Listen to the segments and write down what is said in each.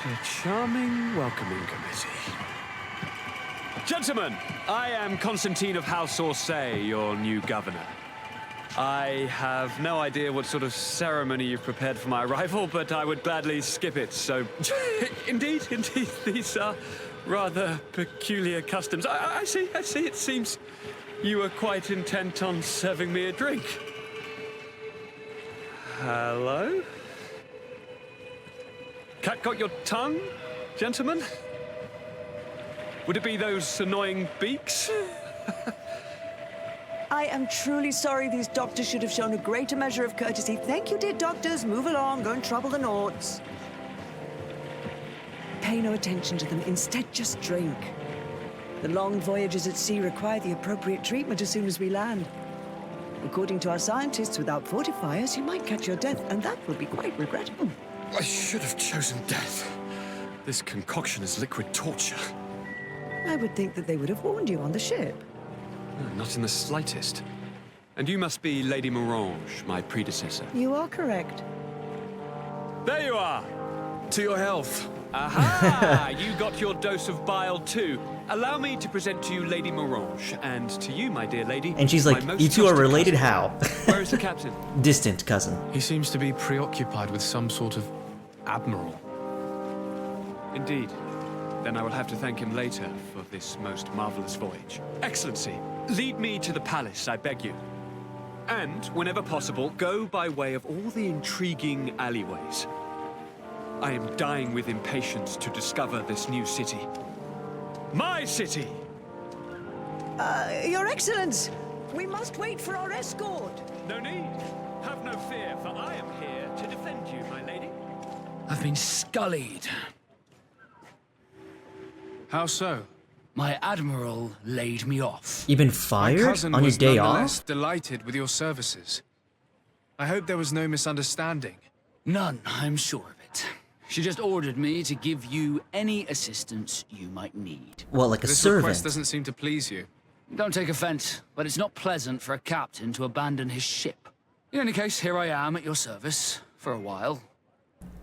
A charming welcoming committee. Gentlemen, I am Constantine of House Orsay, your new governor. I have no idea what sort of ceremony you've prepared for my arrival, but I would gladly skip it, so... Indeed, these are rather peculiar customs. I see, it seems you were quite intent on serving me a drink. Hello? Cat got your tongue, gentlemen? Would it be those annoying beaks? I am truly sorry. These doctors should have shown a greater measure of courtesy. Thank you, dear doctors. Move along. Go and trouble the Nords. Pay no attention to them. Instead, just drink. The long voyages at sea require the appropriate treatment as soon as we land. According to our scientists, without fortifiers, you might catch your death, and that would be quite regrettable. I should have chosen death. This concoction is liquid torture. I would think that they would have warned you on the ship. Not in the slightest. And you must be Lady Morange, my predecessor. You are correct. There you are! To your health. Aha! You got your dose of bile too. Allow me to present to you Lady Morange, and to you, my dear lady. And she's like, my most you two are trusted related cousin. how? Where is the captain? Distant cousin. He seems to be preoccupied with some sort of admiral. Indeed. Then I will have to thank him later for this most marvelous voyage. Excellency, lead me to the palace, I beg you. And, whenever possible, go by way of all the intriguing alleyways. I am dying with impatience to discover this new city. My city! Your Excellence, we must wait for our escort. No need. Have no fear, for I am here to defend you, my lady. I've been scullied. How so? My admiral laid me off. You've been My fired cousin on your was day nonetheless off? delighted with your services. I hope there was no misunderstanding. None, I'm sure of it. She just ordered me to give you any assistance you might need. Well, like a This servant. request doesn't seem to please you. Don't take offense, but it's not pleasant for a captain to abandon his ship. In any case, here I am at your service for a while.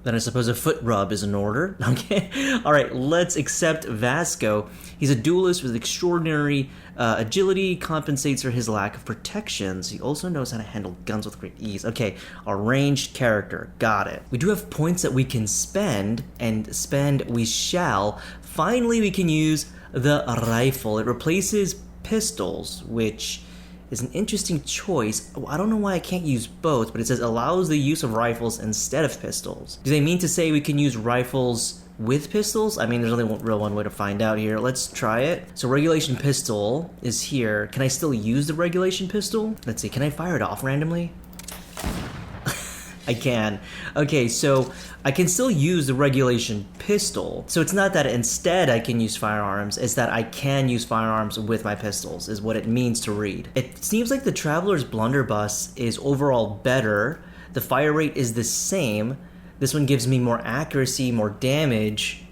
Then I suppose a foot rub is in order. Okay. Alright, let's accept Vasco. He's a duelist with extraordinary agility, compensates for his lack of protections. He also knows how to handle guns with great ease. Okay, a ranged character. Got it. We do have points that we can spend, and spend we shall. Finally, we can use the rifle. It replaces pistols, which is an interesting choice. I don't know why I can't use both, but it says allows the use of rifles instead of pistols. Do they mean to say we can use rifles with pistols? I mean, there's only one way to find out here. Let's try it. So regulation pistol is here. Can I still use the regulation pistol? Let's see, can I fire it off randomly? I can. Okay, so I can still use the regulation pistol. So it's not that instead I can use firearms, it's that I can use firearms with my pistols, is what it means to read. It seems like the Traveler's Blunderbuss is overall better. The fire rate is the same. This one gives me more accuracy, more damage.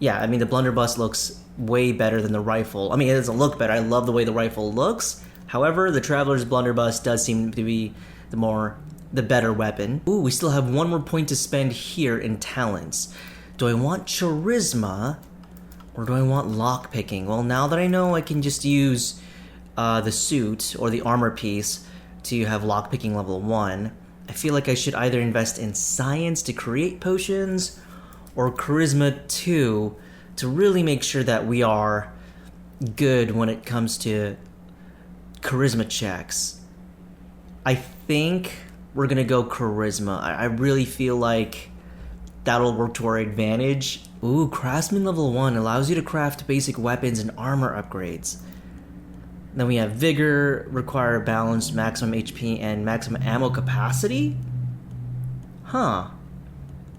Yeah, I mean, the Blunderbuss looks way better than the rifle. I mean, it doesn't look better. I love the way the rifle looks. However, the Traveler's Blunderbuss does seem to be the better weapon. Ooh, we still have one more point to spend here in talents. Do I want charisma or do I want lockpicking? Well, now that I know I can just use the suit or the armor piece to have lockpicking level 1, I feel like I should either invest in science to create potions or charisma 2 to really make sure that we are good when it comes to charisma checks. I think we're gonna go charisma. I really feel like that'll work to our advantage. Ooh, craftsman level 1 allows you to craft basic weapons and armor upgrades. Then we have vigor, require balanced maximum HP and maximum ammo capacity? Huh.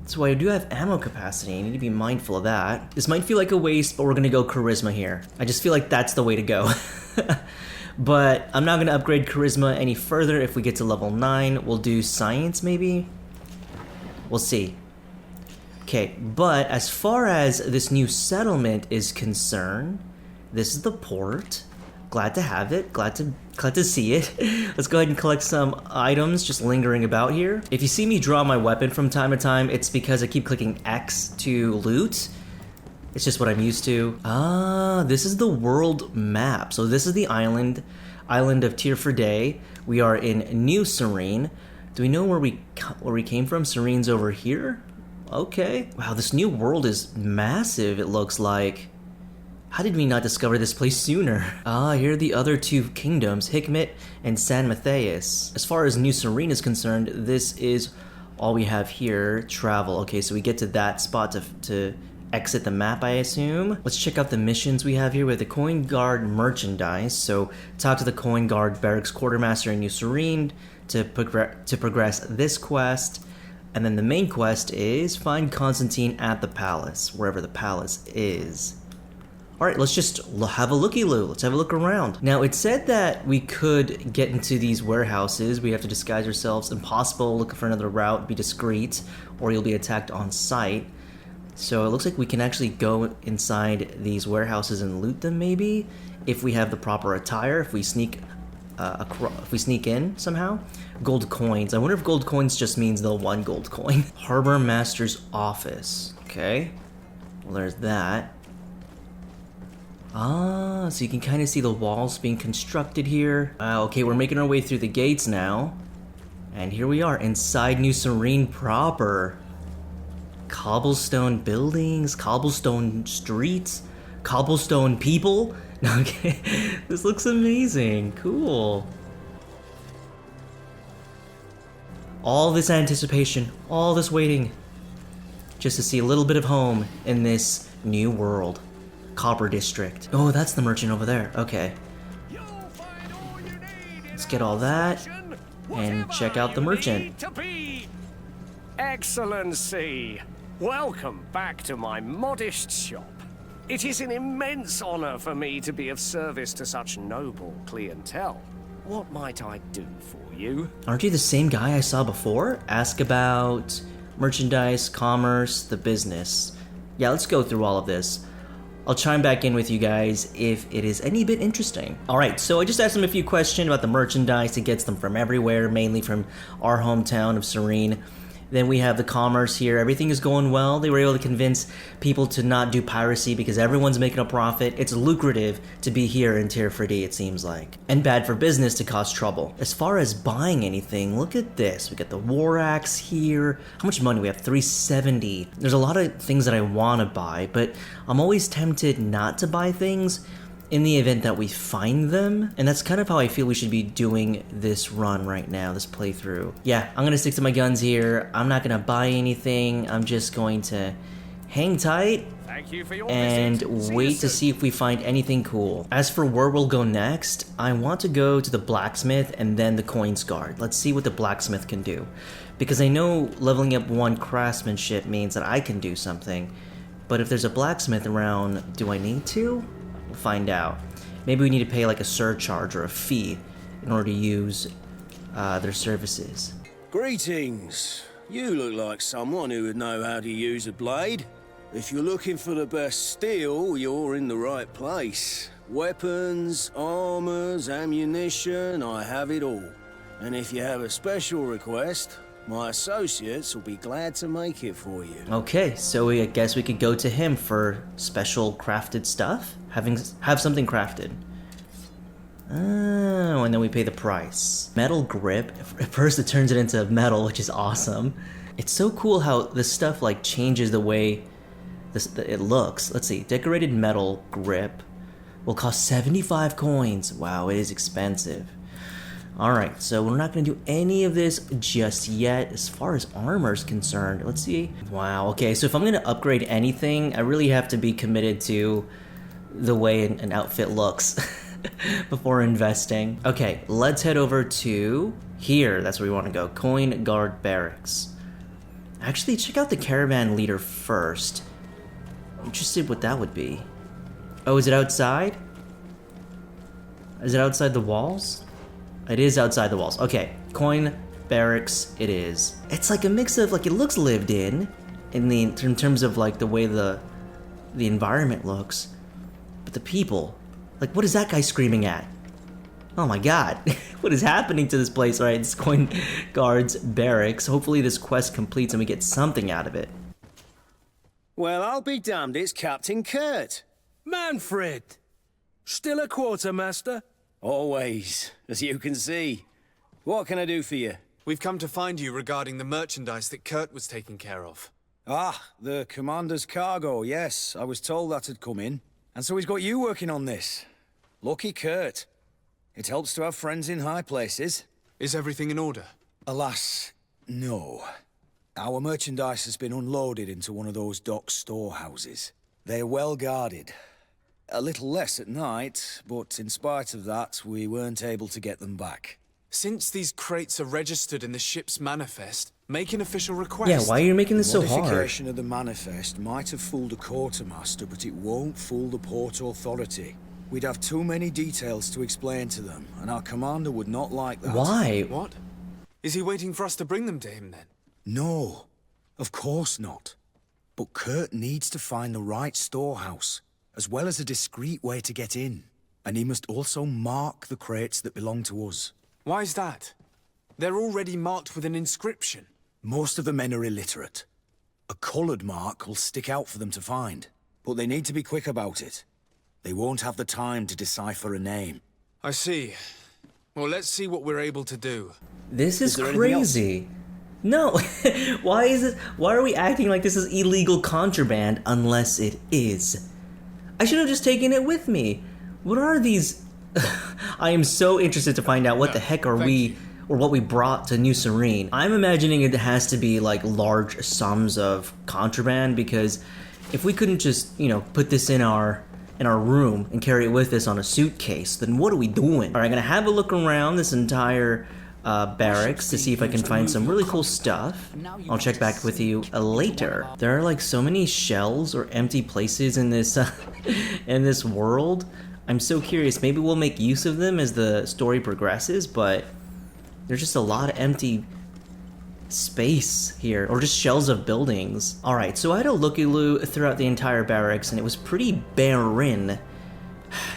So I do have ammo capacity, I need to be mindful of that. This might feel like a waste, but we're gonna go charisma here. I just feel like that's the way to go. But I'm not going to upgrade charisma any further. If we get to level 9, we'll do science maybe? We'll see. Okay, but as far as this new settlement is concerned, this is the port. glad to have it. Glad to see it. Let's go ahead and collect some items just lingering about here. If you see me draw my weapon from time to time, it's because I keep clicking X to loot. It's just what I'm used to. Ah, this is the world map. So this is the island of Tierforde. We are in New Serene. Do we know where we came from? Serene's over here? Okay. Wow, this new world is massive, it looks like. How did we not discover this place sooner? Ah, here are the other two kingdoms, Hikmet and San Matthias. As far as New Serene is concerned, this is all we have here. Travel. Okay, so we get to that spot to exit the map, I assume. Let's check out the missions we have here with the Coin Guard merchandise. So talk to the Coin Guard Barracks Quartermaster in New Serene to progress this quest. And then the main quest is find Constantine at the palace, wherever the palace is. Alright, let's just have a looky-loo. Let's have a look around. Now, it said that we could get into these warehouses. We have to disguise ourselves. Impossible, look for another route, be discreet, or you'll be attacked on sight. So it looks like we can actually go inside these warehouses and loot them, maybe, if we have the proper attire, if we sneak in somehow. Gold coins. I wonder if gold coins just means the one gold coin. Harbor Master's office. Okay. Well, there's that. Ah, so you can kind of see the walls being constructed here. Okay, we're making our way through the gates now. And here we are inside New Serene proper. Cobblestone buildings, cobblestone streets, cobblestone people. Okay, this looks amazing. Cool. All this anticipation, all this waiting, just to see a little bit of home in this new world. Copper District. Oh, that's the merchant over there. Okay. Let's get all that and check out the merchant. Excellency, welcome back to my modest shop. It is an immense honor for me to be of service to such noble clientele. What might I do for you? Aren't you the same guy I saw before? Ask about merchandise, commerce, the business. Yeah, let's go through all of this. I'll chime back in with you guys if it is any bit interesting. Alright, so I just asked him a few questions about the merchandise. He gets them from everywhere, mainly from our hometown of Serene. Then we have the commerce here. Everything is going well. They were able to convince people to not do piracy because everyone's making a profit. It's lucrative to be here in Tierforde, it seems like. And bad for business to cause trouble. As far as buying anything, look at this. We got the war axe here. How much money? We have 370. There's a lot of things that I want to buy, but I'm always tempted not to buy things in the event that we find them. And that's kind of how I feel we should be doing this run right now, this playthrough. Yeah, I'm gonna stick to my guns here. I'm not gonna buy anything. I'm just going to hang tight and wait to see if we find anything cool. As for where we'll go next, I want to go to the blacksmith and then the coins guard. Let's see what the blacksmith can do. Because I know leveling up one craftsmanship means that I can do something. But if there's a blacksmith around, do I need to? We'll find out. Maybe we need to pay like a surcharge or a fee in order to use their services. Greetings. You look like someone who would know how to use a blade. If you're looking for the best steel, you're in the right place. Weapons, armors, ammunition, I have it all. And if you have a special request, my associates will be glad to make it for you. Okay, so I guess we could go to him for special crafted stuff? Have something crafted. Oh, and then we pay the price. Metal grip. At first it turns it into metal, which is awesome. It's so cool how this stuff like changes the way it looks. Let's see, decorated metal grip will cost 75 coins. Wow, it is expensive. Alright, so we're not going to do any of this just yet. As far as armor is concerned, let's see. Wow, okay, so if I'm going to upgrade anything, I really have to be committed to the way an outfit looks before investing. Okay, let's head over to here. That's where we want to go. Coin Guard Barracks. Actually, check out the caravan leader first. Interested what that would be. Oh, is it outside? Is it outside the walls? It is outside the walls. Okay, coin barracks it is. It's like a mix of, like, it looks lived in terms of like the way the environment looks, but the people, Like, what is that guy screaming at? Oh my god. What is happening to this place? Alright, it's Coin Guard's barracks. Hopefully this quest completes and we get something out of it. Well, I'll be damned, it's Captain Kurt. Manfred! Still a quartermaster? Always, as you can see. What can I do for you? We've come to find you regarding the merchandise that Kurt was taking care of. Ah, the commander's cargo, yes. I was told that had come in. And so he's got you working on this. Lucky Kurt. It helps to have friends in high places. Is everything in order? Alas, no. Our merchandise has been unloaded into one of those dock storehouses. They're well guarded. A little less at night, but in spite of that, we weren't able to get them back. Since these crates are registered in the ship's manifest, make an official request. Yeah, why are you making this so hard? Modification of the manifest might have fooled a quartermaster, but it won't fool the Port Authority. We'd have too many details to explain to them, and our commander would not like that. Why? What? Is he waiting for us to bring them to him then? No, of course not. But Kurt needs to find the right storehouse, as well as a discreet way to get in. And he must also mark the crates that belong to us. Why's that? They're already marked with an inscription. Most of the men are illiterate. A coloured mark will stick out for them to find, but they need to be quick about it. They won't have the time to decipher a name. I see. Well, let's see what we're able to do. This is there anything else? crazy. No. Why is it? Why are we acting like this is illegal contraband unless it is? I should have just taken it with me. What are these? I am so interested to find out what the heck are we, or what we brought to New Serene. I'm imagining it has to be like large sums of contraband, because if we couldn't just, you know, put this in our room and carry it with us on a suitcase, then what are we doing? All right, I'm gonna have a look around this entire barracks to see if I can find some really cool stuff. I'll check back with you later. There are like so many shells or empty places in this in this world. I'm so curious. Maybe we'll make use of them as the story progresses, but there's just a lot of empty space here, or just shells of buildings. All right, so I had a looky-loo throughout the entire barracks, and it was pretty barren. It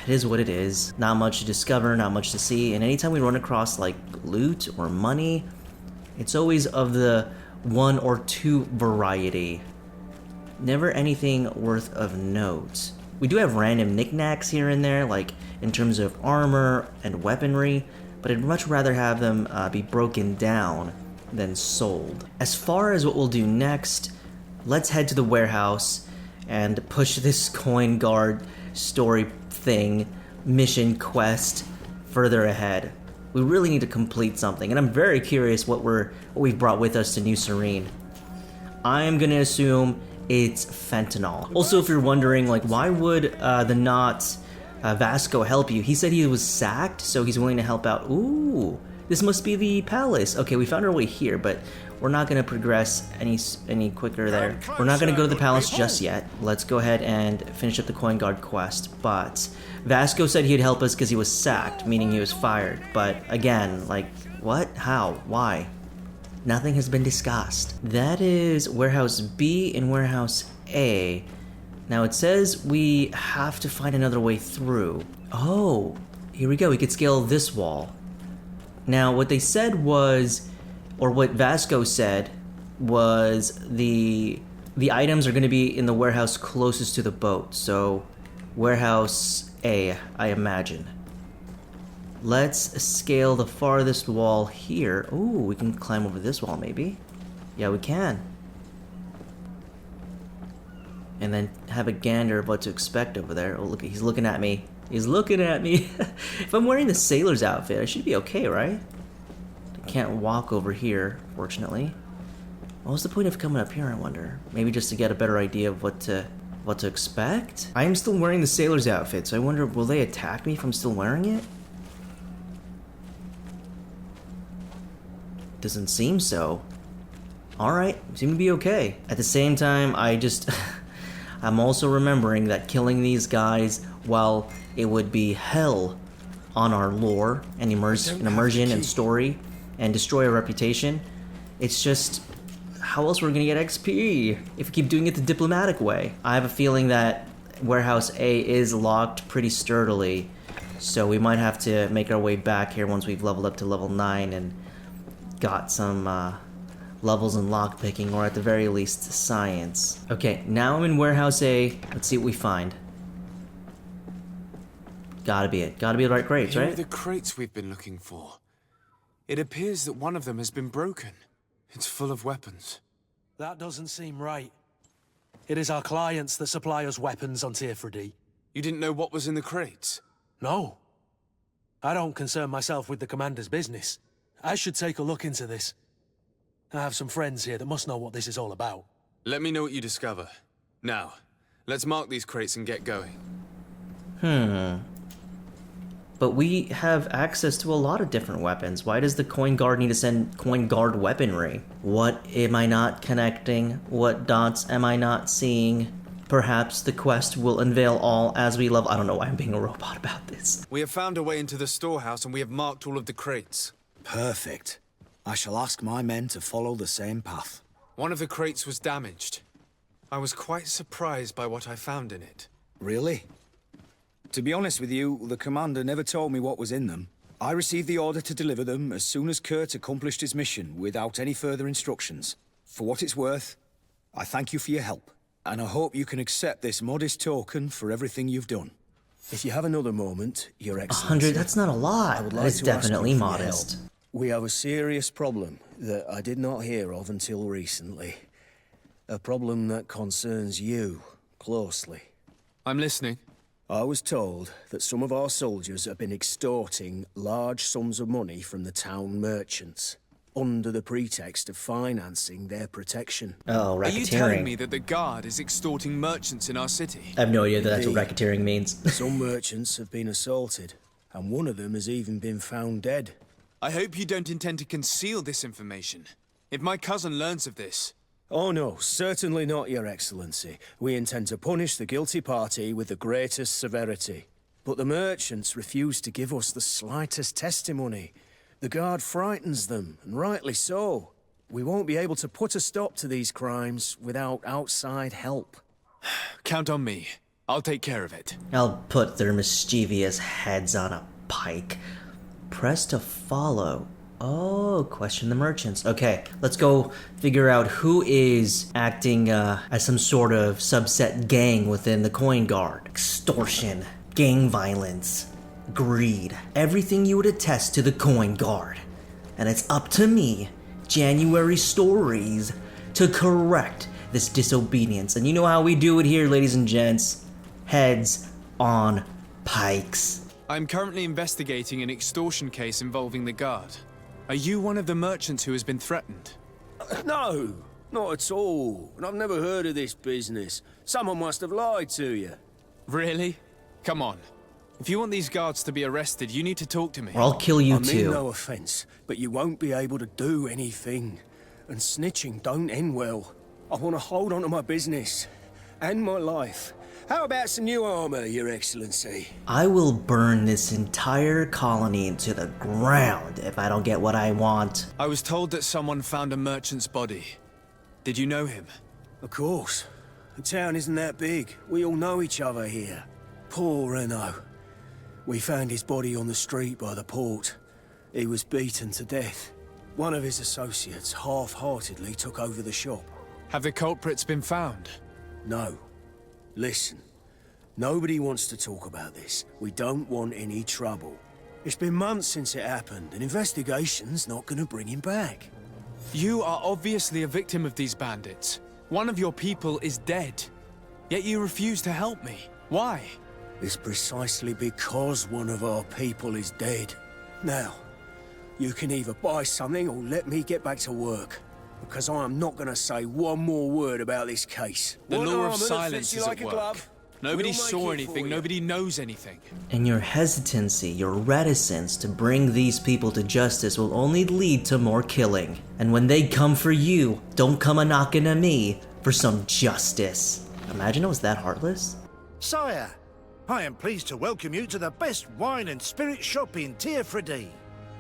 is what it is. Not much to discover, not much to see, and anytime we run across like loot or money, it's always of the 1 or 2 variety. Never anything worth of note. We do have random knickknacks here and there, like in terms of armor and weaponry, but I'd much rather have them be broken down than sold. As far as what we'll do next, let's head to the warehouse and push this Coin Guard story thing, mission quest, further ahead. We really need to complete something, and I'm very curious what we've brought with us to New Serene. I'm gonna assume it's fentanyl. Also, if you're wondering, like, why would the not Vasco help you? He said he was sacked, so he's willing to help out. Ooh, this must be the palace. Okay, we found our way here, but we're not gonna progress any quicker there. We're not gonna go to the palace just yet. Let's go ahead and finish up the Coin Guard quest. But Vasco said he'd help us because he was sacked, meaning he was fired. But again, like, what? How? Why? Nothing has been discussed. That is Warehouse B and Warehouse A. Now it says we have to find another way through. Oh, here we go. We could scale this wall. Now what they said was, or what Vasco said was, the items are going to be in the warehouse closest to the boat. So Warehouse A, I imagine. Let's scale the farthest wall here. Ooh, we can climb over this wall maybe. Yeah, we can. And then have a gander of what to expect over there. Oh, look, he's looking at me. He's looking at me. If I'm wearing the sailor's outfit, I should be okay, right? I can't walk over here, fortunately. What was the point of coming up here, I wonder? Maybe just to get a better idea of what to expect? I am still wearing the sailor's outfit, so I wonder, will they attack me if I'm still wearing it? Doesn't seem so. Alright, seem to be okay. At the same time, I'm also remembering that killing these guys, while it would be hell on our lore and immersion and story and destroy our reputation, it's just, how else we're gonna get XP if we keep doing it the diplomatic way? I have a feeling that warehouse A is locked pretty sturdily, so we might have to make our way back here once we've leveled up to level 9 and got some levels in lockpicking, or at the very least science. Okay, now I'm in warehouse A. Let's see what we find. Gotta be it. Gotta be the right crates, Here right? are the crates we've been looking for. It appears that one of them has been broken. It's full of weapons. That doesn't seem right. It is our clients that supply us weapons on Tier 3D. You didn't know what was in the crates? No. I don't concern myself with the commander's business. I should take a look into this. I have some friends here that must know what this is all about. Let me know what you discover. Now, let's mark these crates and get going. But we have access to a lot of different weapons. Why does the coin guard need to send coin guard weaponry? What am I not connecting? What dots am I not seeing? Perhaps the quest will unveil all as we level. I don't know why I'm being a robot about this. We have found a way into the storehouse and we have marked all of the crates. Perfect. I shall ask my men to follow the same path. One of the crates was damaged. I was quite surprised by what I found in it. Really? To be honest with you, the commander never told me what was in them. I received the order to deliver them as soon as Kurt accomplished his mission, without any further instructions. For what it's worth, I thank you for your help, and I hope you can accept this modest token for everything you've done. If you have another moment, Your 100, Excellency... that's not a lot. would That like is to ask definitely you for your modest. help. We have a serious problem that I did not hear of until recently. A problem that concerns you closely. I'm listening. I was told that some of our soldiers have been extorting large sums of money from the town merchants, under the pretext of financing their protection. Oh, Are you telling me racketeering. that the guard is extorting merchants in our city? I have no idea that that's what Indeed. racketeering means. Some merchants have been assaulted, and one of them has even been found dead. I hope you don't intend to conceal this information. If my cousin learns of this... Oh no, certainly not, Your Excellency. We intend to punish the guilty party with the greatest severity. But the merchants refuse to give us the slightest testimony. The guard frightens them, and rightly so. We won't be able to put a stop to these crimes without outside help. Count on me. I'll take care of it. I'll put their mischievous heads on a pike. Press to follow. Oh, question the merchants. Okay, let's go figure out who is acting as some sort of subset gang within the coin guard. Extortion, gang violence, greed. Everything you would attest to the coin guard. And it's up to me, January Stories, to correct this disobedience. And you know how we do it here, ladies and gents. Heads on pikes. I'm currently investigating an extortion case involving the guard. Are you one of the merchants who has been threatened? No, not at all. And I've never heard of this business. Someone must have lied to you. Really? Come on. If you want these guards to be arrested, you need to talk to me. Or I'll kill you I mean too. no offence, but you won't be able to do anything. And snitching don't end well. I want to hold on to my business. And my life. How about some new armor, Your Excellency? I will burn this entire colony into the ground if I don't get what I want. I was told that someone found a merchant's body. Did you know him? Of course. The town isn't that big. We all know each other here. Poor Renault. We found his body on the street by the port. He was beaten to death. One of his associates half-heartedly took over the shop. Have the culprits been found? No. Listen. Nobody wants to talk about this. We don't want any trouble. It's been months since it happened. An investigation's not gonna bring him back. You are obviously a victim of these bandits. One of your people is dead. Yet you refuse to help me. Why? It's precisely because one of our people is dead. Now, you can either buy something or let me get back to work. Because I am not going to say one more word about this case. The One law armor of that silence fits you is like at a work. glove. Nobody We'll make saw it anything, for you. nobody knows anything. And your hesitancy, your reticence to bring these people to justice will only lead to more killing. And when they come for you, don't come a-knocking to me for some justice. Imagine it was that heartless. Sire, I am pleased to welcome you to the best wine and spirit shop in Tier 3D.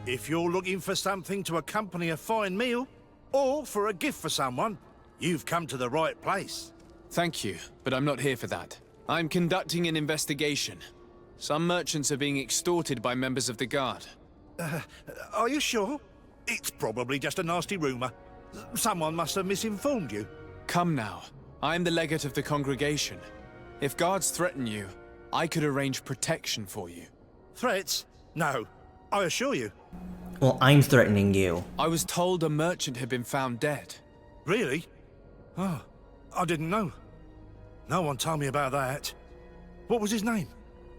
If you're looking for something to accompany a fine meal, or for a gift for someone, you've come to the right place. Thank you, but I'm not here for that. I'm conducting an investigation. Some merchants are being extorted by members of the guard. Are you sure? It's probably just a nasty rumor. Someone must have misinformed you. Come now. I am the legate of the congregation. If guards threaten you, I could arrange protection for you. Threats? No, I assure you. Well, I'm threatening you. I was told a merchant had been found dead. Really? Oh, I didn't know. No one told me about that. What was his name?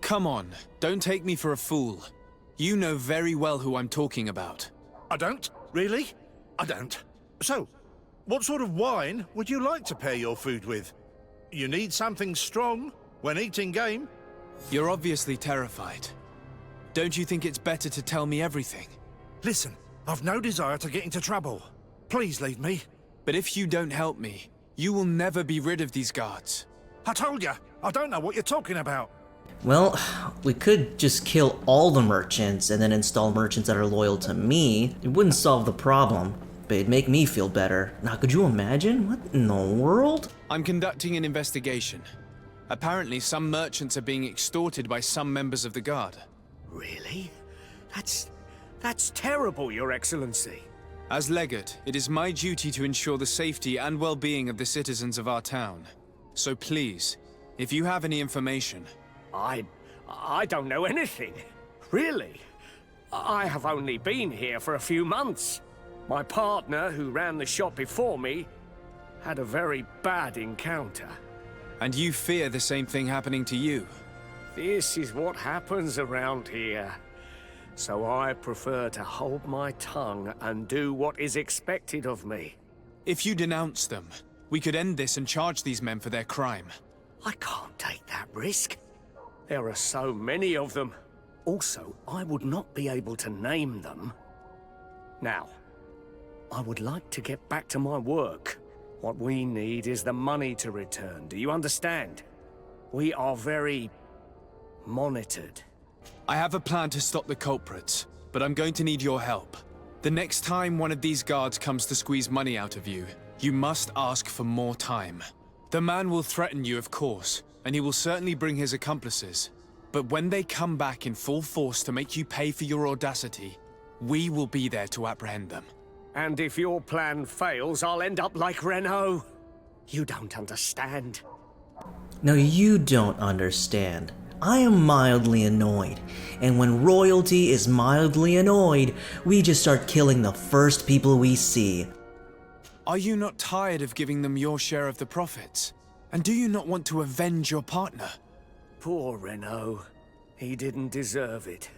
Come on, don't take me for a fool. You know very well who I'm talking about. I don't? Really? I don't. So, what sort of wine would you like to pair your food with? You need something strong when eating game? You're obviously terrified. Don't you think it's better to tell me everything? Listen, I've no desire to get into trouble. Please leave me. But if you don't help me, you will never be rid of these guards. I told you, I don't know what you're talking about. Well, we could just kill all the merchants and then install merchants that are loyal to me. It wouldn't solve the problem, but it'd make me feel better. Now, could you imagine? What in the world? I'm conducting an investigation. Apparently, some merchants are being extorted by some members of the guard. Really? That's terrible, Your Excellency. As legate, it is my duty to ensure the safety and well-being of the citizens of our town. So please, if you have any information... I don't know anything. Really. I have only been here for a few months. My partner, who ran the shop before me, had a very bad encounter. And you fear the same thing happening to you? This is what happens around here. So I prefer to hold my tongue and do what is expected of me. If you denounce them, we could end this and charge these men for their crime. I can't take that risk. There are so many of them. Also, I would not be able to name them. Now, I would like to get back to my work. What we need is the money to return. Do you understand? We are very monitored. I have a plan to stop the culprits, but I'm going to need your help. The next time one of these guards comes to squeeze money out of you, you must ask for more time. The man will threaten you, of course, and he will certainly bring his accomplices. But when they come back in full force to make you pay for your audacity, we will be there to apprehend them. And if your plan fails, I'll end up like Renault. You don't understand. No, you don't understand. I am mildly annoyed, and when royalty is mildly annoyed, we just start killing the first people we see. Are you not tired of giving them your share of the profits? And do you not want to avenge your partner? Poor Renault. He didn't deserve it.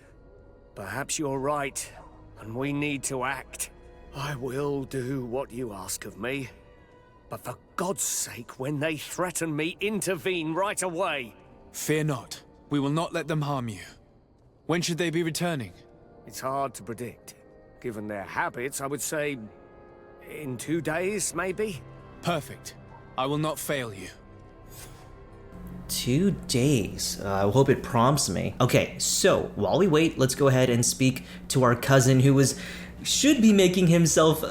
Perhaps you're right, and we need to act. I will do what you ask of me. But for God's sake, when they threaten me, intervene right away. Fear not. We will not let them harm you. When should they be returning? It's hard to predict. Given their habits, I would say... in 2 days, maybe? Perfect. I will not fail you. 2 days. I hope it prompts me. Okay, so while we wait, let's go ahead and speak to our cousin who should be making himself,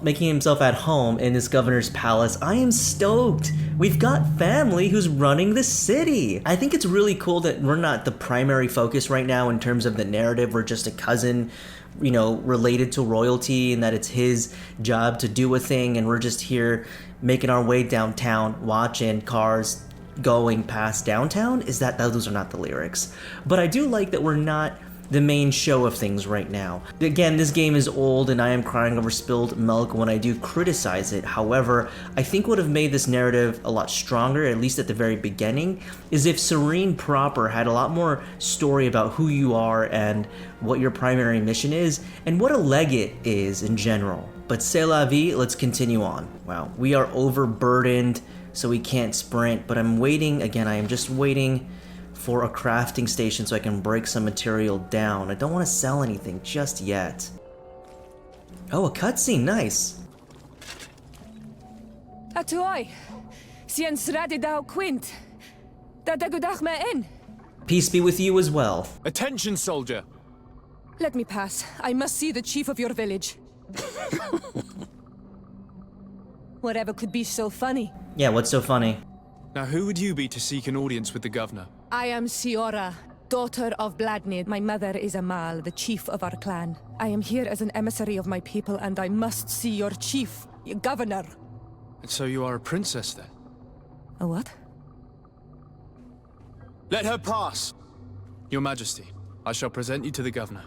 making himself at home in this governor's palace. I am stoked. We've got family who's running the city. I think it's really cool that we're not the primary focus right now in terms of the narrative. We're just a cousin, related to royalty, and that it's his job to do a thing, and we're just here making our way downtown, watching cars going past downtown. Those are not the lyrics. But I do like that we're not the main show of things right now. Again, this game is old and I am crying over spilled milk when I do criticize it. However, I think what would have made this narrative a lot stronger, at least at the very beginning, is if Serene proper had a lot more story about who you are and what your primary mission is, and what a legate is in general. But c'est la vie, let's continue on. Wow, we are overburdened, so we can't sprint, but I'm waiting, again, I am just waiting for a crafting station so I can break some material down. I don't want to sell anything just yet. Oh, a cutscene, nice. Atuai, sien sradi dao quint. Dadagudach me in. Peace be with you as well. Attention, soldier! Let me pass. I must see the chief of your village. Whatever could be so funny? Yeah, what's so funny? Now who would you be to seek an audience with the governor? I am Siora, daughter of Bladnid. My mother is Amal, the chief of our clan. I am here as an emissary of my people, and I must see your chief, your governor. And so you are a princess then? A what? Let her pass! Your Majesty, I shall present you to the governor.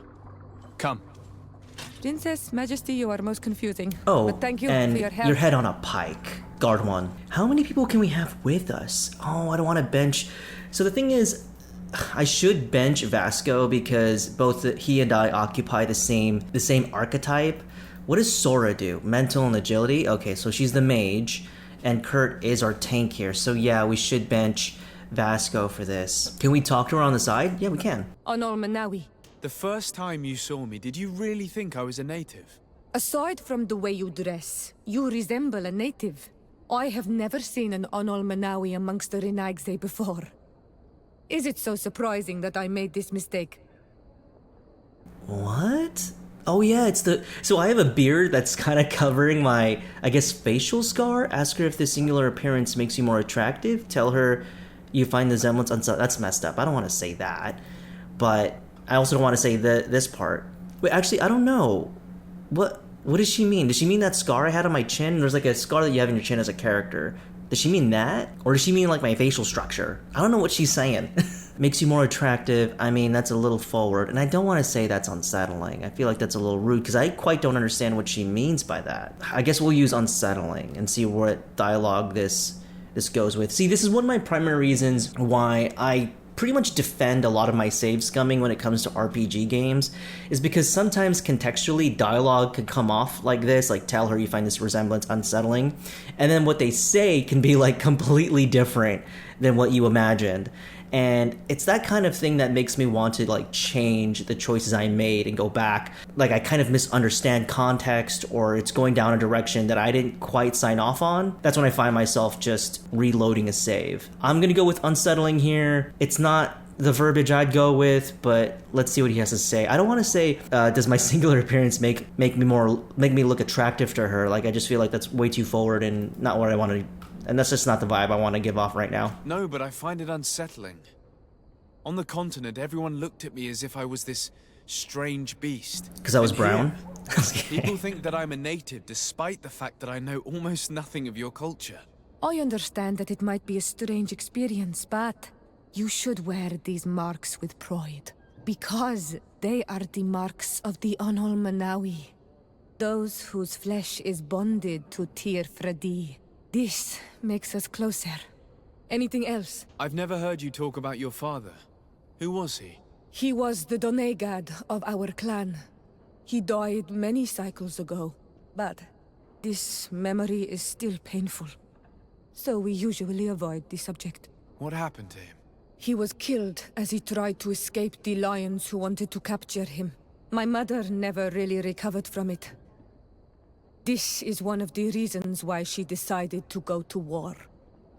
Come. Princess, Majesty, you are most confusing. Oh, but thank you and for your help. your head on a pike. Guard one. How many people can we have with us? Oh, I don't want to bench. So the thing is, I should bench Vasco because both he and I occupy the same archetype. What does Sora do? Mental and agility? Okay, so she's the mage, and Kurt is our tank here. So yeah, we should bench Vasco for this. Can we talk to her on the side? Yeah, we can. Onol Manawi. The first time you saw me, did you really think I was a native? Aside from the way you dress, you resemble a native. I have never seen an Onol Manawi amongst the Renagse before. Is it so surprising that I made this mistake? What? Oh yeah, it's the... So I have a beard that's kind of covering my, I guess, facial scar? Ask her if the singular appearance makes you more attractive. Tell her you find the semblance That's messed up. I don't want to say that. But I also don't want to say this part. Wait, actually, I don't know. What does she mean? Does she mean that scar I had on my chin? There's like a scar that you have in your chin as a character. Does she mean that? Or does she mean like my facial structure? I don't know what she's saying. Makes you more attractive. I mean, that's a little forward. And I don't want to say that's unsettling. I feel like that's a little rude because I quite don't understand what she means by that. I guess we'll use unsettling and see what dialogue this goes with. See, this is one of my primary reasons why I pretty much defend a lot of my save scumming when it comes to RPG games, is because sometimes contextually dialogue can come off like this, like tell her you find this resemblance unsettling, and then what they say can be like completely different than what you imagined. And it's that kind of thing that makes me want to like change the choices I made and go back. Like I kind of misunderstand context, or it's going down a direction that I didn't quite sign off on. That's when I find myself just reloading a save. I'm gonna go with unsettling here. It's not the verbiage I'd go with, but let's see what he has to say. I don't want to say, does my singular appearance make me look attractive to her? Like I just feel like that's way too forward and not what I want to. And that's just not the vibe I want to give off right now. No, but I find it unsettling. On the continent, everyone looked at me as if I was this strange beast. Because I was brown? People think that I'm a native, despite the fact that I know almost nothing of your culture. I understand that it might be a strange experience, but you should wear these marks with pride. Because they are the marks of the Onol Manawi. Those whose flesh is bonded to Tir Fredi. This makes us closer. Anything else? I've never heard you talk about your father. Who was he? He was the Donegad of our clan. He died many cycles ago, but this memory is still painful. So we usually avoid the subject. What happened to him? He was killed as he tried to escape the lions who wanted to capture him. My mother never really recovered from it. This is one of the reasons why she decided to go to war.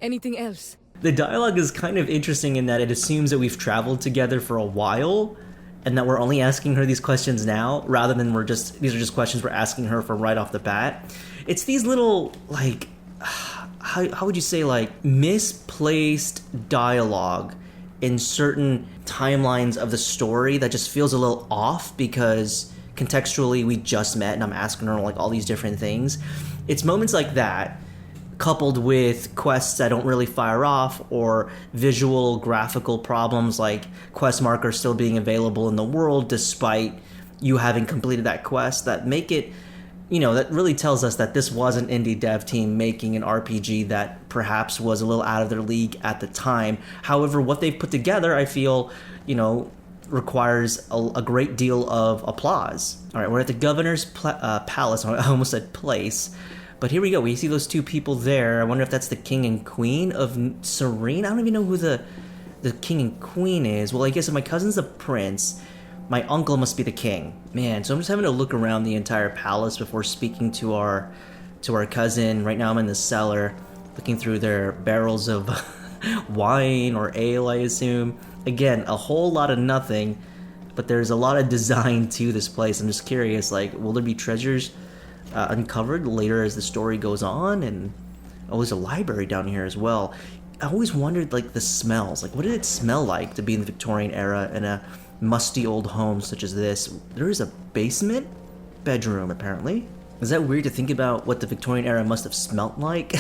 Anything else? The dialogue is kind of interesting in that it assumes that we've traveled together for a while, and that we're only asking her these questions now, rather than these are just questions we're asking her from right off the bat. It's these little, like, how would you say, like, misplaced dialogue in certain timelines of the story that just feels a little off because contextually we just met and I'm asking her like all these different things. It's moments like that coupled with quests that don't really fire off, or visual graphical problems like quest markers still being available in the world despite you having completed that quest, that make it, you know, that really tells us that this was an indie dev team making an RPG that perhaps was a little out of their league at the time. However, what they've put together, I feel, you know, requires a great deal of applause. All right, we're at the governor's palace. I almost said place. But here we go. We see those two people there. I wonder if that's the king and queen of Serene. I don't even know who the king and queen is. Well, I guess if my cousin's the prince, my uncle must be the king. Man, so I'm just having to look around the entire palace before speaking to our cousin. Right now I'm in the cellar, looking through their barrels of wine or ale, I assume. Again, a whole lot of nothing, but there's a lot of design to this place. I'm just curious, like, will there be treasures uncovered later as the story goes on? And oh, there's a library down here as well. I always wondered, like, the smells. Like, what did it smell like to be in the Victorian era in a musty old home such as this? There is a basement bedroom, apparently. Is that weird to think about what the Victorian era must have smelt like?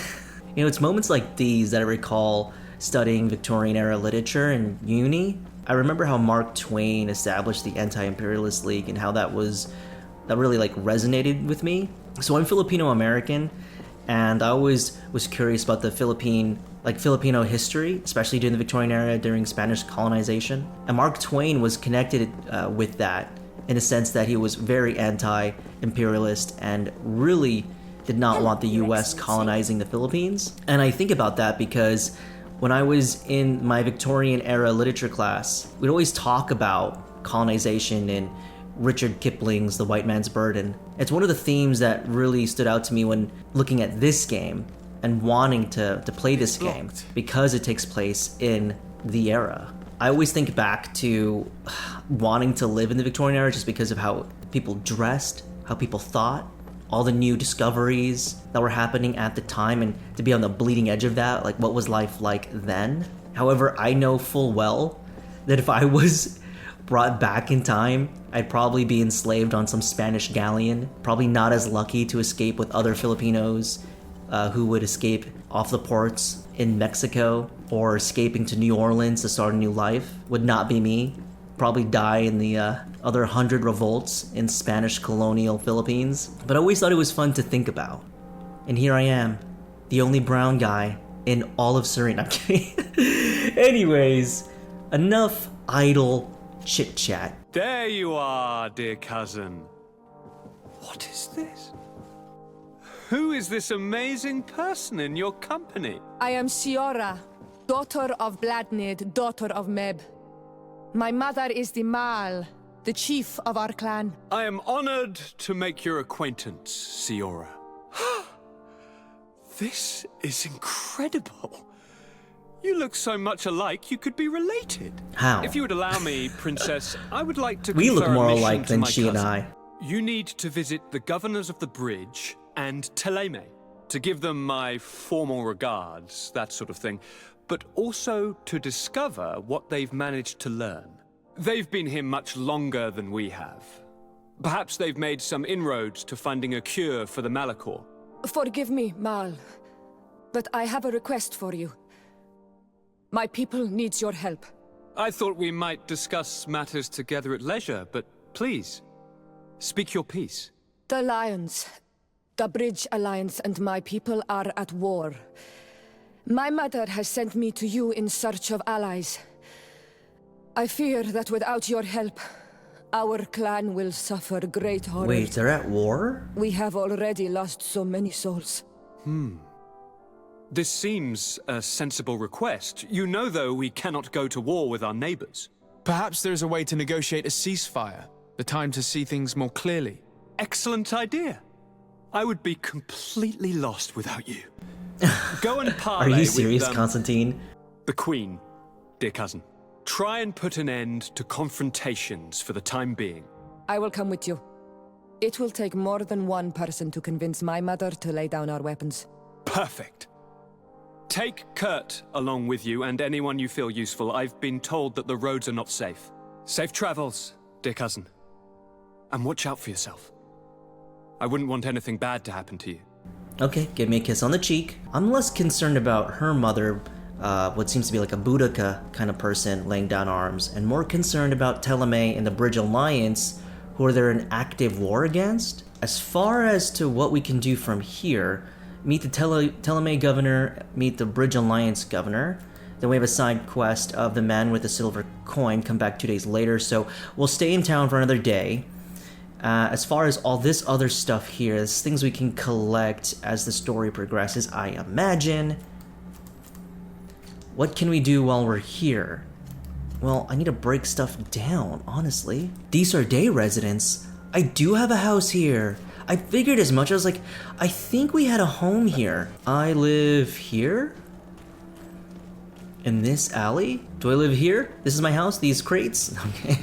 You know, it's moments like these that I recall studying Victorian era literature in uni. I remember how Mark Twain established the Anti-Imperialist League and how that really like resonated with me. So I'm Filipino American, and I always was curious about the Filipino history, especially during the Victorian era, during Spanish colonization. And Mark Twain was connected with that in a sense that he was very anti-imperialist and really did not want the US colonizing the Philippines. And I think about that because when I was in my Victorian era literature class, we'd always talk about colonization and Rudyard Kipling's The White Man's Burden. It's one of the themes that really stood out to me when looking at this game and wanting to play this game because it takes place in the era. I always think back to wanting to live in the Victorian era just because of how people dressed, how people thought, all the new discoveries that were happening at the time, and to be on the bleeding edge of that, like what was life like then? However, I know full well that if I was brought back in time, I'd probably be enslaved on some Spanish galleon, probably not as lucky to escape with other Filipinos who would escape off the ports in Mexico or escaping to New Orleans to start a new life. Would not be me. Probably die in the other 100 revolts in Spanish colonial Philippines. But I always thought it was fun to think about. And here I am, the only brown guy in all of Serene. I'm kidding. Anyways, enough idle chit-chat. There you are, dear cousin. What is this? Who is this amazing person in your company? I am Siora, daughter of Bladnid, daughter of Meb. My mother is the Mal, the chief of our clan. I am honored to make your acquaintance, Siora. This is incredible. You look so much alike you could be related. How? If you would allow me, Princess, I would like to We look confer a more mission alike to than my she and cousin. I. You need to visit the governors of the bridge and Teleme to give them my formal regards, that sort of thing, but also to discover what they've managed to learn. They've been here much longer than we have. Perhaps they've made some inroads to finding a cure for the Malachor. Forgive me, Mal, but I have a request for you. My people needs your help. I thought we might discuss matters together at leisure, but please, speak your piece. The Lions, the Bridge Alliance and my people are at war. My mother has sent me to you in search of allies. I fear that without your help, our clan will suffer great horror. Wait, they're at war? We have already lost so many souls. This seems a sensible request. You know, though, we cannot go to war with our neighbors. Perhaps there's a way to negotiate a ceasefire. The time to see things more clearly. Excellent idea. I would be completely lost without you. Go and parley Are you with serious, Constantine? the Queen, dear cousin. Try and put an end to confrontations for the time being. I will come with you. It will take more than one person to convince my mother to lay down our weapons. Perfect. Take Kurt along with you and anyone you feel useful. I've been told that the roads are not safe. Safe travels, dear cousin. And watch out for yourself. I wouldn't want anything bad to happen to you. Okay, give me a kiss on the cheek. I'm less concerned about her mother, what seems to be like a Boudica kind of person laying down arms, and more concerned about Teleme and the Bridge Alliance, who are there in active war against. As far as to what we can do from here, meet the Teleme governor, meet the Bridge Alliance governor. Then we have a side quest of the man with the silver coin, come back 2 days later, so we'll stay in town for another day. As far as all this other stuff here, there's things we can collect as the story progresses, I imagine. What can we do while we're here? Well, I need to break stuff down, honestly. These are day residents. I do have a house here. I figured as much. I was like, I think we had a home here. I live here? In this alley? Do I live here? This is my house? These crates? Okay.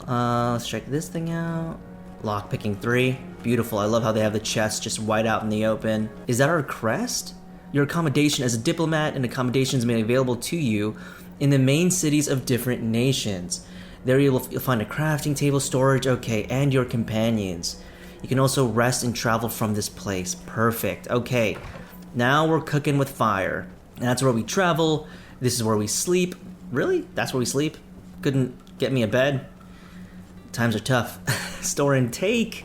Let's check this thing out. Lockpicking 3. Beautiful. I love how they have the chest just wide out in the open. Is that our crest? your accommodation as a diplomat and accommodations made available to you in the main cities of different nations. There you'll find a crafting table, storage, okay, and your companions. You can also rest and travel from this place. Perfect. Okay, now we're cooking with fire. And that's where we travel. This is where we sleep. Really? That's where we sleep? Couldn't get me a bed? Times are tough. Store and take.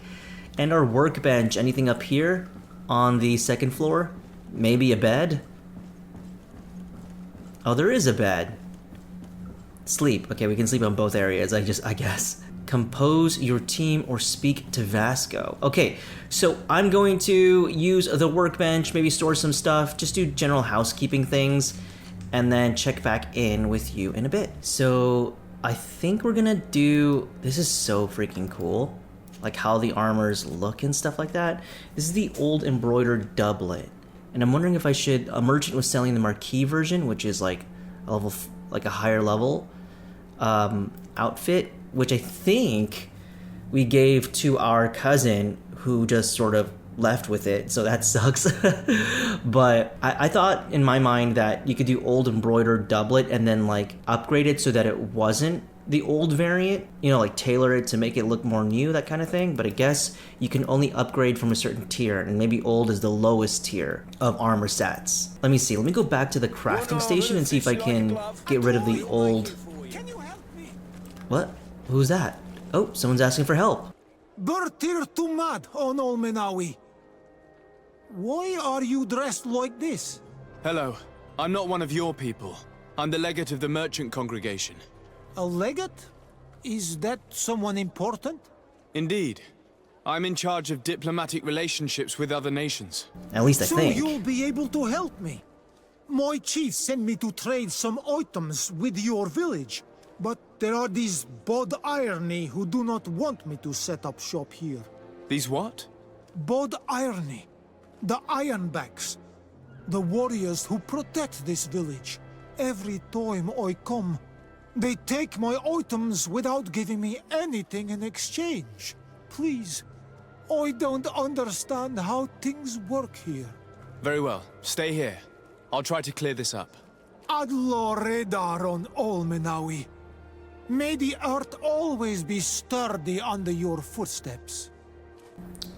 And our workbench. Anything up here on the second floor? Maybe a bed? Oh, there is a bed. Sleep. Okay, we can sleep on both areas, I guess. Compose your team or speak to Vasco. Okay, so I'm going to use the workbench, maybe store some stuff, just do general housekeeping things, and then check back in with you in a bit. So I think we're gonna do, this is so freaking cool, like how the armors look and stuff like that. This is the old embroidered doublet, and I'm wondering if I should, a merchant was selling the Marquis version, which is like a level, like a higher level outfit, which I think we gave to our cousin who just sort of left with it, so that sucks. But I thought in my mind that you could do old embroidered doublet and then like upgrade it so that it wasn't the old variant, you know, like tailor it to make it look more new, that kind of thing. But I guess you can only upgrade from a certain tier, and maybe old is the lowest tier of armor sets. Let me see, let me go back to the crafting station and see if I can get rid of the old... What? Who's that? Oh, someone's asking for help. Bertir tu mad on Olmenawi. Why are you dressed like this? Hello. I'm not one of your people. I'm the legate of the merchant congregation. A legate? Is that someone important? Indeed. I'm in charge of diplomatic relationships with other nations. At least I think. So you'll be able to help me. My chief sent me to trade some items with your village. But there are these Bod Irony who do not want me to set up shop here. These what? Bod Irony. The Ironbacks. The warriors who protect this village. Every time I come, they take my items without giving me anything in exchange. Please, I don't understand how things work here. Very well. Stay here. I'll try to clear this up. Adlo Redar on Olmenawi. May the earth always be sturdy under your footsteps.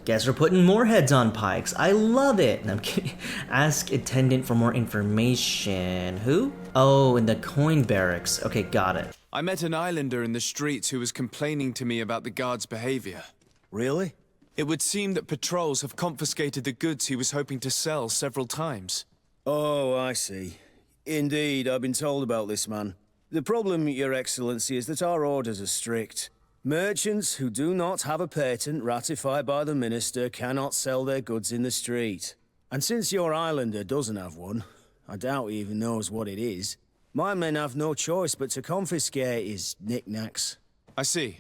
Guess we're putting more heads on pikes. I love it. No, I'm kidding. Ask attendant for more information. Who? Oh, in the coin barracks. Okay, got it. I met an islander in the streets who was complaining to me about the guard's behavior. Really? It would seem that patrols have confiscated the goods he was hoping to sell several times. Oh, I see. Indeed, I've been told about this man. The problem, Your Excellency, is that our orders are strict. Merchants who do not have a patent ratified by the minister cannot sell their goods in the street. And since your islander doesn't have one, I doubt he even knows what it is, my men have no choice but to confiscate his knickknacks. I see.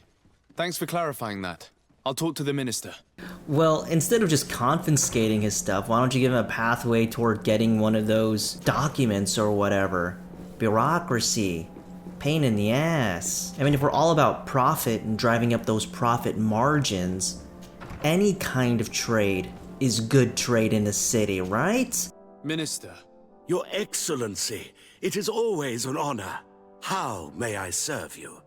Thanks for clarifying that. I'll talk to the minister. Well, instead of just confiscating his stuff, why don't you give him a pathway toward getting one of those documents or whatever? Bureaucracy. Pain in the ass. I mean, if we're all about profit and driving up those profit margins, any kind of trade is good trade in the city, right? Minister. Your Excellency, it is always an honor. How may I serve you?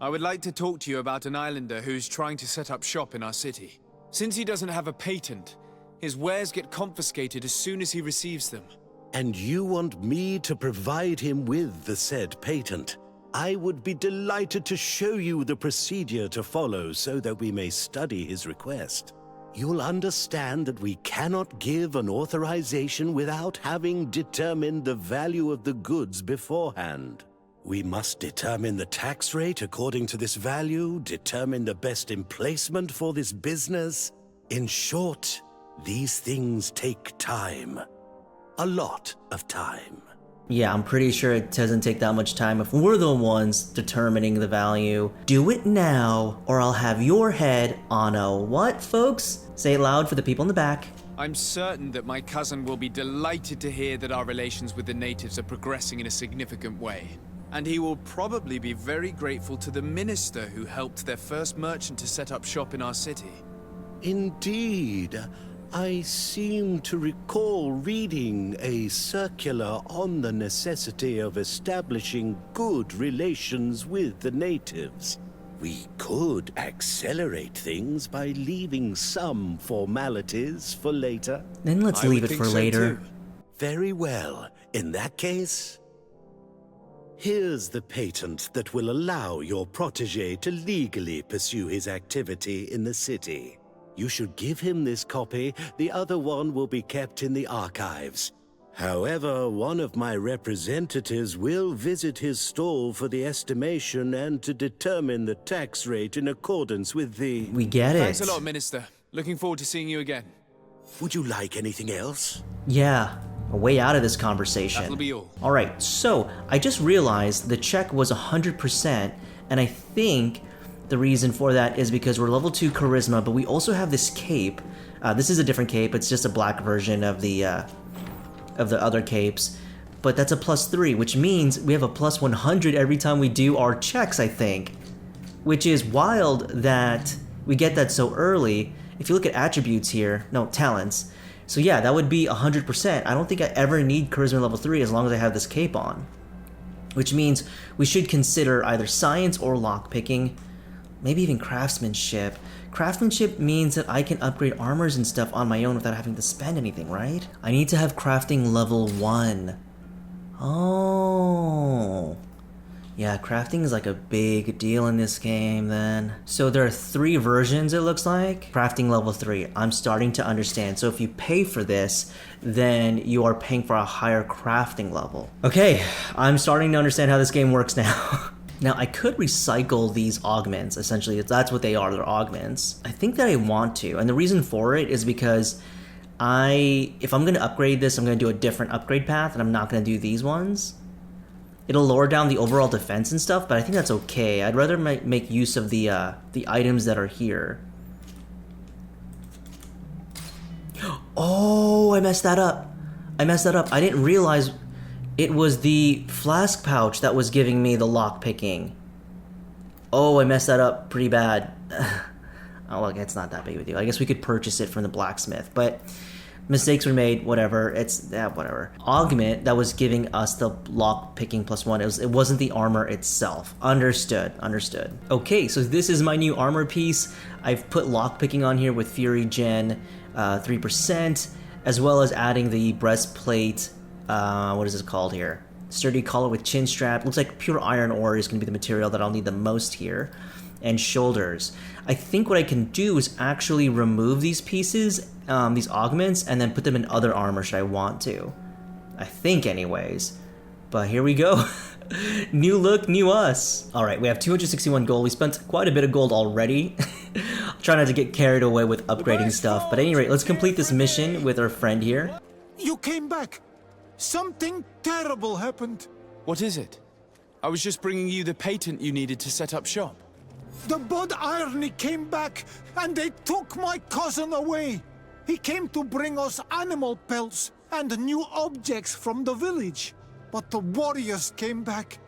I would like to talk to you about an islander who's trying to set up shop in our city. Since he doesn't have a patent, his wares get confiscated as soon as he receives them. And you want me to provide him with the said patent? I would be delighted to show you the procedure to follow so that we may study his request. You'll understand that we cannot give an authorization without having determined the value of the goods beforehand. We must determine the tax rate according to this value, determine the best emplacement for this business. In short, these things take time. A lot of time. Yeah, I'm pretty sure it doesn't take that much time if we're the ones determining the value. Do it now, or I'll have your head on a what, folks? Say it loud for the people in the back. I'm certain that my cousin will be delighted to hear that our relations with the natives are progressing in a significant way. And he will probably be very grateful to the minister who helped their first merchant to set up shop in our city. Indeed. I seem to recall reading a circular on the necessity of establishing good relations with the natives. We could accelerate things by leaving some formalities for later. Then let's leave it for later. Very well. In that case, here's the patent that will allow your protege to legally pursue his activity in the city. You should give him this copy. The other one will be kept in the archives. However, one of my representatives will visit his stall for the estimation and to determine the tax rate in accordance with the... We get it. Thanks a lot, Minister. Looking forward to seeing you again. Would you like anything else? Yeah, a way out of this conversation. That'll be all. Alright, so I just realized the check was 100%, and I think the reason for that is because we're level 2 charisma, but we also have this cape. This is a different cape. It's just a black version of the other capes, but that's a +3, which means we have a +100 every time we do our checks, I think, which is wild that we get that so early. If you look at attributes here, no, talents, so yeah, that would be 100%. I don't think I ever need charisma level 3 as long as I have this cape on, which means we should consider either science or lockpicking, maybe even craftsmanship. Craftsmanship means that I can upgrade armors and stuff on my own without having to spend anything, right? I need to have crafting level 1. Oh. Yeah, crafting is like a big deal in this game then. So there are 3 versions, it looks like. Crafting level 3, I'm starting to understand. So if you pay for this, then you are paying for a higher crafting level. Okay, I'm starting to understand how this game works now. Now, I could recycle these augments, essentially. That's what they are, they're augments. I think that I want to, and the reason for it is because if I'm gonna upgrade this, I'm gonna do a different upgrade path, and I'm not gonna do these ones. It'll lower down the overall defense and stuff, but I think that's okay. I'd rather make use of the items that are here. Oh, I messed that up. I didn't realize it was the flask pouch that was giving me the lock picking. Oh, I messed that up pretty bad. Oh, look, it's not that big of a deal. I guess we could purchase it from the blacksmith, but mistakes were made, whatever. Whatever. Augment that was giving us the lock picking +1. It wasn't the armor itself. Understood. Okay, so this is my new armor piece. I've put lock picking on here with Fury Gen 3%, as well as adding the breastplate. What is this called here? Sturdy collar with chin strap. Looks like pure iron ore is going to be the material that I'll need the most here. And shoulders. I think what I can do is actually remove these pieces, these augments, and then put them in other armor should I want to. I think anyways. But here we go. New look, new us. Alright, we have 261 gold. We spent quite a bit of gold already. Try not to get carried away with upgrading stuff. But at any rate, let's complete this mission with our friend here. You came back. Something terrible happened. What is it? I was just bringing you the patent you needed to set up shop. The Bud Irony came back, and they took my cousin away. He came to bring us animal pelts and new objects from the village. But the warriors came back.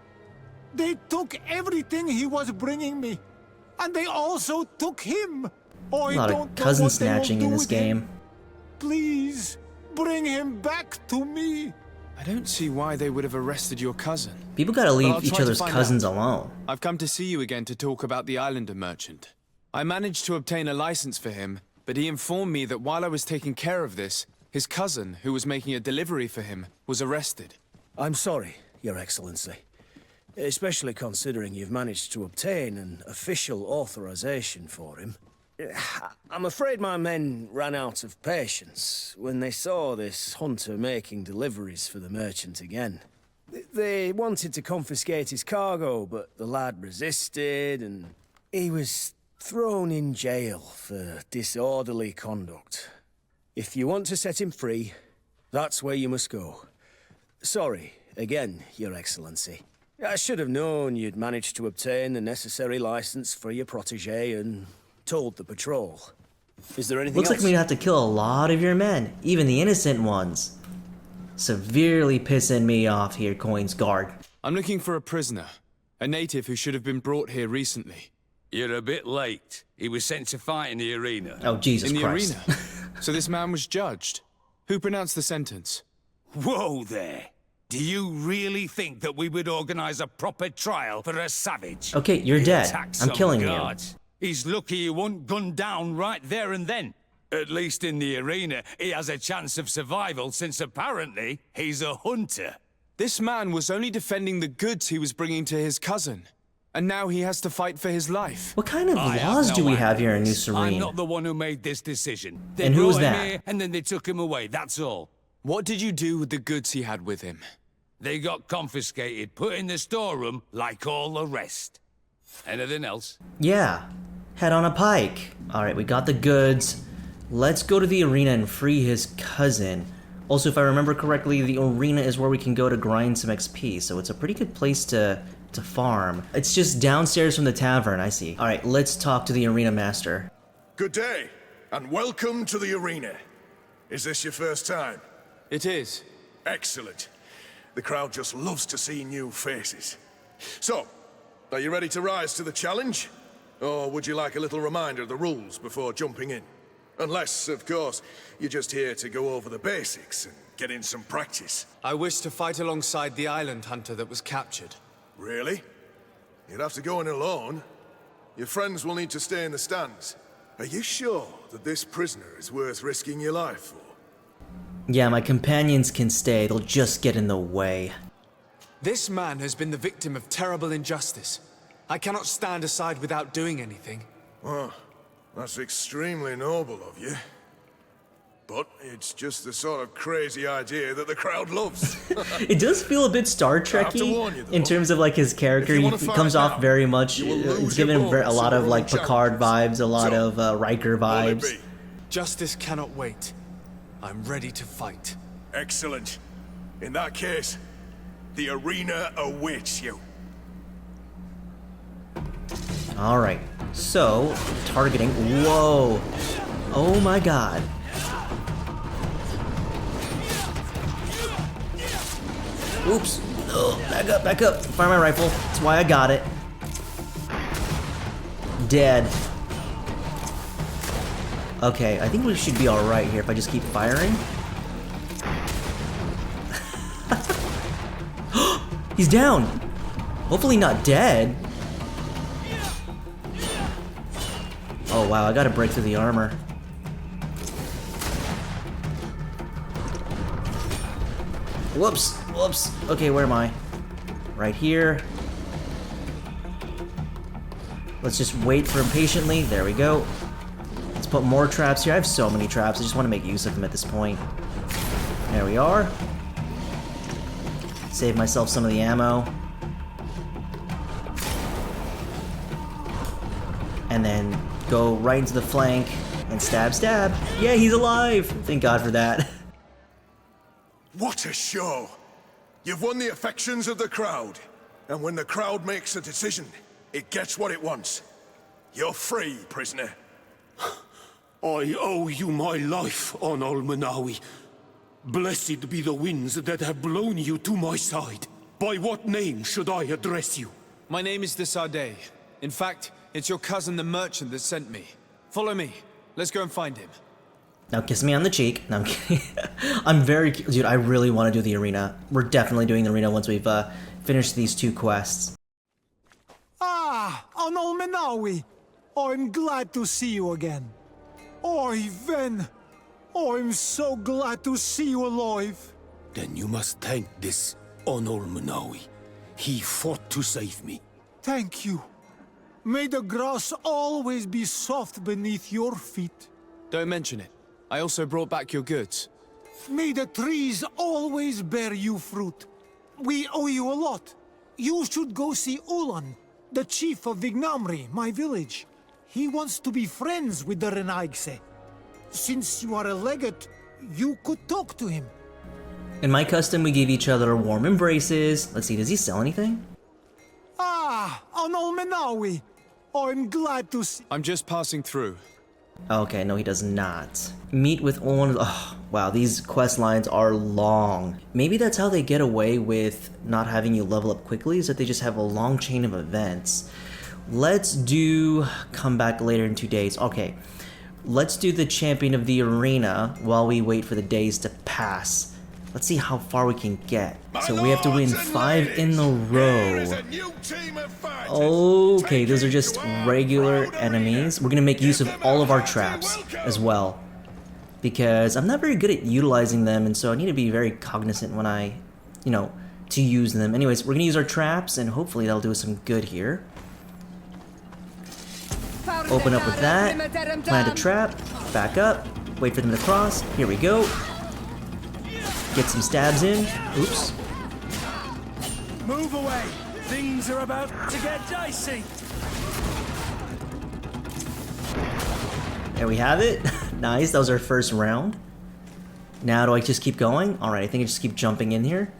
They took everything he was bringing me. And they also took him. Oh, a lot of cousin snatching in this game. Please, bring him back to me. I don't see why they would have arrested your cousin. People gotta leave each other's cousins alone. I've come to see you again to talk about the Islander merchant. I managed to obtain a license for him, but he informed me that while I was taking care of this, his cousin, who was making a delivery for him, was arrested. I'm sorry, Your Excellency. Especially considering you've managed to obtain an official authorization for him. I'm afraid my men ran out of patience when they saw this hunter making deliveries for the merchant again. They wanted to confiscate his cargo, but the lad resisted, and he was thrown in jail for disorderly conduct. If you want to set him free, that's where you must go. Sorry, again, Your Excellency. I should have known you'd managed to obtain the necessary license for your protege and told the patrol. Is there anything else? Looks like we'd have to kill a lot of your men, even the innocent ones. Severely pissing me off here, Coin's guard. I'm looking for a prisoner, a native who should have been brought here recently. You're a bit late. He was sent to fight in the arena. Oh, Jesus Christ. In the arena? So this man was judged. Who pronounced the sentence? Whoa there! Do you really think that we would organize a proper trial for a savage? Okay, you're He dead. attacked I'm some killing you. guards. He's lucky he wasn't gunned down right there and then. At least in the arena, he has a chance of survival since apparently he's a hunter. This man was only defending the goods he was bringing to his cousin. And now he has to fight for his life. What kind of I have laws no do we have here in New animals. I'm Serene? not the one who made this decision. They And who was brought him that? here, and then they took him away, that's all. What did you do with the goods he had with him? They got confiscated, put in the storeroom, like all the rest. Anything else? Yeah. Head on a pike. Alright, we got the goods. Let's go to the arena and free his cousin. Also, if I remember correctly, the arena is where we can go to grind some XP, so it's a pretty good place to farm. It's just downstairs from the tavern, I see. Alright, let's talk to the arena master. Good day, and welcome to the arena. Is this your first time? It is. Excellent. The crowd just loves to see new faces. So, are you ready to rise to the challenge? Or would you like a little reminder of the rules before jumping in? Unless, of course, you're just here to go over the basics and get in some practice. I wish to fight alongside the island hunter that was captured. Really? You'd have to go in alone. Your friends will need to stay in the stands. Are you sure that this prisoner is worth risking your life for? Yeah, my companions can stay, they'll just get in the way. This man has been the victim of terrible injustice. I cannot stand aside without doing anything. Oh, that's extremely noble of you. But it's just the sort of crazy idea that the crowd loves. It does feel a bit Star Trek-y in terms of like his character. He comes off very much, it's given a lot of like Picard vibes, a lot of Riker vibes. Justice cannot wait. I'm ready to fight. Excellent. In that case, the arena awaits you. Alright, so, targeting. Whoa! Oh my god. Oops. Oh, back up. Fire my rifle. That's why I got it. Dead. Okay, I think we should be alright here if I just keep firing. He's down! Hopefully not dead. Oh wow, I gotta break through the armor. Whoops, whoops. Okay, where am I? Right here. Let's just wait for him patiently. There we go. Let's put more traps here. I have so many traps. I just want to make use of them at this point. There we are. Save myself some of the ammo. And then go right into the flank and stab, stab. Yeah, he's alive. Thank God for that. What a show! You've won the affections of the crowd. And when the crowd makes a decision, it gets what it wants. You're free, prisoner. I owe you my life, Onol Manawi. Blessed be the winds that have blown you to my side. By what name should I address you? My name is Desardet. In fact, it's your cousin the merchant that sent me. Follow me. Let's go and find him. Now kiss me on the cheek. No, I'm kidding. I'm very... Dude, I really want to do the arena. We're definitely doing the arena once we've finished these two quests. Ah, Onol Menawi. I'm glad to see you again. Oi, Ven. I'm so glad to see you alive. Then you must thank this Onol Manawi. He fought to save me. Thank you. May the grass always be soft beneath your feet. Don't mention it. I also brought back your goods. May the trees always bear you fruit. We owe you a lot. You should go see Ulan, the chief of Januarie, my village. He wants to be friends with the Renaigse. Since you are a legate, you could talk to him. In my custom, we give each other warm embraces. Let's see, does he sell anything? Ah, Onol Menawi. I'm glad to see... I'm just passing through. Okay, no he does not. Meet with one of the... Oh, wow, these quest lines are long. Maybe that's how they get away with not having you level up quickly, is that they just have a long chain of events. Let's do come back later in 2 days. Okay, let's do the champion of the arena while we wait for the days to pass. Let's see how far we can get. So we have to win 5 in a row. Okay, those are just regular enemies. We're gonna make use of all of our traps as well, because I'm not very good at utilizing them, and so I need to be very cognizant when I, you know, to use them. Anyways, we're gonna use our traps, and hopefully that'll do us some good here. Open up with that, plant a trap, back up, wait for them to cross. Here we go. Get some stabs in. Oops. Move away! Things are about to get dicey! There we have it. Nice, that was our first round. Now do I just keep going? Alright, I think I just keep jumping in here.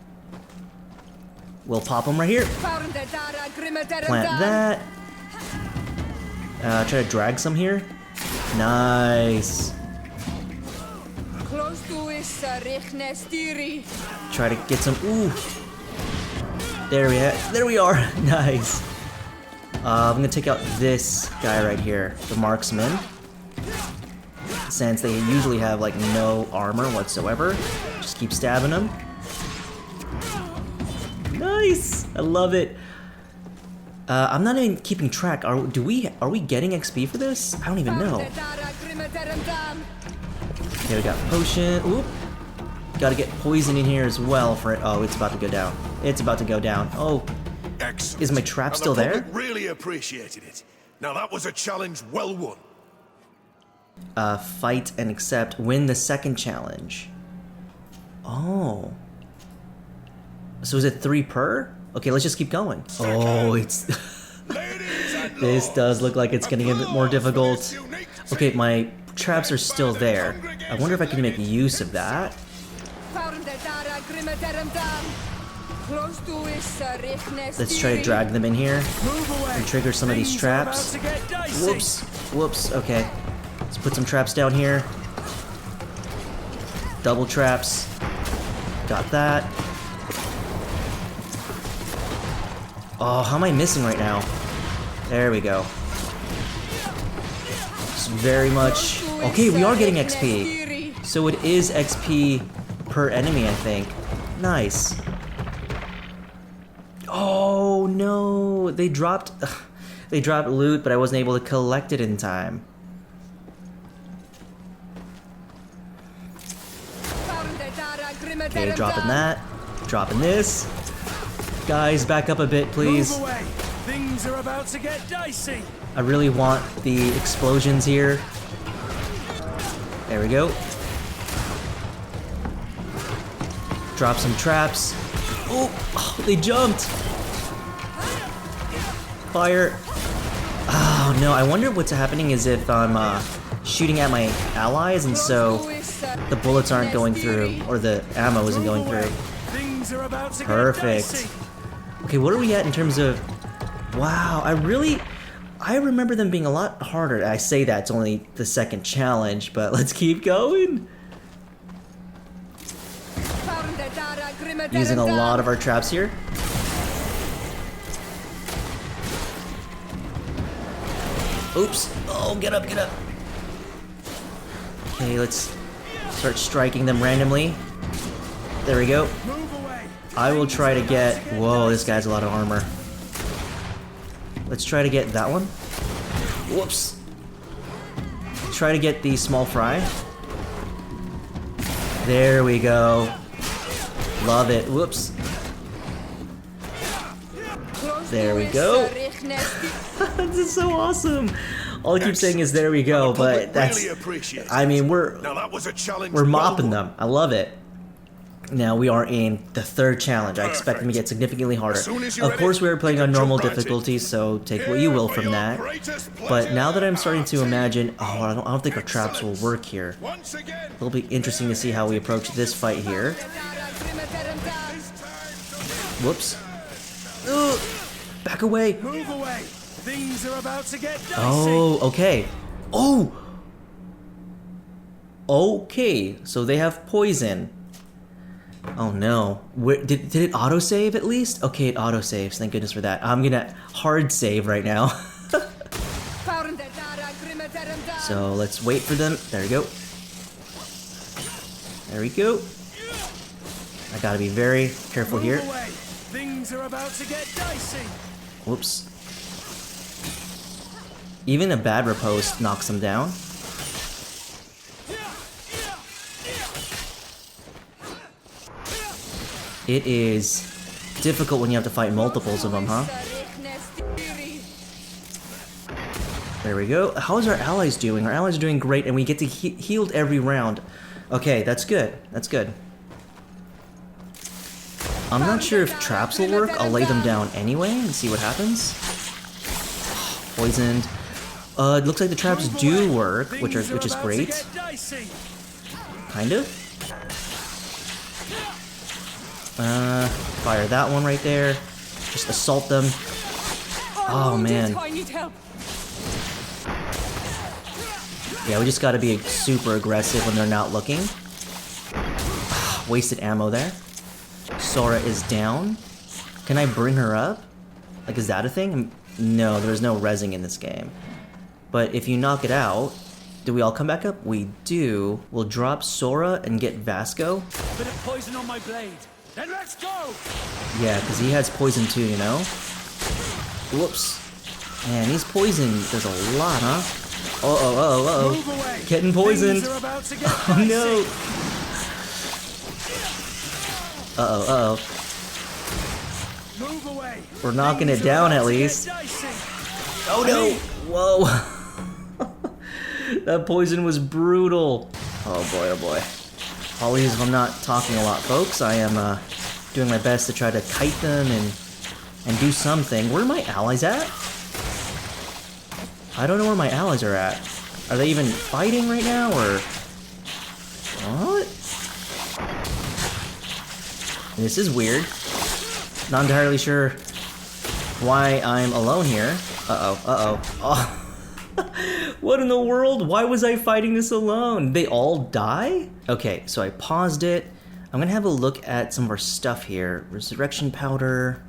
We'll pop them right here. Plant that. Try to drag some here. Nice. Try to get some. Ooh. There we are. Nice. I'm gonna take out this guy right here, the marksman, since they usually have like no armor whatsoever. Just keep stabbing them. Nice. I love it. I'm not even keeping track. Are we getting XP for this? I don't even know. Okay, we got potion. Oop. Gotta get poison in here as well for it. Oh, it's about to go down. It's about to go down. Oh. Excellent. Is my trap still the there? public really appreciated it. Now that was a challenge well won. Fight and accept. Win the second challenge. Oh. So is it 3 per? Okay, let's just keep going. Oh, it's... This does look like it's getting a bit more difficult. Okay, my traps are still there. I wonder if I can make use of that. Let's try to drag them in here and trigger some of these traps. Whoops. Whoops. Okay. Let's put some traps down here. Double traps. Got that. Oh, how am I missing right now? There we go. Just very much... Okay, we are getting XP. So it is XP per enemy, I think. Nice. Oh, no. They dropped loot, but I wasn't able to collect it in time. Okay, dropping that. Dropping this. Guys, back up a bit, please. Move away. Things are about to get dicey. I really want the explosions here. There we go. Drop some traps. Oh, they jumped. Fire. Oh no, I wonder what's happening is if I'm shooting at my allies and so the bullets aren't going through, or the ammo isn't going through. Perfect. Okay, what are we at in terms of... Wow, I remember them being a lot harder. I say that, it's only the second challenge, but let's keep going. Using a lot of our traps here. Oops. Oh, get up, get up. Okay, let's start striking them randomly. There we go. I will try to get... Whoa, this guy's a lot of armor. Let's try to get that one. Whoops. Try to get the small fry. There we go. Love it. Whoops. There we go. This is so awesome. All I keep saying is there we go, but that's... I mean, we're mopping them. I love it. Now we are in the third challenge. I expect them to get significantly harder. Of course, we are playing on normal difficulty, so take what you will from that. But now that I'm starting to imagine... Oh, I don't think our traps will work here. It'll be interesting to see how we approach this fight here. Whoops. Ugh. Back away. Move away. Things are about to get dicey. Oh, okay. Oh! Okay, so they have poison. Oh no. Did it autosave at least? Okay, it autosaves. Thank goodness so So let's wait for them. There we go. There we go. I gotta be very careful here. Things are about to get dicey. Whoops. Even a bad riposte knocks them down. It is difficult when you have to fight multiples of them, huh? There we go. How's our allies doing? Our allies are doing great, and we get to healed every round. Okay, that's good. That's good. I'm not sure if traps will work. I'll lay them down anyway and see what happens. Poisoned. It looks like the traps do work, which is great. Kind of. Fire that one right there. Just assault them. Oh man. Yeah, we just gotta be super aggressive when they're not looking. Wasted ammo there. Sora is down. Can I bring her up? Like, is that a thing? No, there's no rezzing in this game. But if you knock it out, do we all come back up? We do. We'll drop Sora and get Vasco. Bit of poison on my blade. Then let's go! Yeah, because he has poison too, you know? Whoops. Man, he's poisoned. There's a lot, huh? Uh-oh. Getting poisoned. Oh no. Uh-oh. We're knocking it down at least. Oh no! Whoa. That poison was brutal. Oh boy. Apologies if I'm not talking a lot, folks. I am doing my best to try to kite them and do something. Where are my allies at? I don't know where my allies are at. Are they even fighting right now, or what? This is weird. Not entirely sure why I'm alone here. Oh. What in the world? Why was I fighting this alone? They all die? Okay, so I paused it. I'm gonna have a look at some of our stuff here. Resurrection powder,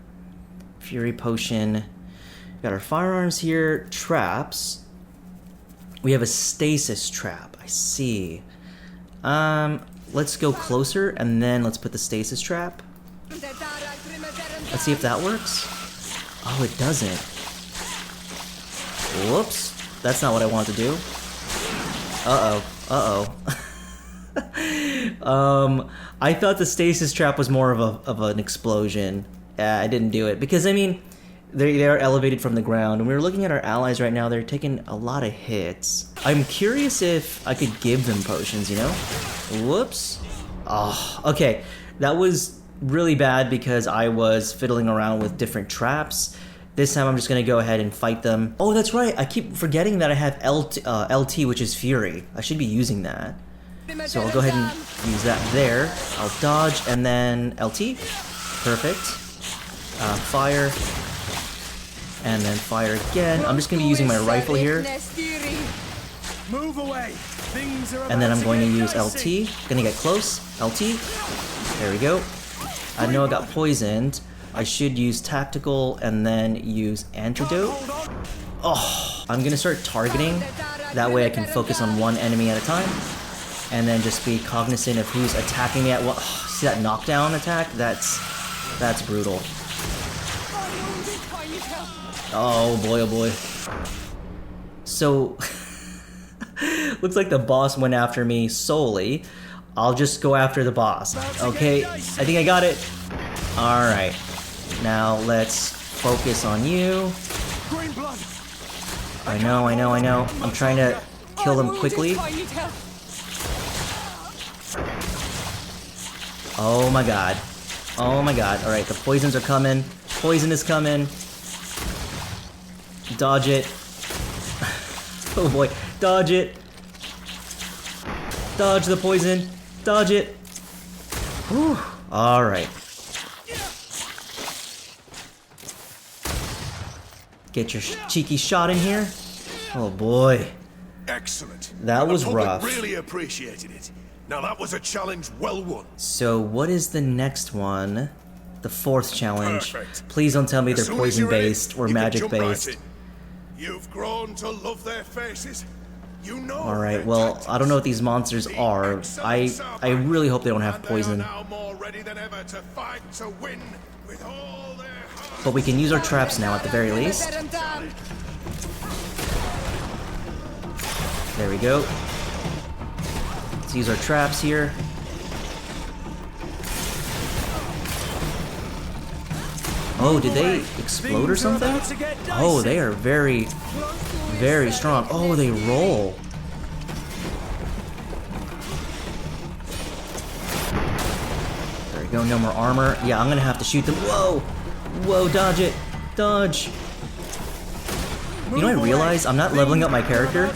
Fury potion. We got our firearms here, traps. We have a stasis trap, I see. Let's go closer and then let's put the stasis trap. Let's see if that works. Oh, it doesn't. Whoops. That's not what I want to do. I thought the stasis trap was more of an explosion. I didn't do it because, I mean, they are elevated from the ground, and we were looking at our allies right now. They're taking a lot of hits. I'm curious if I could give them potions, you know? Whoops. Oh, okay. That was really bad because I was fiddling around with different traps. This time I'm just gonna go ahead and fight them. Oh, that's right. I keep forgetting that I have LT, which is Fury. I should be using that. So I'll go ahead and use that there. I'll dodge and then LT. Perfect. Fire. And then fire again. I'm just gonna be using my rifle here. Move away. And then I'm going to use LT. Gonna get close. LT. There we go. I know I got poisoned. I should use tactical and then use antidote. Oh, I'm gonna start targeting. That way I can focus on one enemy at a time. And then just be cognizant of who's attacking me at what. Oh, see that knockdown attack? That's brutal. Oh boy. So, looks like the boss went after me solely. I'll just go after the boss. Okay, I think I got it. Alright. Now let's focus on you. I know. I'm trying to kill them quickly. Oh my god. Alright, the poisons are coming. Poison is coming. Dodge it. Oh boy. Dodge it. Dodge the poison. Dodge it. Whew. Alright. Get your cheeky shot in here. Oh boy. Excellent. That was the public rough. Really appreciated it. Now that was a challenge well won. So what is the next one? The fourth challenge. Perfect. Please don't tell me As they're soon as poison you're in, based or you can magic jump right based. in. You've grown to love their faces. Alright, well, I don't know what these monsters are. I really hope they don't have poison. But we can use our traps now at the very least. There we go. Let's use our traps here. Oh, did they explode or something? Oh, they are very, very strong. Oh, they roll. There we go, no more armor. Yeah, I'm gonna have to shoot them. Whoa! Whoa, dodge it! Dodge! You know, I realize I'm not leveling up my character.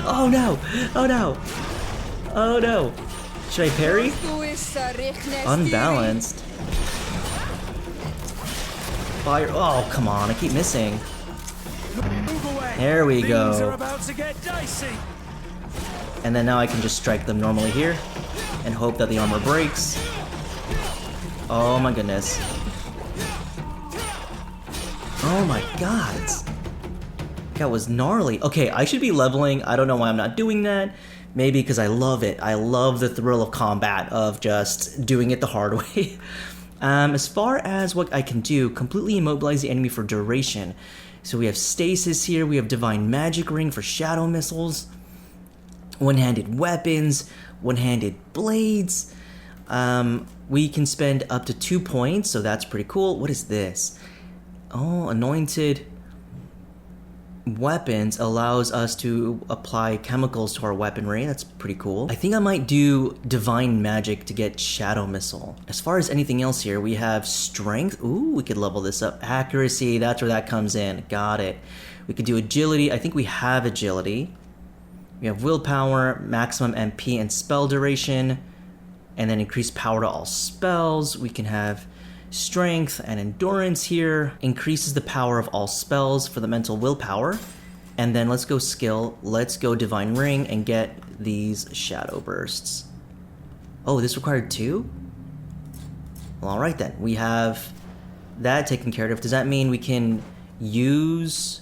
Oh no! Oh no! Oh no! Should I parry? Unbalanced. Fire! Oh, come on! I keep missing. There we go. And then now I can just strike them normally here, and hope that the armor breaks. Oh my goodness. Oh my god. That was gnarly. Okay, I should be leveling. I don't know why I'm not doing that. Maybe because I love it. I love the thrill of combat, of just doing it the hard way. As far as what I can do, completely immobilize the enemy for duration. So we have stasis here. We have divine magic ring for shadow missiles. One-handed weapons. One-handed blades. We can spend up to 2 points, so that's pretty cool. What is this? Oh, anointed weapons allows us to apply chemicals to our weaponry. That's pretty cool. I think I might do divine magic to get shadow missile. As far as anything else here, we have strength. Ooh, we could level this up. Accuracy, that's where that comes in. Got it. We could do agility. I think we have agility. We have willpower, maximum MP and spell duration, and then increased power to all spells. We can have strength and endurance here. Increases the power of all spells for the mental willpower. And then let's go skill. Let's go divine ring and get these shadow bursts. Oh, this required 2? Well, alright then. We have that taken care of. Does that mean we can use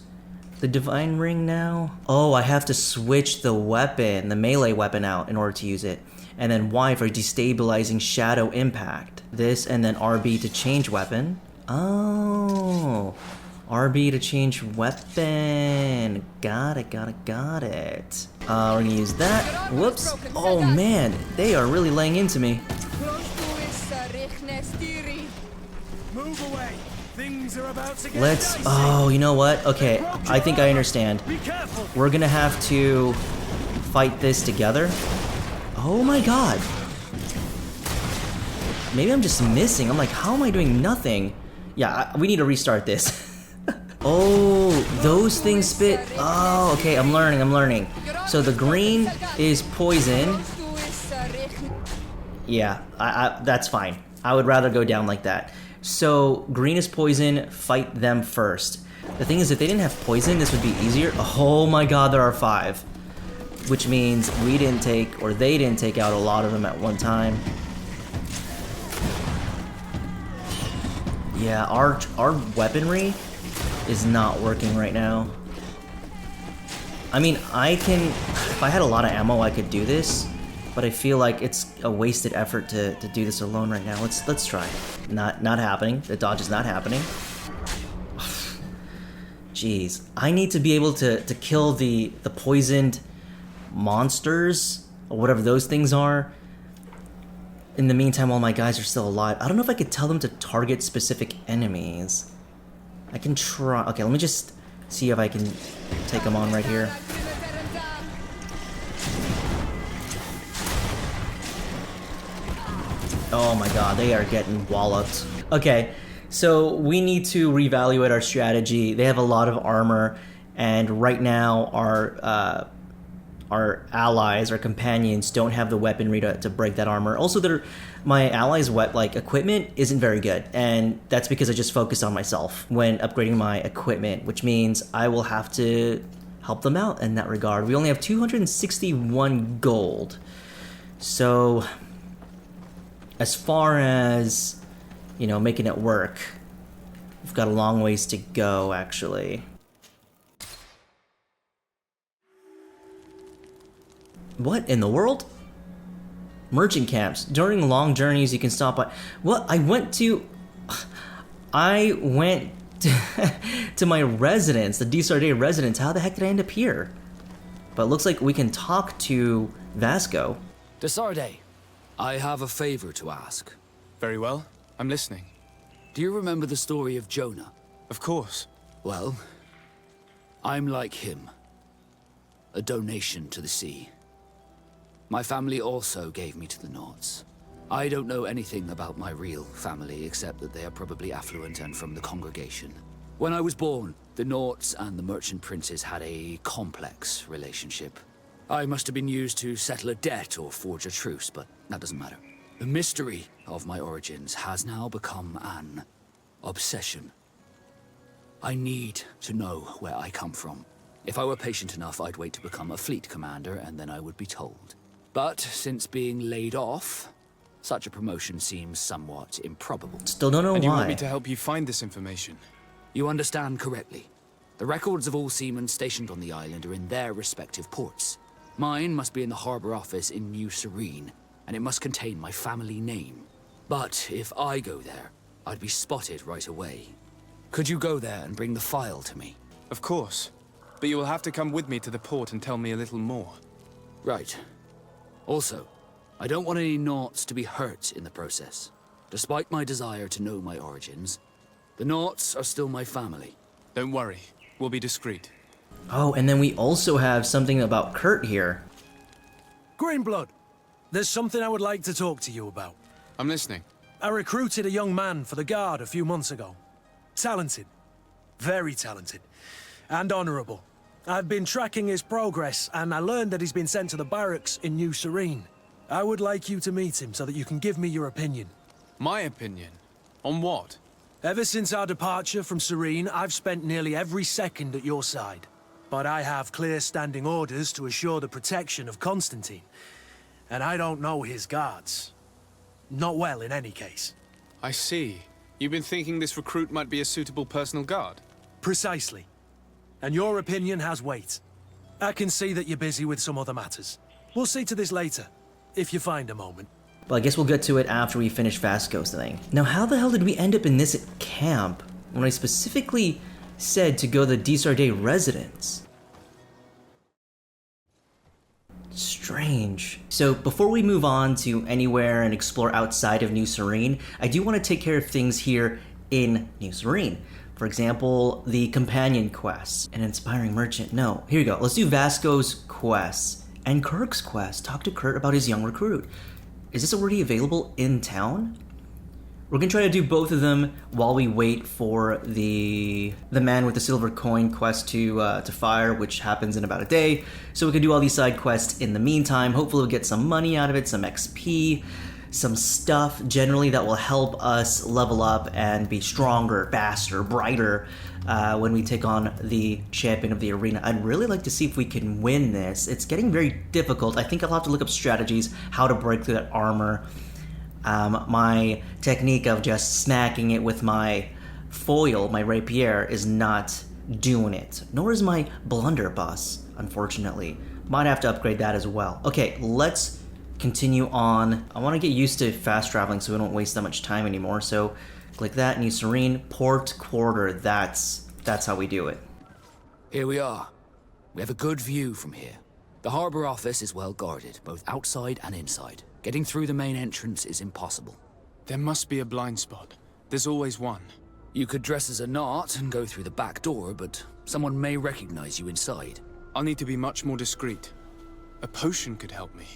the divine ring now? Oh, I have to switch the weapon, the melee weapon out in order to use it. And then Y for destabilizing shadow impact. This and then RB to change weapon. Oh, RB to change weapon. Got it, got it, got it. We're gonna use that. Whoops. Oh man, they are really laying into me. Move away. Things are about to get Let's, oh, you know what? Okay, I think I understand. We're gonna have to fight this together. Oh my god. Maybe I'm just missing. I'm like, how am I doing nothing? Yeah, we need to restart this. Oh, those things spit. Oh, okay, I'm learning. So the green is poison. Yeah, that's fine. I would rather go down like that. So green is poison, fight them first. The thing is, if they didn't have poison, this would be easier. Oh my god, there are 5. Which means we didn't take, or they didn't take out a lot of them at one time. Yeah, our weaponry is not working right now. I mean, I can, if I had a lot of ammo, I could do this, but I feel like it's a wasted effort to do this alone right now. Let's try. Not happening. The dodge is not happening. Jeez, I need to be able to kill the poisoned monsters, or whatever those things are, in the meantime while my guys are still alive. I don't know if I could tell them to target specific enemies. I can try. Okay, let me just see if I can take them on right here. Oh my god, they are getting walloped. Okay, so we need to reevaluate our strategy. They have a lot of armor, and right now our allies, our companions, don't have the weaponry to break that armor. Also, my allies' equipment isn't very good, and that's because I just focused on myself when upgrading my equipment, which means I will have to help them out in that regard. We only have 261 gold. So, as far as, you know, making it work, we've got a long ways to go, actually. What in the world? Merchant camps. During long journeys, you can stop by. What? I went to my residence, the Desardet residence. How the heck did I end up here? But it looks like we can talk to Vasco. Desardet, I have a favor to ask. Very well. I'm listening. Do you remember the story of Jonah? Of course. Well, I'm like him. A donation to the sea. My family also gave me to the Nauts. I don't know anything about my real family, except that they are probably affluent and from the congregation. When I was born, the Nauts and the merchant princes had a complex relationship. I must have been used to settle a debt or forge a truce, but that doesn't matter. The mystery of my origins has now become an obsession. I need to know where I come from. If I were patient enough, I'd wait to become a fleet commander, and then I would be told. But since being laid off, such a promotion seems somewhat improbable. Still don't know why. And you want me to help you find this information? You understand correctly. The records of all seamen stationed on the island are in their respective ports. Mine must be in the harbor office in New Serene, and it must contain my family name. But if I go there, I'd be spotted right away. Could you go there and bring the file to me? Of course. But you will have to come with me to the port and tell me a little more. Right. Also, I don't want any Nauts to be hurt in the process. Despite my desire to know my origins, the Nauts are still my family. Don't worry. We'll be discreet. Oh, and then we also have something about Kurt here. Greenblood, there's something I would like to talk to you about. I'm listening. I recruited a young man for the Guard a few months ago. Talented. Very talented. And honorable. I've been tracking his progress, and I learned that he's been sent to the barracks in New Serene. I would like you to meet him so that you can give me your opinion. My opinion? On what? Ever since our departure from Serene, I've spent nearly every second at your side. But I have clear standing orders to assure the protection of Constantine. And I don't know his guards. Not well, in any case. I see. You've been thinking this recruit might be a suitable personal guard? Precisely. And your opinion has weight. I can see that you're busy with some other matters. We'll see to this later, if you find a moment. Well, I guess we'll get to it after we finish Vasco's thing. Now, how the hell did we end up in this camp when I specifically said to go to the Desardet residence? Strange. So before we move on to anywhere and explore outside of New Serene, I do want to take care of things here in New Serene. For example, the companion quests. An inspiring merchant. No, here you go. Let's do Vasco's quests and Kirk's quest. Talk to Kurt about his young recruit. Is this already available in town? We're gonna try to do both of them while we wait for the man with the silver coin quest to fire, which happens in about a day. So we can do all these side quests in the meantime. Hopefully we'll get some money out of it, some XP, some stuff generally that will help us level up and be stronger, faster, brighter when we take on the champion of the arena. I'd really like to see if we can win this. It's getting very difficult. I think I'll have to look up strategies, how to break through that armor. My technique of just smacking it with my foil, my rapier, is not doing it. Nor is my blunderbuss, unfortunately. Might have to upgrade that as well. Okay, let's continue on. I want to get used to fast traveling so we don't waste that much time anymore. So click that, New Serene, port quarter. That's how we do it. Here we are. We have a good view from here. The harbor office is well guarded, both outside and inside. Getting through the main entrance is impossible. There must be a blind spot. There's always one. You could dress as a Naut and go through the back door, but someone may recognize you inside. I'll need to be much more discreet. A potion could help me.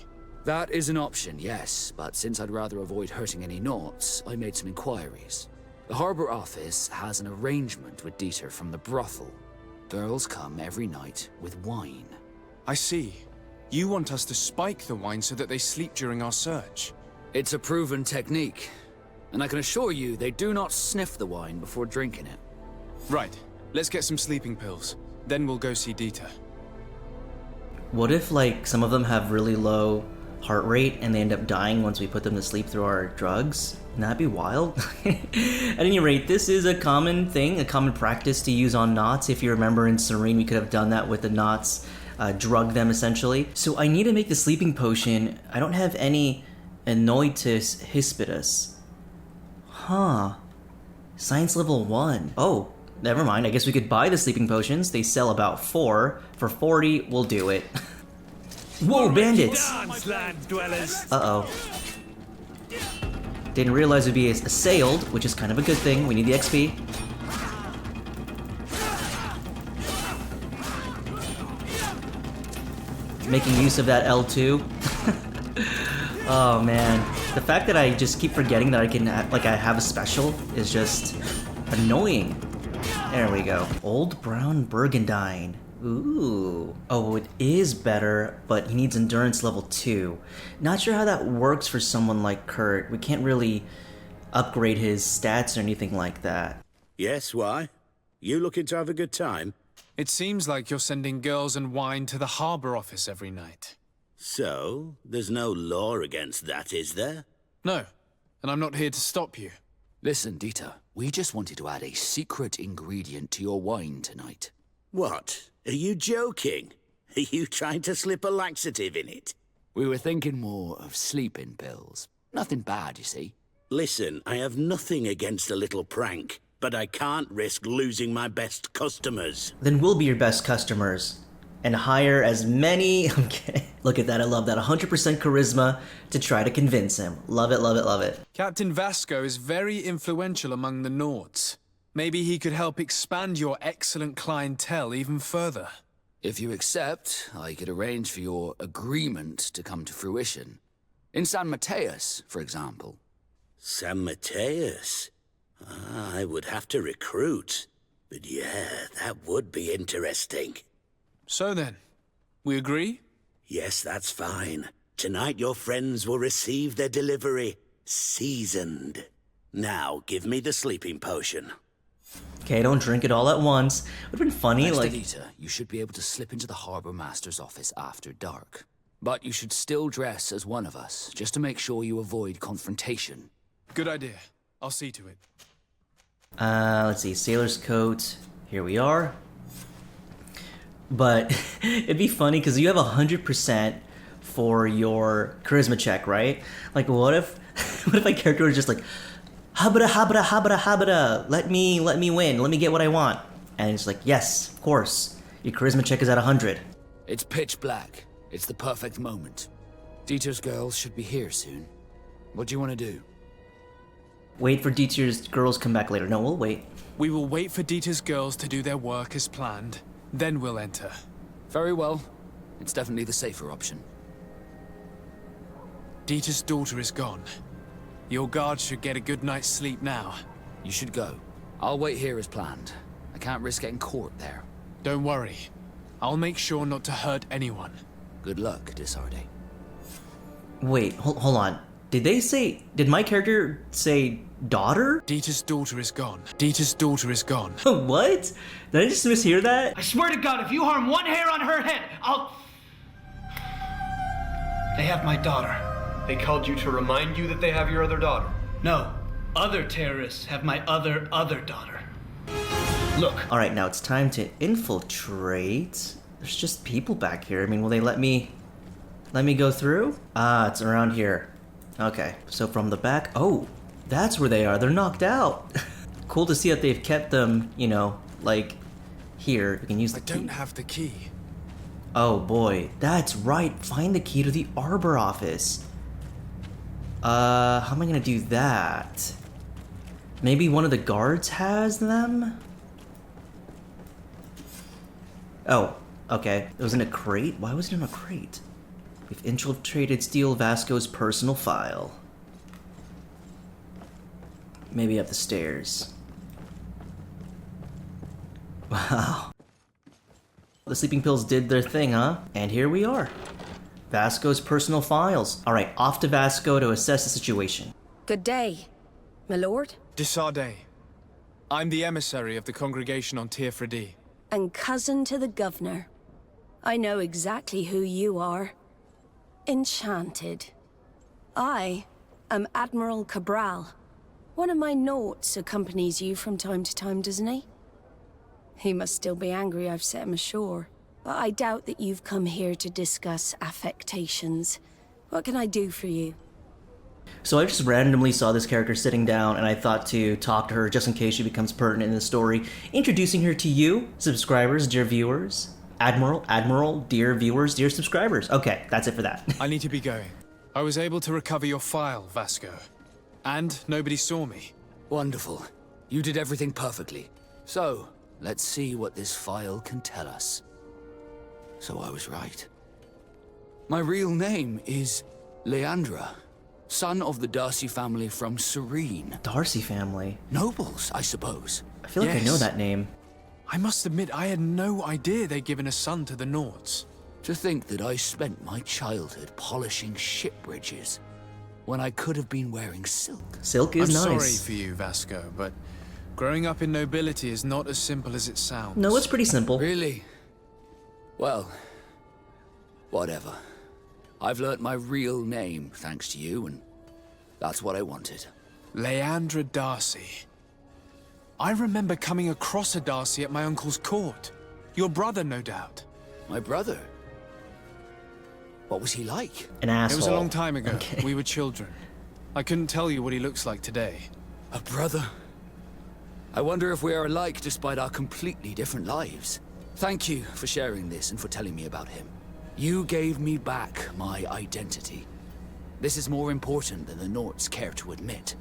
That is an option, yes, but since I'd rather avoid hurting any Nauts, I made some inquiries. The harbor office has an arrangement with Dieter from the brothel. Girls come every night with wine. I see. You want us to spike the wine so that they sleep during our search. It's a proven technique, and I can assure you they do not sniff the wine before drinking it. Right. Let's get some sleeping pills. Then we'll go see Dieter. What if, like, some of them have really low heart rate and they end up dying once we put them to sleep through our drugs? Wouldn't that be wild? At any rate, this is a common thing, a common practice to use on Nauts. If you remember in Serene, we could have done that with the Nauts drug them essentially. So I need to make the sleeping potion. I don't have any Anoitus Hispitus. Huh. Science level 1. Oh, never mind. I guess we could buy the sleeping potions. They sell about 4. For 40, we'll do it. Whoa, bandits! Uh-oh. Didn't realize we'd be assailed, which is kind of a good thing. We need the XP. Making use of that L2. Oh man, the fact that I just keep forgetting that I can, I have a special is just annoying. There we go. Old Brown Burgundyne. Ooh. Oh, it is better, but he needs endurance level 2. Not sure how that works for someone like Kurt. We can't really upgrade his stats or anything like that. Yes, why? You looking to have a good time? It seems like you're sending girls and wine to the harbor office every night. So, there's no law against that, is there? No, and I'm not here to stop you. Listen, Dieter, we just wanted to add a secret ingredient to your wine tonight. What? Are you joking? Are you trying to slip a laxative in it? We were thinking more of sleeping pills. Nothing bad, you see. Listen, I have nothing against a little prank, but I can't risk losing my best customers. Then we'll be your best customers. And hire as many... I'm kidding. Look at that, I love that. 100% charisma to try to convince him. Love it, love it, love it. Captain Vasco is very influential among the Nords. Maybe he could help expand your excellent clientele even further. If you accept, I could arrange for your agreement to come to fruition. In San Mateus, for example. San Mateus? I would have to recruit. But yeah, that would be interesting. So then, we agree? Yes, that's fine. Tonight your friends will receive their delivery, seasoned. Now, give me the sleeping potion. Okay, don't drink it all at once. Would've been funny, like... Dieter, you should be able to slip into the Harbor Master's office after dark. But you should still dress as one of us, just to make sure you avoid confrontation. Good idea. I'll see to it. Let's see, sailor's coat. Here we are. But it'd be funny because you have 100% for your charisma check, right? Like, what if my character was just like, habada, habada, habada, habada, let me win, let me get what I want. And it's like, yes, of course, your charisma check is at 100. It's pitch black. It's the perfect moment. Dieter's girls should be here soon. What do you want to do? Wait for Dieter's girls come back later. No, we'll wait. We will wait for Dieter's girls to do their work as planned. Then we'll enter. Very well. It's definitely the safer option. Dieter's daughter is gone. Your guards should get a good night's sleep now. You should go. I'll wait here as planned. I can't risk getting caught there. Don't worry. I'll make sure not to hurt anyone. Good luck, Desarde. Wait, hold on. Did my character say daughter? Dieter's daughter is gone. Dieter's daughter is gone. What? Did I just mishear that? I swear to God, if you harm one hair on her head, I'll... They have my daughter. They called you to remind you that they have your other daughter. No, other terrorists have my other daughter. Look. Alright, now it's time to infiltrate. There's just people back here. I mean, will they let me go through? Ah, it's around here. Okay, so from the back... Oh, that's where they are. They're knocked out. Cool to see that they've kept them, you know, like, here. You can use the key. I don't have the key. Oh boy, that's right. Find the key to the Arbor office. How am I gonna do that? Maybe one of the guards has them? Oh, okay. It was in a crate? Why was it in a crate? We've infiltrated Steel Vasco's personal file. Maybe up the stairs. Wow. The sleeping pills did their thing, huh? And here we are. Vasco's personal files. Alright, off to Vasco to assess the situation. Good day, my lord. Desarde. I'm the emissary of the congregation on Teofredi. And cousin to the governor. I know exactly who you are. Enchanted. I am Admiral Cabral. One of my Nauts accompanies you from time to time, doesn't he? He must still be angry I've set him ashore. but I doubt that you've come here to discuss affectations. What can I do for you? So I just randomly saw this character sitting down, and I thought to talk to her just in case she becomes pertinent in the story, introducing her to you, subscribers, dear viewers. Admiral, dear viewers, dear subscribers. Okay, that's it for that. I need to be going. I was able to recover your file, Vasco. And nobody saw me. Wonderful. You did everything perfectly. So, let's see what this file can tell us. So I was right. My real name is Leandra, son of the Darcy family from Serene. Darcy family? Nobles, I suppose. I feel like I know that name. I must admit, I had no idea they'd given a son to the Nords. To think that I spent my childhood polishing ship bridges when I could have been wearing silk. Silk is I'm nice. sorry for you, Vasco, but growing up in nobility is not as simple as it sounds. No, it's pretty simple. Really? Well, whatever. I've learnt my real name thanks to you, and that's what I wanted. Leandra Darcy. I remember coming across a Darcy at my uncle's court. Your brother, no doubt. My brother? What was he like? An asshole. It was a long time ago. Okay. We were children. I couldn't tell you what he looks like today. A brother? I wonder if we are alike despite our completely different lives. Thank you for sharing this and for telling me about him. You gave me back my identity. This is more important than the Nords care to admit.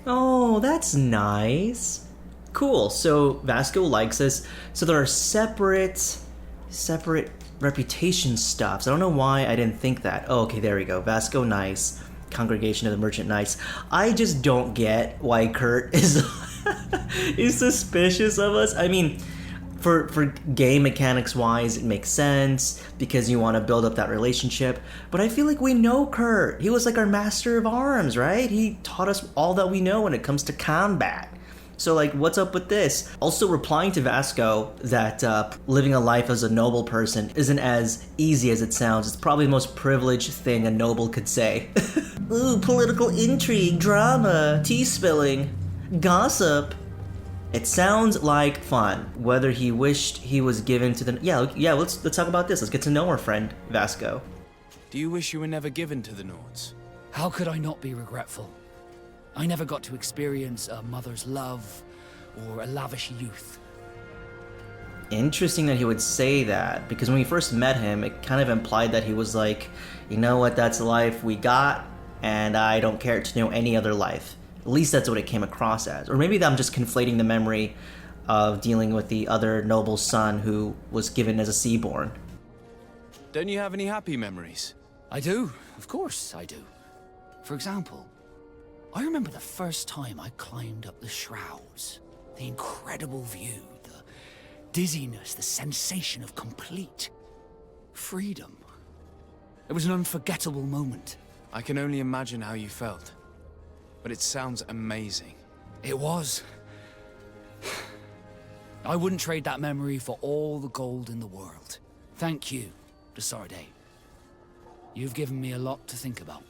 Oh, that's nice. Cool, so Vasco likes us. So there are separate reputation stuffs. I don't know why I didn't think that. Oh, okay, there we go. Vasco nice. Congregation of the Merchant Knights. I just don't get why Kurt is is suspicious of us. I mean, for game mechanics wise, it makes sense because you want to build up that relationship. But I feel like we know Kurt. He was like our master of arms, right? He taught us all that we know when it comes to combat. So like, what's up with this? Also replying to Vasco that living a life as a noble person isn't as easy as it sounds. It's probably the most privileged thing a noble could say. Ooh, political intrigue, drama, tea spilling, gossip. It sounds like fun. Whether he wished he was given to the... Yeah, let's talk about this. Let's get to know our friend, Vasco. Do you wish you were never given to the Nords? How could I not be regretful? I never got to experience a mother's love or a lavish youth. Interesting that he would say that, because when we first met him, it kind of implied that he was like, you know what, that's the life we got, and I don't care to know any other life. At least that's what it came across as. Or maybe I'm just conflating the memory of dealing with the other noble son who was given as a seaborn. Don't you have any happy memories? I do, of course I do. For example, I remember the first time I climbed up the shrouds. The incredible view, the dizziness, the sensation of complete freedom. It was an unforgettable moment. I can only imagine how you felt. But it sounds amazing. It was. I wouldn't trade that memory for all the gold in the world. Thank you, Desarde. You've given me a lot to think about.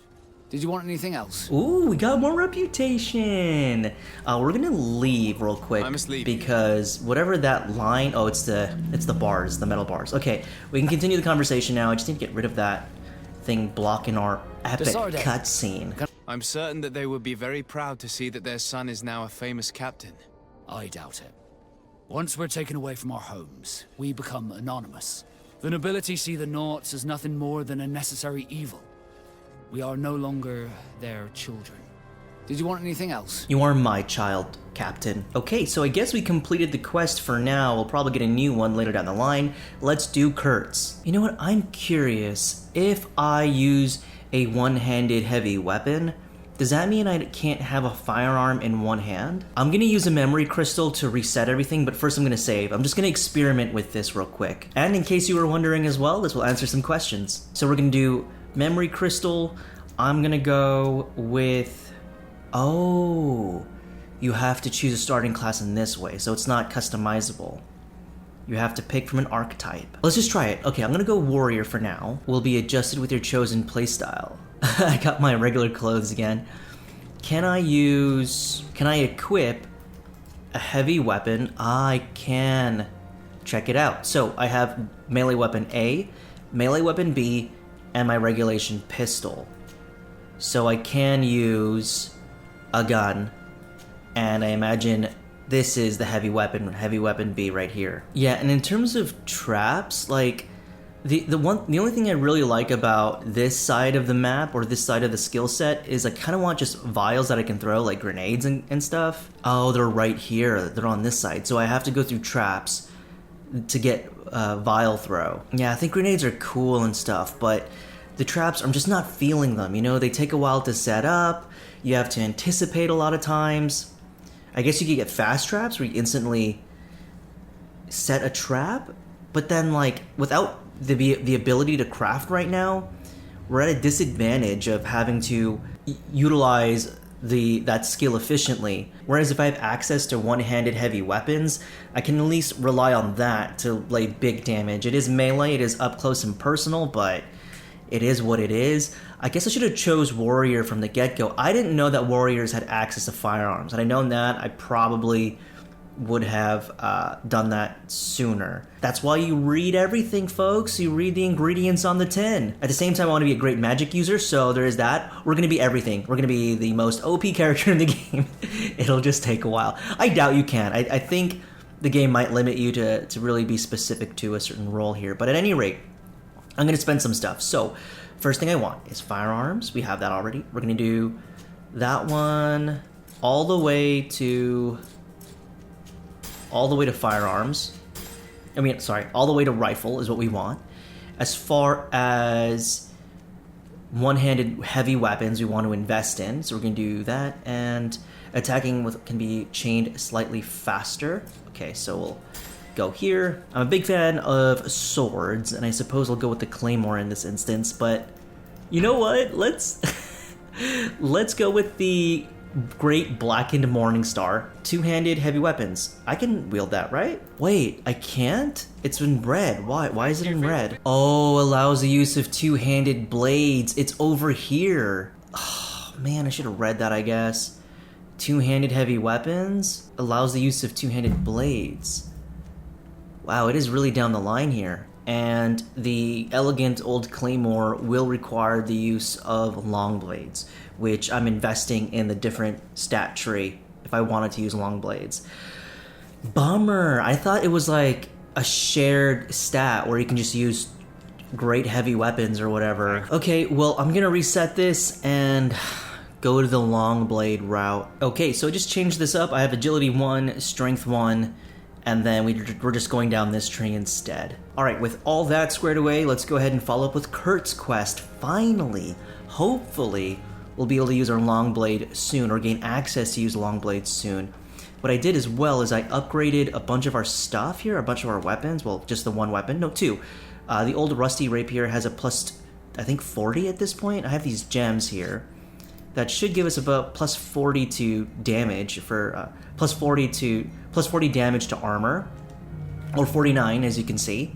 Did you want anything else? Ooh, we got more reputation. We're gonna leave real quick. I must leave because whatever that line. Oh, it's the bars, the metal bars. Okay, we can continue the conversation now. I just need to get rid of that thing blocking our epic cutscene. I'm certain that they would be very proud to see that their son is now a famous captain. I doubt it. Once we're taken away from our homes, we become anonymous. The nobility see the Nords as nothing more than a necessary evil. We are no longer their children. Did you want anything else? You are my child, Captain. Okay, so I guess we completed the quest for now. We'll probably get a new one later down the line. Let's do Kurt's. You know what? I'm curious. If I use a one-handed heavy weapon, does that mean I can't have a firearm in one hand? I'm gonna use a memory crystal to reset everything, but first I'm gonna save. I'm just gonna experiment with this real quick. And in case you were wondering as well, this will answer some questions. So we're gonna do memory crystal. I'm gonna go with... Oh, you have to choose a starting class in this way, so it's not customizable. You have to pick from an archetype. Let's just try it. Okay, I'm gonna go warrior for now. Will be adjusted with your chosen playstyle. I got my regular clothes again. Can I equip a heavy weapon? I can. check it out. So I have melee weapon A, melee weapon B, and my regulation pistol. So I can use a gun, and I imagine this is the heavy weapon B right here. Yeah, and in terms of traps, like the only thing I really like about this side of the map or this side of the skill set is I kind of want just vials that I can throw, like grenades and stuff. Oh, they're right here. They're on this side, so I have to go through traps to get vial throw. Yeah, I think grenades are cool and stuff, but the traps, I'm just not feeling them. You know, they take a while to set up. You have to anticipate a lot of times. I guess you could get fast traps where you instantly set a trap, but then like without the ability to craft right now, we're at a disadvantage of having to utilize that skill efficiently. Whereas if I have access to one-handed heavy weapons, I can at least rely on that to lay big damage. It is melee, it is up close and personal, but it is what it is. I guess I should have chose warrior from the get-go. I didn't know that warriors had access to firearms. Had I known that, I probably would have done that sooner. That's why you read everything, folks. You read the ingredients on the tin. At the same time, I want to be a great magic user, so there is that. We're going to be everything. We're going to be the most OP character in the game. It'll just take a while. I doubt you can. I think the game might limit you to really be specific to a certain role here. But at any rate, I'm going to spend some stuff. So, first thing I want is firearms. We have that already. We're going to do that one all the way to firearms. I mean, sorry, all the way to rifle is what we want. As far as one-handed heavy weapons, we want to invest in. So we're going to do that. And attacking can be chained slightly faster. Okay, so we'll go here. I'm a big fan of swords, and I suppose I'll go with the claymore in this instance, but you know what? Let's go with the great blackened morning star. Two-handed heavy weapons. I can wield that, right? Wait, I can't? It's in red. Why is it in red? Oh, allows the use of two-handed blades. It's over here. Oh, man, I should have read that, I guess. Two-handed heavy weapons allows the use of two-handed blades. Wow, it is really down the line here. And the elegant old claymore will require the use of long blades, which I'm investing in the different stat tree if I wanted to use long blades. Bummer. I thought it was like a shared stat where you can just use great heavy weapons or whatever. Okay, well, I'm gonna reset this and go to the long blade route. Okay, so I just changed this up. I have agility 1, strength 1, and then we're just going down this tree instead. All right, with all that squared away, let's go ahead and follow up with Kurt's quest. Finally, hopefully, we'll be able to use our long blade soon, or gain access to use long blades soon. What I did as well is I upgraded a bunch of our stuff here, a bunch of our weapons. Well, just the one weapon, no, two. The old rusty rapier has a plus, I think 40 at this point. I have these gems here that should give us about plus 40 to damage for plus 40 damage to armor, or 49 as you can see.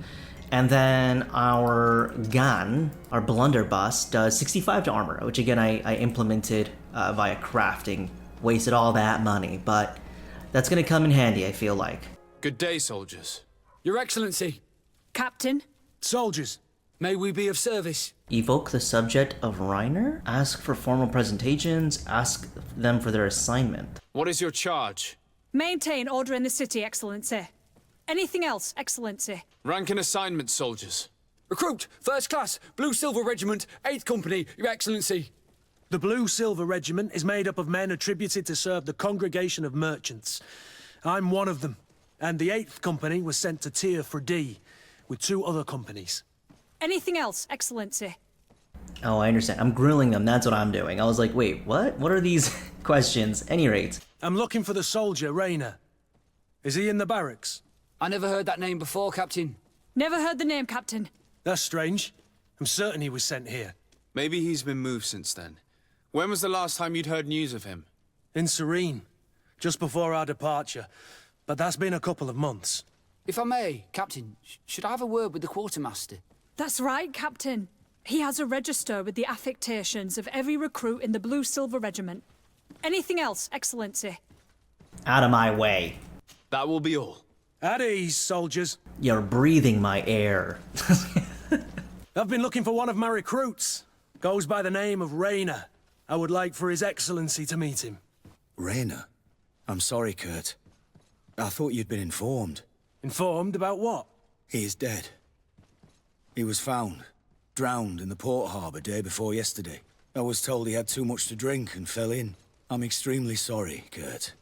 And then our gun, our blunderbuss, does 65 to armor, which again I implemented via crafting. Wasted all that money, but that's gonna come in handy, I feel like. Good day, soldiers. Your Excellency. Captain. Soldiers. May we be of service? Evoke the subject of Reiner. Ask for formal presentations. Ask them for their assignment. What is your charge? Maintain order in the city, Excellency. Anything else, Excellency? Rank and assignment, soldiers. Recruit, first class, Blue Silver Regiment, 8th Company, Your Excellency. The Blue Silver Regiment is made up of men attributed to serve the Congregation of Merchants. I'm one of them, and the 8th Company was sent to Tier for D, with 2 other companies. Anything else, Excellency? Oh, I understand. I'm grilling them, that's what I'm doing. I was like, wait, what? What are these questions? Any rate. I'm looking for the soldier, Rainer. Is he in the barracks? I never heard that name before, Captain. Never heard the name, Captain. That's strange. I'm certain he was sent here. Maybe he's been moved since then. When was the last time you'd heard news of him? In Serene, just before our departure. But that's been a couple of months. If I may, Captain, should I have a word with the quartermaster? That's right, Captain. He has a register with the affectations of every recruit in the Blue Silver Regiment. Anything else, Excellency? Out of my way. That will be all. At ease, soldiers. You're breathing my air. I've been looking for one of my recruits. Goes by the name of Rayner. I would like for His Excellency to meet him. Rayner? I'm sorry, Kurt. I thought you'd been informed. Informed about what? He is dead. He was found, drowned in the port harbour day before yesterday. I was told he had too much to drink and fell in. I'm extremely sorry, Kurt.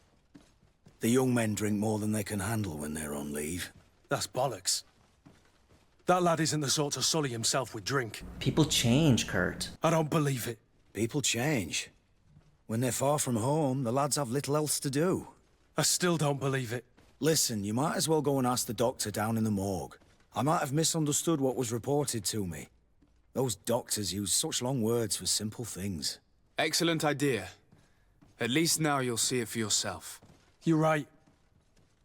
The young men drink more than they can handle when they're on leave. That's bollocks. That lad isn't the sort to sully himself with drink. People change, Kurt. I don't believe it. People change. When they're far from home, the lads have little else to do. I still don't believe it. Listen, you might as well go and ask the doctor down in the morgue. I might have misunderstood what was reported to me. Those doctors use such long words for simple things. Excellent idea. At least now you'll see it for yourself. You're right.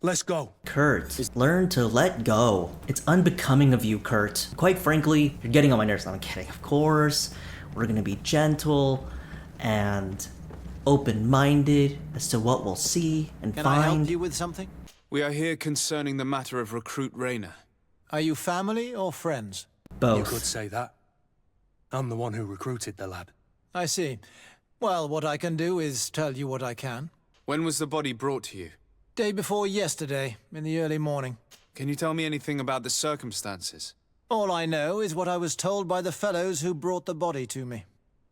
Let's go. Kurt, learn to let go. It's unbecoming of you, Kurt. Quite frankly, you're getting on my nerves. I'm kidding. Of course, we're gonna be gentle and open-minded as to what we'll see and Can find. I help you with something? We are here concerning the matter of recruit Rayner. Are you family or friends? Both. You could say that. I'm the one who recruited the lad. I see. Well, what I can do is tell you what I can. When was the body brought to you? Day before yesterday, in the early morning. Can you tell me anything about the circumstances? All I know is what I was told by the fellows who brought the body to me.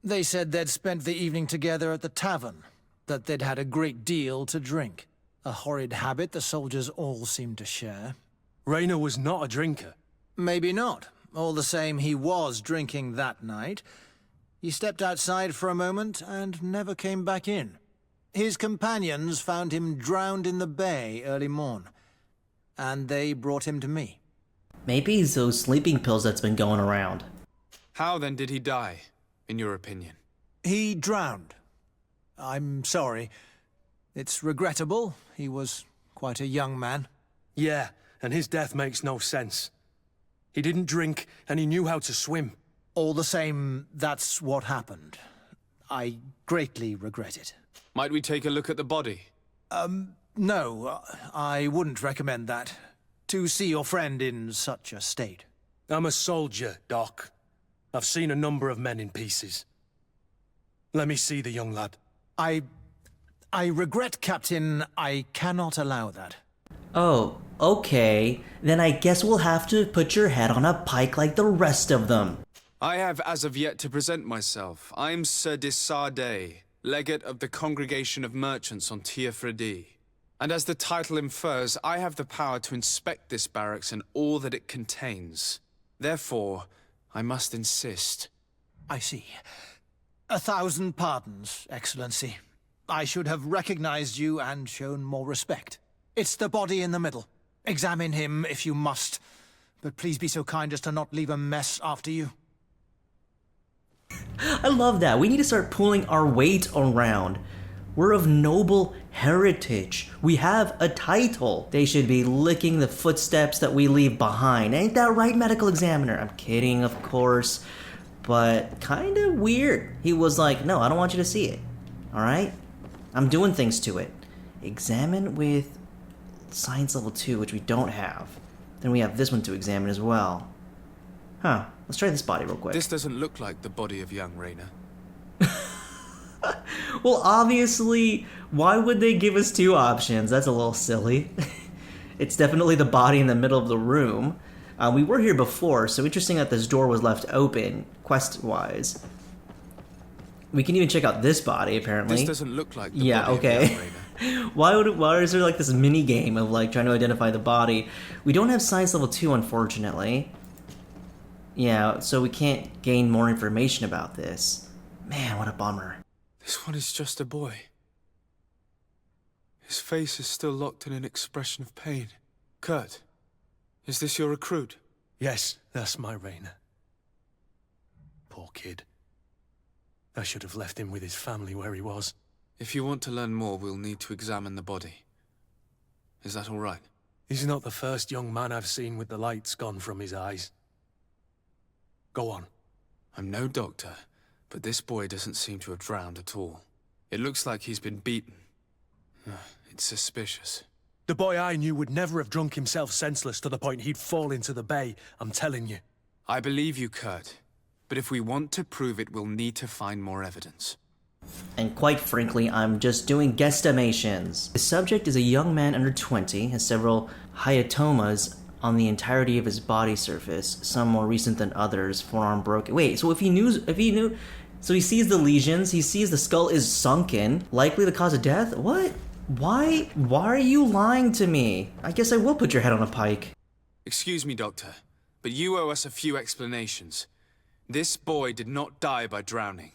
They said they'd spent the evening together at the tavern, that they'd had a great deal to drink. A horrid habit the soldiers all seemed to share. Rayner was not a drinker. Maybe not. All the same, he was drinking that night. He stepped outside for a moment and never came back in. His companions found him drowned in the bay early morn, and they brought him to me. Maybe it's those sleeping pills that's been going around. How then did he die, in your opinion? He drowned. I'm sorry. It's regrettable. He was quite a young man. Yeah, and his death makes no sense. He didn't drink, and he knew how to swim. All the same, that's what happened. I greatly regret it. Might we take a look at the body? No, I wouldn't recommend that. To see your friend in such a state. I'm a soldier, Doc. I've seen a number of men in pieces. Let me see the young lad. I regret, Captain. I cannot allow that. Oh, okay. Then I guess we'll have to put your head on a pike like the rest of them. I have as of yet to present myself. I'm Sir Desardet, legate of the Congregation of Merchants on Tiefredi. And as the title infers, I have the power to inspect this barracks and all that it contains. Therefore, I must insist. I see. 1,000 pardons, Excellency. I should have recognized you and shown more respect. It's the body in the middle. Examine him if you must, but please be so kind as to not leave a mess after you. I love that. We need to start pulling our weight around. We're of noble heritage. We have a title. They should be licking the footsteps that we leave behind. Ain't that right, medical examiner? I'm kidding, of course. But kind of weird. He was like, no, I don't want you to see it. All right? I'm doing things to it. Examine with science level 2, which we don't have. Then we have this one to examine as well. Huh. Let's try this body real quick. This doesn't look like the body of young Rayner. Well, obviously, why would they give us two options? That's a little silly. It's definitely the body in the middle of the room. We were here before, so interesting that this door was left open, quest-wise. We can even check out this body, apparently. This doesn't look like the yeah, body okay. of young Rayner. Why is there like this mini game of like trying to identify the body? We don't have science level 2, unfortunately. Yeah, so we can't gain more information about this. Man, what a bummer. This one is just a boy. His face is still locked in an expression of pain. Kurt, is this your recruit? Yes, that's my Rayner. Poor kid. I should have left him with his family where he was. If you want to learn more, we'll need to examine the body. Is that all right? He's not the first young man I've seen with the lights gone from his eyes. Go on. I'm no doctor, but this boy doesn't seem to have drowned at all. It looks like he's been beaten. It's suspicious. The boy I knew would never have drunk himself senseless to the point he'd fall into the bay, I'm telling you. I believe you, Kurt. But if we want to prove it, we'll need to find more evidence. And quite frankly, I'm just doing guesstimations. The subject is a young man under 20, has several hyatomas on the entirety of his body surface, some more recent than others, forearm broken. Wait, so if he knew, so he sees the lesions, he sees the skull is sunken, likely the cause of death? What? Why are you lying to me? I guess I will put your head on a pike. Excuse me, Doctor, but you owe us a few explanations. This boy did not die by drowning.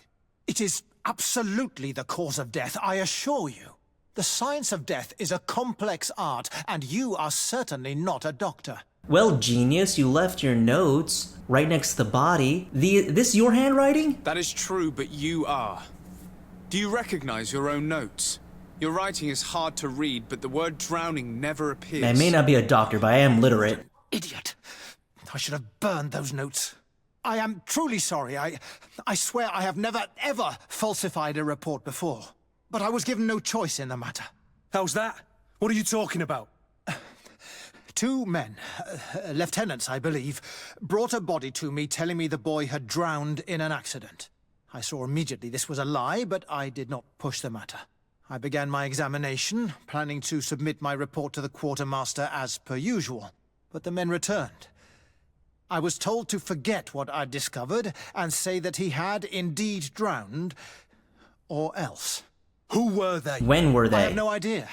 It is absolutely the cause of death, I assure you. The science of death is a complex art, and you are certainly not a doctor. Well, genius, you left your notes right next to the body. This your handwriting? That is true, but you are. Do you recognize your own notes? Your writing is hard to read, but the word drowning never appears. I may not be a doctor, but I am literate. Idiot. I should have burned those notes. I am truly sorry. I swear I have never, ever falsified a report before. But I was given no choice in the matter. How's that? What are you talking about? 2 men, lieutenants, I believe, brought a body to me telling me the boy had drowned in an accident. I saw immediately this was a lie, but I did not push the matter. I began my examination, planning to submit my report to the quartermaster as per usual. But the men returned. I was told to forget what I'd discovered and say that he had indeed drowned, or else. Who were they? When were they? I have no idea.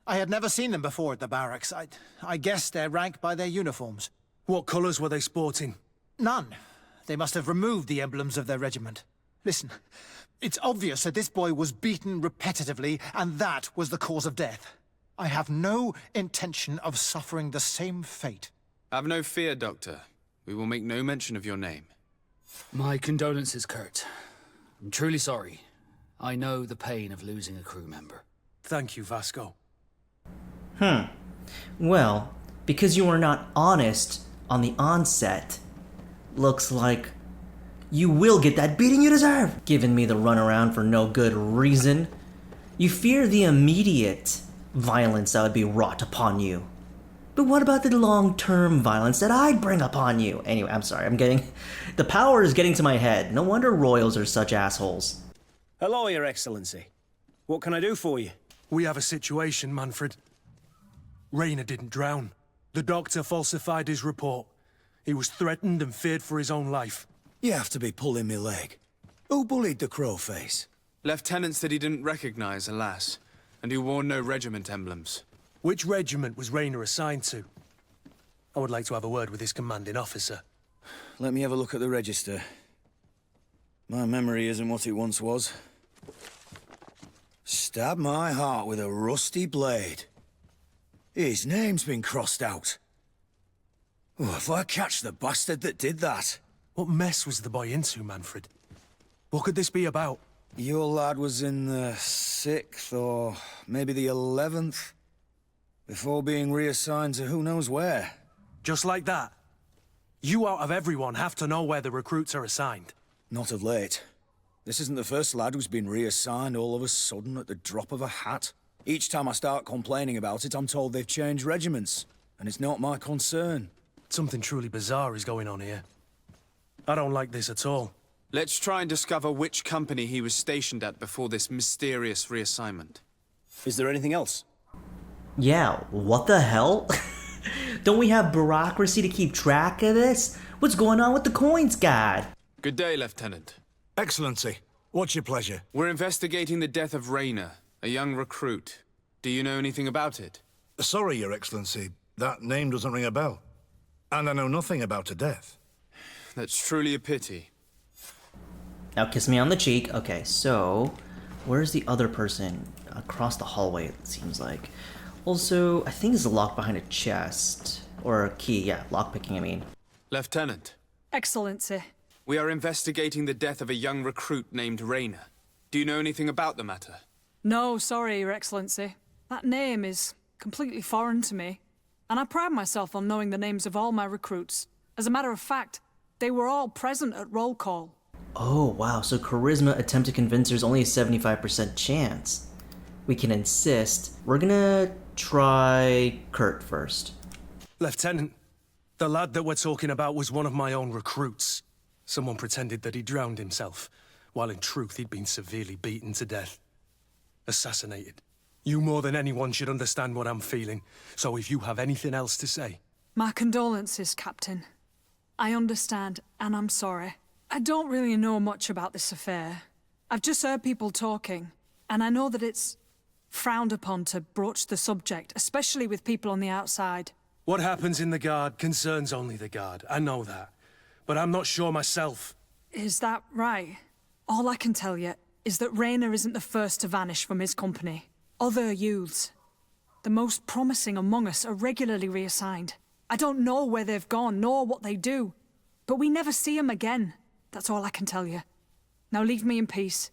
I had never seen them before at the barracks. I guessed their rank by their uniforms. What colours were they sporting? None. They must have removed the emblems of their regiment. Listen, it's obvious that this boy was beaten repetitively, and that was the cause of death. I have no intention of suffering the same fate. Have no fear, Doctor. We will make no mention of your name. My condolences, Kurt. I'm truly sorry. I know the pain of losing a crew member. Thank you, Vasco. Well, because you were not honest on the onset, looks like you will get that beating you deserve. Giving me the runaround for no good reason. You fear the immediate violence that would be wrought upon you. But what about the long-term violence that I'd bring upon you? Anyway, I'm sorry, the power is getting to my head. No wonder royals are such assholes. Hello, Your Excellency. What can I do for you? We have a situation, Manfred. Rayner didn't drown. The doctor falsified his report. He was threatened and feared for his own life. You have to be pulling me leg. Who bullied the crowface? Lieutenants that he didn't recognize, alas, and who wore no regiment emblems. Which regiment was Rayner assigned to? I would like to have a word with his commanding officer. Let me have a look at the register. My memory isn't what it once was. Stab my heart with a rusty blade. His name's been crossed out. Oh, if I catch the bastard that did that. What mess was the boy into, Manfred? What could this be about? Your lad was in the 6th or maybe the 11th. Before being reassigned to who knows where. Just like that? You out of everyone have to know where the recruits are assigned. Not of late. This isn't the first lad who's been reassigned all of a sudden at the drop of a hat. Each time I start complaining about it, I'm told they've changed regiments. And it's not my concern. Something truly bizarre is going on here. I don't like this at all. Let's try and discover which company he was stationed at before this mysterious reassignment. Is there anything else? Yeah, what the hell? Don't we have bureaucracy to keep track of this? What's going on with the coins, God? Good day, Lieutenant. Excellency, what's your pleasure? We're investigating the death of Rayner, a young recruit. Do you know anything about it? Sorry, Your Excellency. That name doesn't ring a bell. And I know nothing about her death. That's truly a pity. Now kiss me on the cheek. Okay, so where's the other person? Across the hallway, it seems like. Also, I think there's a lock behind a chest. Or a key, yeah, lockpicking, I mean. Lieutenant. Excellency. We are investigating the death of a young recruit named Rayner. Do you know anything about the matter? No, sorry, Your Excellency. That name is completely foreign to me. And I pride myself on knowing the names of all my recruits. As a matter of fact, they were all present at roll call. Oh, wow, so charisma attempt to convince there's only a 75% chance. We can insist. We're gonna try Kurt first. Lieutenant, the lad that we're talking about was one of my own recruits. Someone pretended that he drowned himself, while in truth he'd been severely beaten to death. Assassinated. You more than anyone should understand what I'm feeling, so if you have anything else to say... My condolences, Captain. I understand, and I'm sorry. I don't really know much about this affair. I've just heard people talking, and I know that it's frowned upon to broach the subject, especially with people on the outside. What happens in the Guard concerns only the Guard, I know that. But I'm not sure myself. Is that right? All I can tell you is that Rayner isn't the first to vanish from his company. Other youths, the most promising among us, are regularly reassigned. I don't know where they've gone, nor what they do, but we never see them again. That's all I can tell you. Now leave me in peace.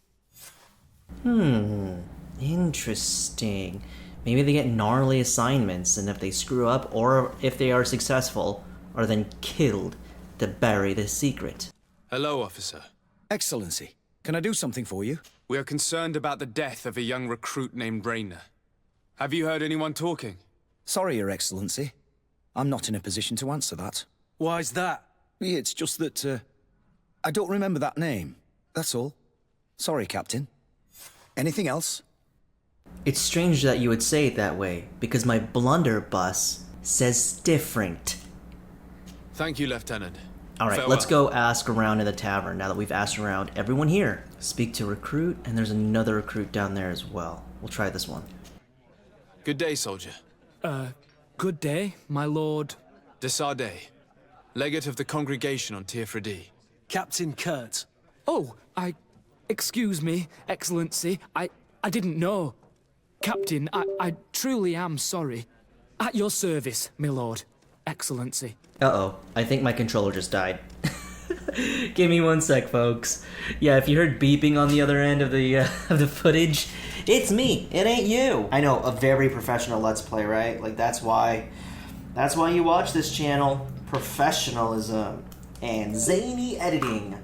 Interesting. Maybe they get gnarly assignments, and if they screw up, or if they are successful, are then killed to bury the secret. Hello, officer. Excellency, can I do something for you? We are concerned about the death of a young recruit named Rayner. Have you heard anyone talking? Sorry, Your Excellency. I'm not in a position to answer that. Why's that? It's just that, I don't remember that name. That's all. Sorry, Captain. Anything else? It's strange that you would say it that way, because my blunderbuss says different. Thank you, Lieutenant. Alright, let's go ask around in the tavern now that we've asked around everyone here. Speak to recruit, and there's another recruit down there as well. We'll try this one. Good day, soldier. Good day, my lord. De Sardet, legate of the congregation on Tirfredi. Captain Kurt. Oh, excuse me, Excellency. I didn't know. Captain, I truly am sorry. At your service, my lord. Excellency. Uh-oh, I think my controller just died. Give me 1 sec, folks. Yeah, if you heard beeping on the other end of the footage, it's me. It ain't you. I know, a very professional Let's Play, right? Like, that's why you watch this channel. Professionalism and zany editing.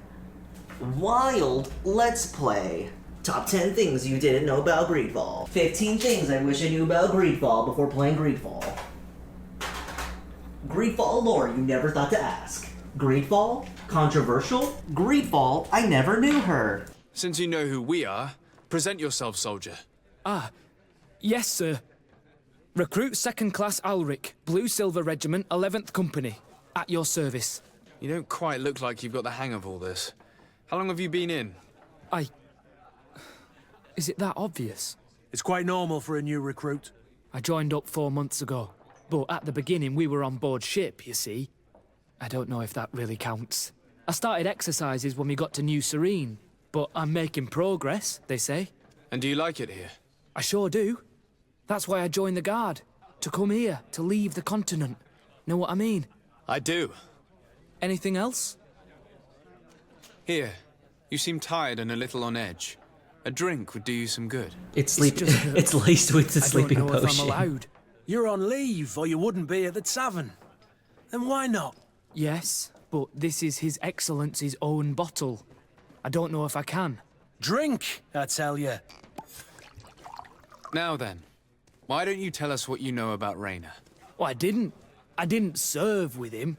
Wild Let's Play. Top 10 things you didn't know about GreedFall. 15 things I wish I knew about GreedFall before playing GreedFall. GreedFall lore you never thought to ask. GreedFall? Controversial? GreedFall? I never knew her. Since you know who we are, present yourself, soldier. Yes, sir. Recruit 2nd Class Alric, Blue Silver Regiment, 11th Company. At your service. You don't quite look like you've got the hang of all this. How long have you been in? Is it that obvious? It's quite normal for a new recruit. I joined up 4 months ago. But at the beginning, we were on board ship, you see. I don't know if that really counts. I started exercises when we got to New Serene, but I'm making progress, they say. And do you like it here? I sure do. That's why I joined the Guard. To come here, to leave the continent. Know what I mean? I do. Anything else? Here. You seem tired and a little on edge. A drink would do you some good. It's laced with the sleeping I don't know potion. if I'm allowed. You're on leave, or you wouldn't be at the tavern. Then why not? Yes, but this is His Excellency's own bottle. I don't know if I can. Drink, I tell you. Now then, why don't you tell us what you know about Rayner? Well, I didn't serve with him.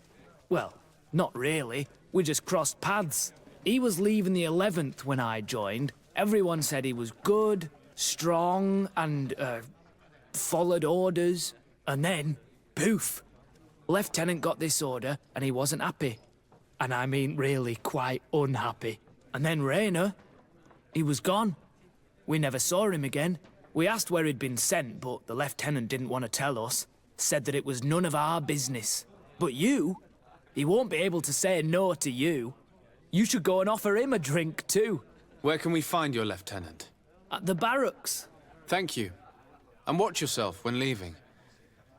Well, not really. We just crossed paths. He was leaving the 11th when I joined. Everyone said he was good, strong, and, followed orders. And then, poof. Lieutenant got this order, and he wasn't happy. And I mean really quite unhappy. And then Rayner, he was gone. We never saw him again. We asked where he'd been sent, but the lieutenant didn't want to tell us. Said that it was none of our business. But you, he won't be able to say no to you. You should go and offer him a drink too. Where can we find your lieutenant? At the barracks. Thank you. And watch yourself when leaving.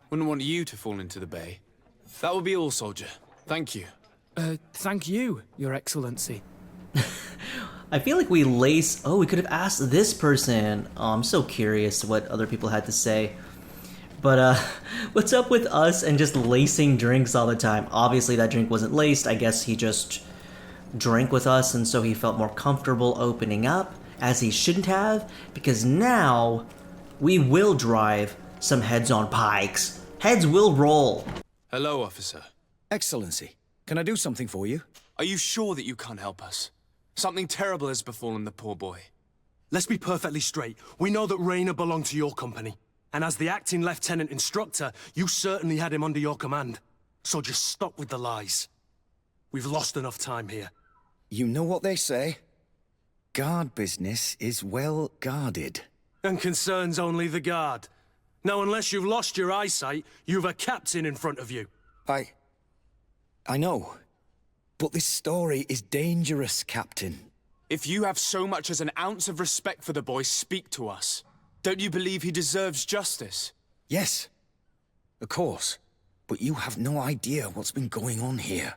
Wouldn't want you to fall into the bay. That will be all, soldier. Thank you. Thank you, Your Excellency. I feel like we lace... Oh, we could have asked this person. Oh, I'm so curious what other people had to say. But, what's up with us and just lacing drinks all the time? Obviously, that drink wasn't laced. I guess he just drank with us, and so he felt more comfortable opening up, as he shouldn't have, because now we will drive some heads on pikes. Heads will roll. Hello, officer. Excellency, can I do something for you? Are you sure that you can't help us? Something terrible has befallen the poor boy. Let's be perfectly straight. We know that Rainer belonged to your company. And as the acting lieutenant instructor, you certainly had him under your command. So just stop with the lies. We've lost enough time here. You know what they say? Guard business is well guarded. And concerns only the guard. Now, unless you've lost your eyesight, you've a captain in front of you. I know. But this story is dangerous, Captain. If you have so much as an ounce of respect for the boy, speak to us. Don't you believe he deserves justice? Yes, of course. But you have no idea what's been going on here.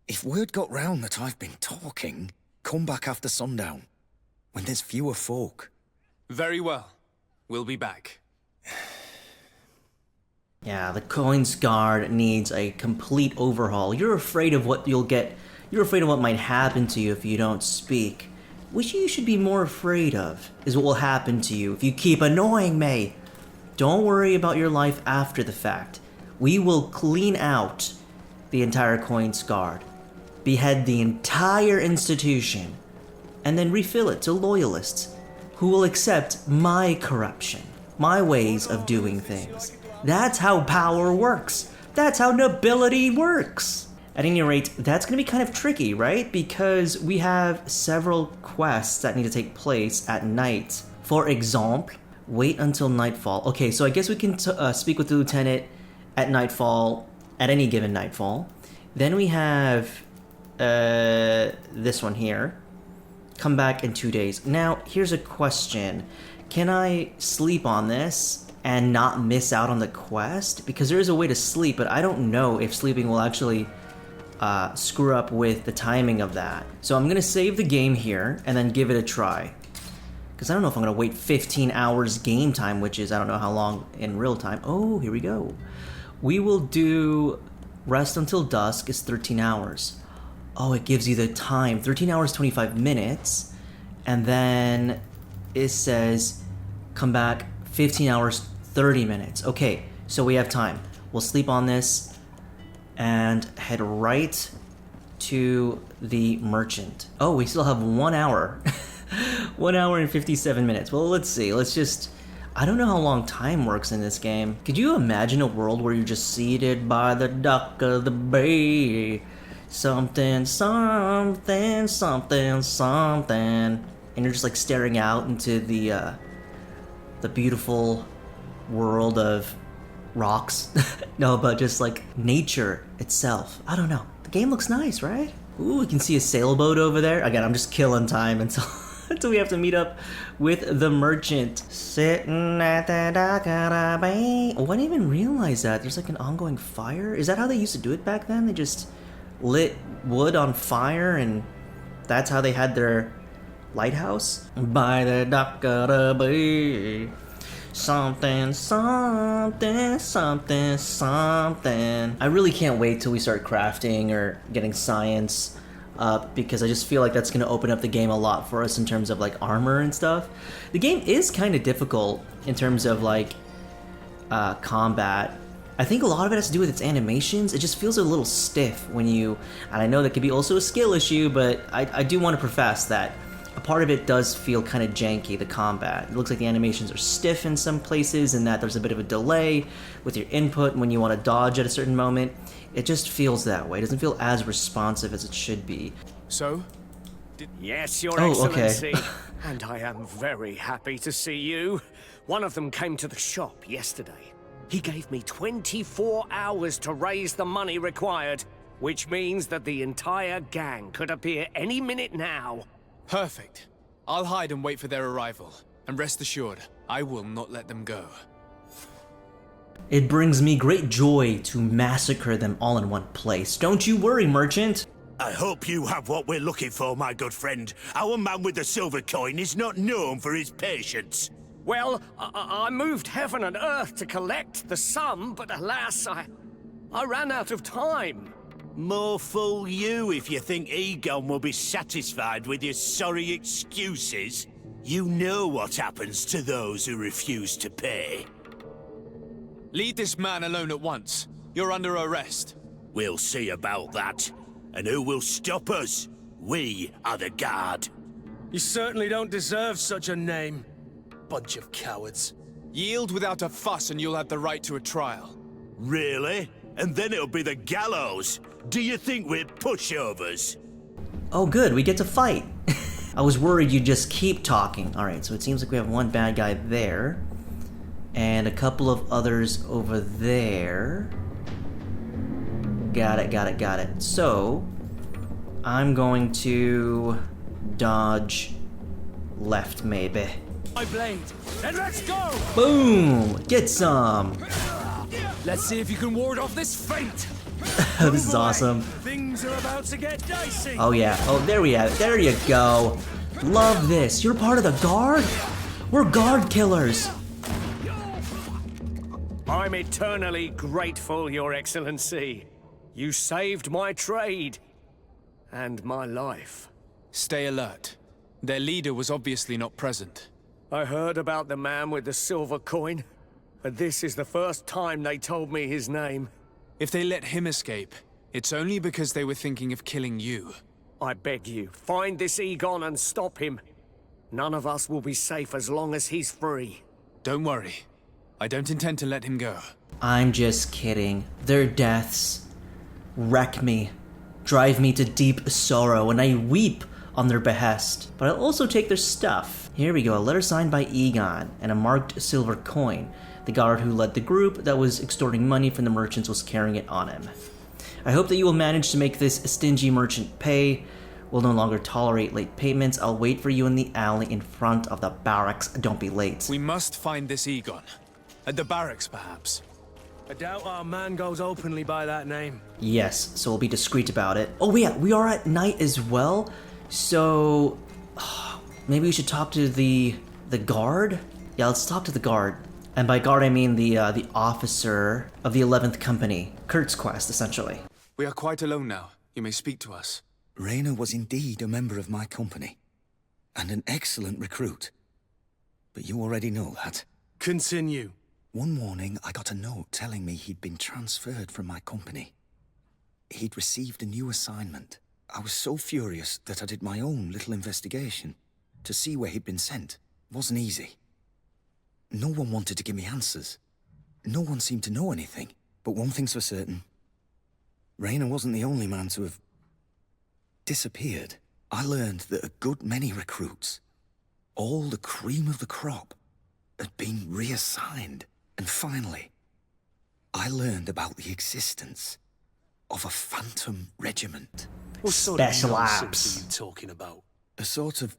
If word got round that I've been talking, come back after sundown, when there's fewer folk. Very well. We'll be back. Yeah, the Coins Guard needs a complete overhaul. You're afraid of what you'll get. You're afraid of what might happen to you if you don't speak. What you should be more afraid of is what will happen to you if you keep annoying me. Don't worry about your life after the fact. We will clean out the entire Coins Guard, behead the entire institution, and then refill it to loyalists who will accept my corruption, my ways of doing things. That's how power works. That's how nobility works. At any rate, that's going to be kind of tricky, right? Because we have several quests that need to take place at night. For example, wait until nightfall. Okay, so I guess we can speak with the lieutenant at nightfall, at any given nightfall. Then we have this one here. Come back in 2 days. Now, here's a question. Can I sleep on this and not miss out on the quest? Because there is a way to sleep, but I don't know if sleeping will actually screw up with the timing of that. So I'm gonna save the game here and then give it a try. Because I don't know if I'm gonna wait 15 hours game time, which is I don't know how long in real time. Oh, here we go. We will do rest until dusk is 13 hours. Oh, it gives you the time, 13 hours, 25 minutes. And then it says come back 15 hours, 30 minutes. Okay, so we have time. We'll sleep on this and head right to the merchant. Oh, we still have 1 hour. 1 hour and 57 minutes. Well, let's see. Let's just... I don't know how long time works in this game. Could you imagine a world where you're just seated by the dock of the bay? Something, something, something, something. And you're just like staring out into the beautiful world of rocks. No, but just like nature itself. I don't know. The game looks nice, right? Ooh, we can see a sailboat over there. Again, I'm just killing time until until we have to meet up with the merchant. Sitting at the dock of the bay. Oh, I didn't even realize that. There's like an ongoing fire. Is that how they used to do it back then? They just lit wood on fire and that's how they had their lighthouse? By the dock of the bay. Something, something, something, something. I really can't wait till we start crafting or getting science up because I just feel like that's going to open up the game a lot for us in terms of like armor and stuff. The game is kind of difficult in terms of like combat. I think a lot of it has to do with its animations. It just feels a little stiff when you, and I know that could be also a skill issue, but I do want to profess that a part of it does feel kind of janky, the combat. It looks like the animations are stiff in some places and that there's a bit of a delay with your input when you want to dodge at a certain moment. It just feels that way. It doesn't feel as responsive as it should be. So? Yes, Your Excellency. And I am very happy to see you. One of them came to the shop yesterday. He gave me 24 hours to raise the money required, which means that the entire gang could appear any minute now. Perfect. I'll hide and wait for their arrival. And rest assured, I will not let them go. It brings me great joy to massacre them all in one place. Don't you worry, merchant. I hope you have what we're looking for, my good friend. Our man with the silver coin is not known for his patience. Well, I moved heaven and earth to collect the sum, but alas, I ran out of time. More fool you if you think Egon will be satisfied with your sorry excuses. You know what happens to those who refuse to pay. Leave this man alone at once. You're under arrest. We'll see about that. And who will stop us? We are the guard. You certainly don't deserve such a name. Bunch of cowards. Yield without a fuss and you'll have the right to a trial. Really? And then it'll be the gallows. Do you think we're pushovers? Oh good, we get to fight. I was worried you'd just keep talking. Alright, so it seems like we have one bad guy there. And a couple of others over there. Got it. So, I'm going to dodge left, maybe. My blade, and let's go! Boom! Get some! Let's see if you can ward off this feint! This is awesome. Things are about to get dicey! Oh yeah, oh there we have it, there you go! Love this, you're part of the guard? We're guard killers! I'm eternally grateful, Your Excellency. You saved my trade. And my life. Stay alert. Their leader was obviously not present. I heard about the man with the silver coin, but this is the first time they told me his name. If they let him escape, it's only because they were thinking of killing you. I beg you, find this Egon and stop him. None of us will be safe as long as he's free. Don't worry. I don't intend to let him go. I'm just kidding. Their deaths wreck me, drive me to deep sorrow, and I weep on their behest. But I'll also take their stuff. Here we go, a letter signed by Egon, and a marked silver coin. The guard who led the group that was extorting money from the merchants was carrying it on him. I hope that you will manage to make this stingy merchant pay. We'll no longer tolerate late payments. I'll wait for you in the alley in front of the barracks. Don't be late. We must find this Egon. At the barracks, perhaps. I doubt our man goes openly by that name. Yes, so we'll be discreet about it. Oh yeah, we are at night as well, so maybe we should talk to the guard? Yeah, let's talk to the guard. And by guard, I mean the officer of the 11th Company. Kurt's quest, essentially. We are quite alone now. You may speak to us. Rainer was indeed a member of my company, and an excellent recruit. But you already know that. Continue. One morning, I got a note telling me he'd been transferred from my company. He'd received a new assignment. I was so furious that I did my own little investigation to see where he'd been sent. It wasn't easy. No one wanted to give me answers. No one seemed to know anything. But one thing's for certain. Rainer wasn't the only man to have disappeared. I learned that a good many recruits, all the cream of the crop, had been reassigned. And finally, I learned about the existence of a phantom regiment. What sort Special of nonsense ops are you talking about? A sort of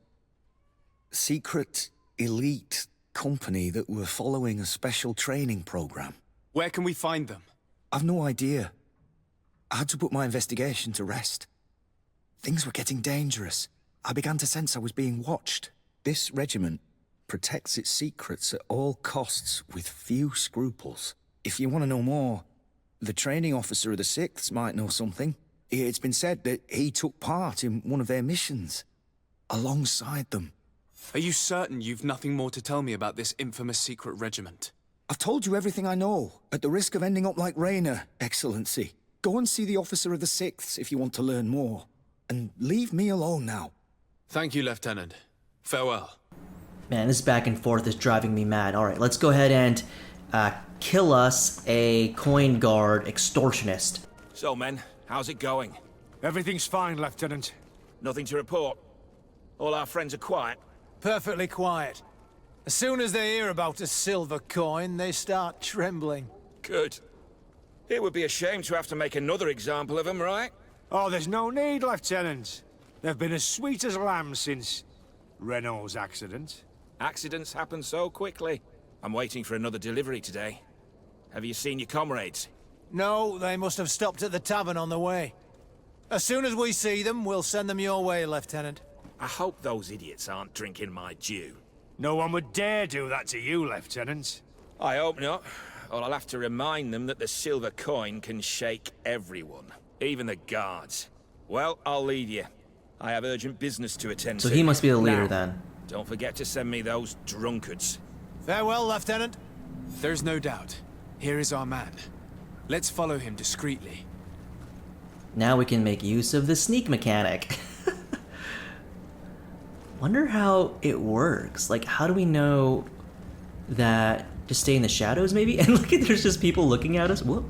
secret, elite company that were following a special training program. Where can we find them? I've no idea. I had to put my investigation to rest. Things were getting dangerous. I began to sense I was being watched. This regiment protects its secrets at all costs with few scruples. If you want to know more, the training officer of the 6th might know something. It's been said that he took part in one of their missions, alongside them. Are you certain you've nothing more to tell me about this infamous secret regiment? I've told you everything I know, at the risk of ending up like Rainer, Excellency. Go and see the officer of the 6th if you want to learn more. And leave me alone now. Thank you, Lieutenant. Farewell. Man, this back and forth is driving me mad. Alright, let's go ahead and kill us a coin guard extortionist. So, men, how's it going? Everything's fine, Lieutenant. Nothing to report? All our friends are quiet? Perfectly quiet. As soon as they hear about a silver coin, they start trembling. Good. It would be a shame to have to make another example of them, right? Oh, there's no need, Lieutenant. They've been as sweet as lambs since Renault's accident. Accidents happen so quickly. I'm waiting for another delivery today. Have you seen your comrades? No, they must have stopped at the tavern on the way. As soon as we see them, we'll send them your way, Lieutenant. I hope those idiots aren't drinking my dew. No one would dare do that to you, Lieutenant. I hope not. Or I'll have to remind them that the silver coin can shake everyone, even the guards. Well, I'll leave you. I have urgent business to attend to. So he must be the leader then. Don't forget to send me those drunkards. Farewell, Lieutenant. There's no doubt. Here is our man. Let's follow him discreetly. Now we can make use of the sneak mechanic. Wonder how it works. Like, how do we know that to stay in the shadows, maybe? And look at, there's just people looking at us. Whoop.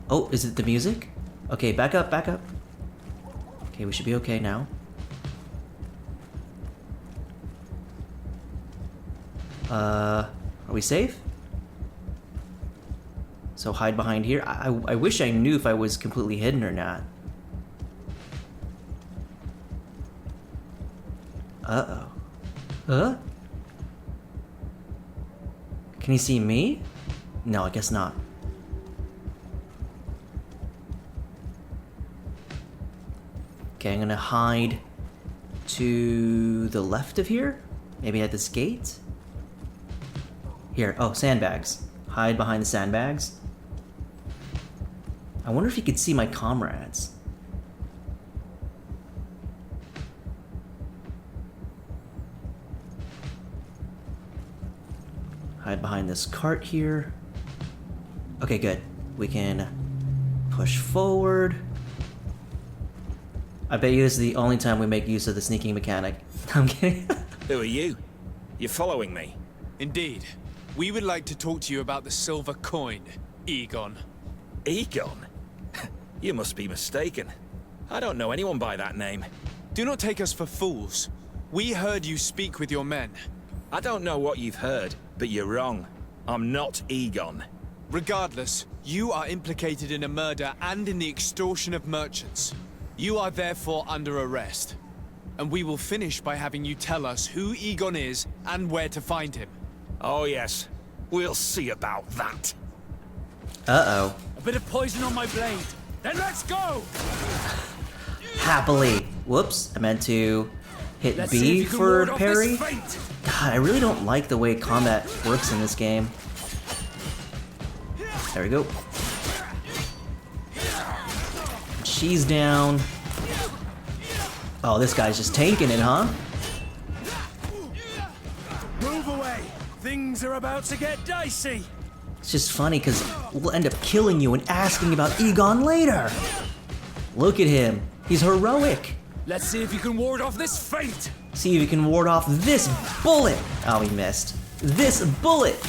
Oh, is it the music? Okay, back up, back up. Okay, we should be okay now. Are we safe? So hide behind here. I wish I knew if I was completely hidden or not. Uh-oh. Huh? Can he see me? No, I guess not. Okay, I'm gonna hide to the left of here? Maybe at this gate? Here, oh, sandbags. Hide behind the sandbags. I wonder if you could see my comrades. Hide behind this cart here. Okay, good. We can push forward. I bet you this is the only time we make use of the sneaking mechanic. I'm kidding. Who are you? You're following me? Indeed. We would like to talk to you about the silver coin, Egon. Egon? You must be mistaken. I don't know anyone by that name. Do not take us for fools. We heard you speak with your men. I don't know what you've heard, but you're wrong. I'm not Egon. Regardless, you are implicated in a murder and in the extortion of merchants. You are therefore under arrest. And we will finish by having you tell us who Egon is and where to find him. Oh yes, we'll see about that. Uh-oh. A bit of poison on my blade. Then let's go! Happily. Whoops, I meant to hit B for parry. God, I really don't like the way combat works in this game. There we go. She's down. Oh, this guy's just tanking it, huh? Move away! Things are about to get dicey! It's just funny because we'll end up killing you and asking about Egon later. Look at him. He's heroic. Let's see if you can ward off this fate! See if you can ward off this bullet. Oh, he missed. This bullet.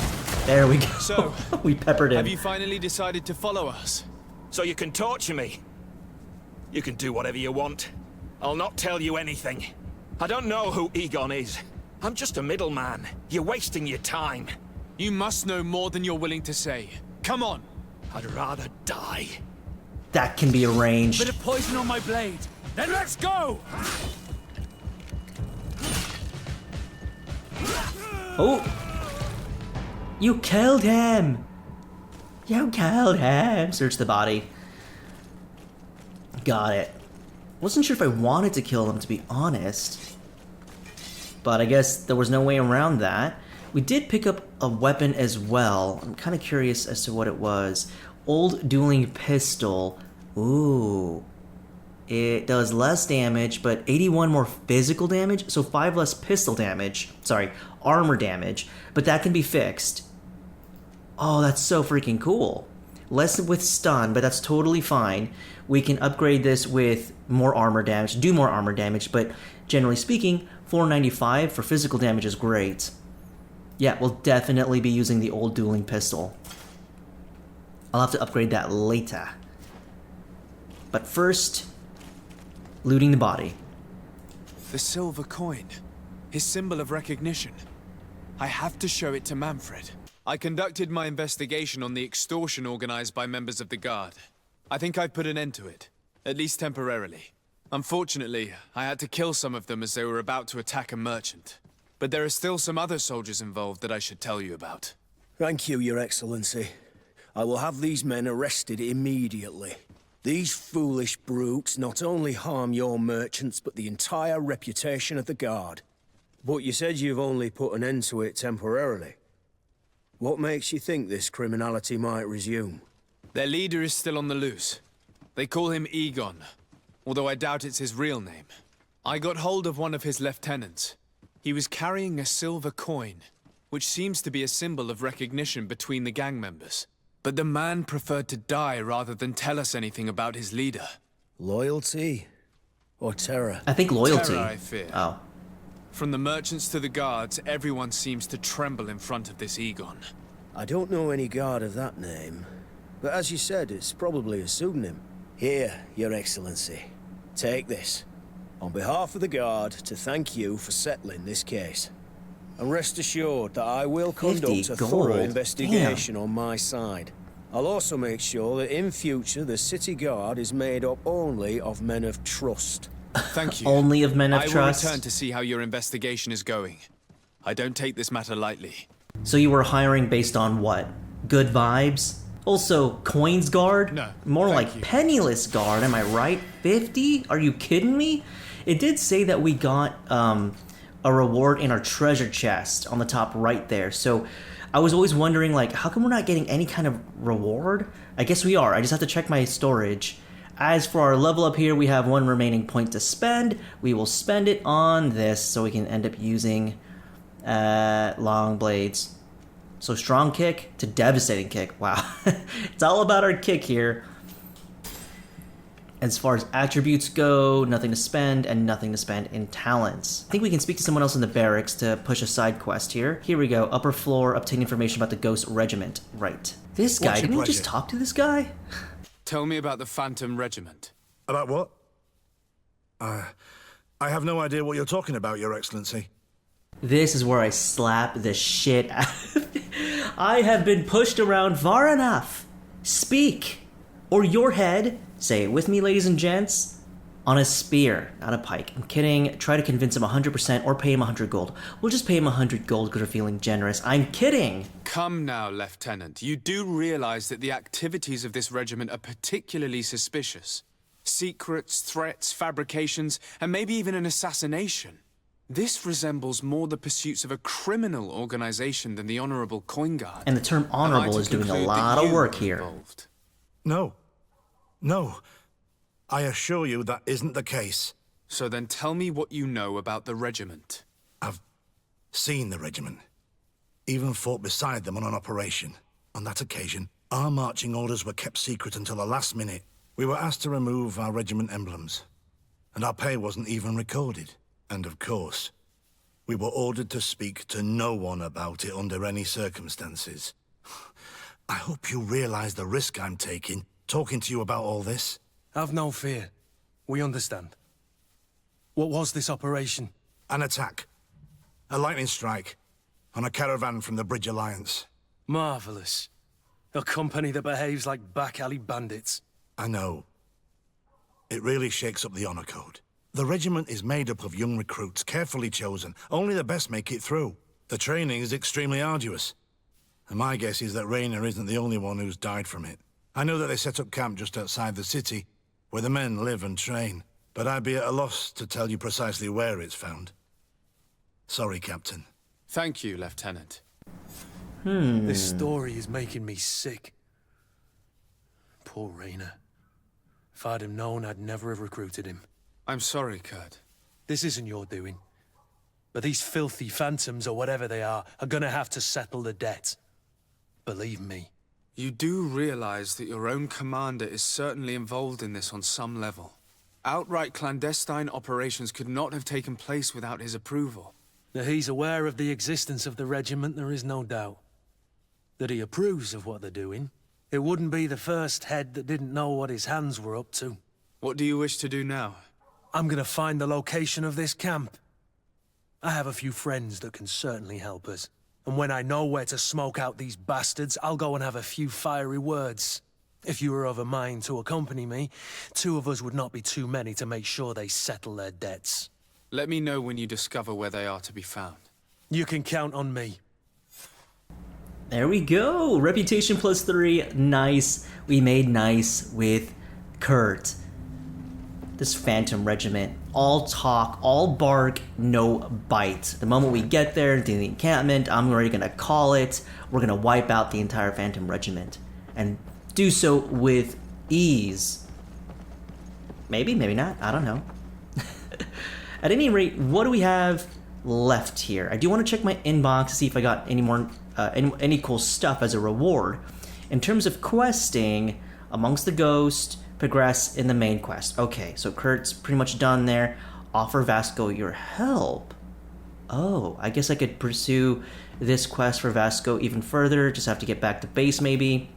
There we go. So, we peppered him. Have you finally decided to follow us? So you can torture me? You can do whatever you want. I'll not tell you anything. I don't know who Egon is. I'm just a middleman. You're wasting your time. You must know more than you're willing to say. Come on. I'd rather die. That can be arranged. Bit of poison on my blade. Then let's go! Oh! You killed him! You killed him! Search the body. Got it. Wasn't sure if I wanted to kill him, to be honest. But I guess there was no way around that. We did pick up a weapon as well. I'm kind of curious as to what it was. Old dueling pistol. Ooh. It does less damage, but 81 more physical damage, so 5 less pistol damage. Sorry, armor damage, but that can be fixed. Oh, that's so freaking cool. Less with stun, but that's totally fine. We can upgrade this with more armor damage, do more armor damage, but generally speaking, 495 for physical damage is great. Yeah, we'll definitely be using the old dueling pistol. I'll have to upgrade that later. But first, looting the body. The silver coin. His symbol of recognition. I have to show it to Manfred. I conducted my investigation on the extortion organized by members of the Guard. I think I've put an end to it, at least temporarily. Unfortunately, I had to kill some of them as they were about to attack a merchant. But there are still some other soldiers involved that I should tell you about. Thank you, Your Excellency. I will have these men arrested immediately. These foolish brutes not only harm your merchants, but the entire reputation of the Guard. But you said you've only put an end to it temporarily. What makes you think this criminality might resume? Their leader is still on the loose. They call him Egon, although I doubt it's his real name. I got hold of one of his lieutenants. He was carrying a silver coin, which seems to be a symbol of recognition between the gang members. But the man preferred to die rather than tell us anything about his leader. Loyalty? Or terror? I think loyalty. Terror, I fear. Oh. From the merchants to the guards, everyone seems to tremble in front of this Egon. I don't know any guard of that name. But as you said, it's probably a pseudonym. Here, Your Excellency. Take this. On behalf of the guard, to thank you for settling this case. And rest assured that I will conduct a thorough investigation on my side. I'll also make sure that in future the city guard is made up only of men of trust. Thank you. Only of men of trust? I will return to see how your investigation is going. I don't take this matter lightly. So you were hiring based on what? Good vibes? Also, coins guard? No. More like penniless guard, am I right? 50? Are you kidding me? It did say that we got a reward in our treasure chest on the top right there. So I was always wondering, like, how come we're not getting any kind of reward? I guess we are. I just have to check my storage. As for our level up here, we have 1 remaining point to spend. We will spend it on this so we can end up using long blades. So strong kick to devastating kick. Wow. It's all about our kick here. As far as attributes go, nothing to spend and nothing to spend in talents. I think we can speak to someone else in the barracks to push a side quest here. Here we go. Upper floor, obtain information about the Ghost Regiment. Right. This guy, didn't we just talk to this guy? Tell me about the Phantom Regiment. About what? I have no idea what you're talking about, Your Excellency. This is where I slap the shit out of you. I have been pushed around far enough. Speak. Or your head, say it with me, ladies and gents, on a spear, not a pike. I'm kidding. Try to convince him 100% or pay him 100 gold. We'll just pay him 100 gold because we're feeling generous. I'm kidding. Come now, Lieutenant. You do realize that the activities of this regiment are particularly suspicious. Secrets, threats, fabrications, and maybe even an assassination. This resembles more the pursuits of a criminal organization than the Honorable Coin Guard. And the term honorable is doing a lot of work here. Involved. No. I assure you that isn't the case. So then tell me what you know about the regiment. I've seen the regiment. Even fought beside them on an operation. On that occasion, our marching orders were kept secret until the last minute. We were asked to remove our regiment emblems. And our pay wasn't even recorded. And of course, we were ordered to speak to no one about it under any circumstances. I hope you realize the risk I'm taking, talking to you about all this. Have no fear. We understand. What was this operation? An attack. A lightning strike. On a caravan from the Bridge Alliance. Marvelous. A company that behaves like back alley bandits. I know. It really shakes up the honor code. The regiment is made up of young recruits, carefully chosen. Only the best make it through. The training is extremely arduous. And my guess is that Rainer isn't the only one who's died from it. I know that they set up camp just outside the city, where the men live and train. But I'd be at a loss to tell you precisely where it's found. Sorry, Captain. Thank you, Lieutenant. This story is making me sick. Poor Rainer. If I'd have known, I'd never have recruited him. I'm sorry, Kurt. This isn't your doing. But these filthy phantoms, or whatever they are gonna have to settle the debt. Believe me. You do realize that your own commander is certainly involved in this on some level. Outright clandestine operations could not have taken place without his approval. That he's aware of the existence of the regiment, there is no doubt. That he approves of what they're doing. It wouldn't be the first head that didn't know what his hands were up to. What do you wish to do now? I'm gonna find the location of this camp. I have a few friends that can certainly help us. And when I know where to smoke out these bastards, I'll go and have a few fiery words. If you were of a mind to accompany me, 2 of us would not be too many to make sure they settle their debts. Let me know when you discover where they are to be found. You can count on me. There we go. Reputation +3. Nice. We made nice with Kurt. This Phantom Regiment. All talk, all bark, no bite. The moment we get there to the encampment, I'm already gonna call it. We're gonna wipe out the entire Phantom Regiment. And do so with ease. Maybe, maybe not. I don't know. At any rate, what do we have left here. I do want to check my inbox to see if I got any more any cool stuff as a reward. In terms of questing, amongst the ghosts, progress in the main quest. Okay, so Kurt's pretty much done there. Offer Vasco your help. Oh, I guess I could pursue this quest for Vasco even further. Just have to get back to base maybe.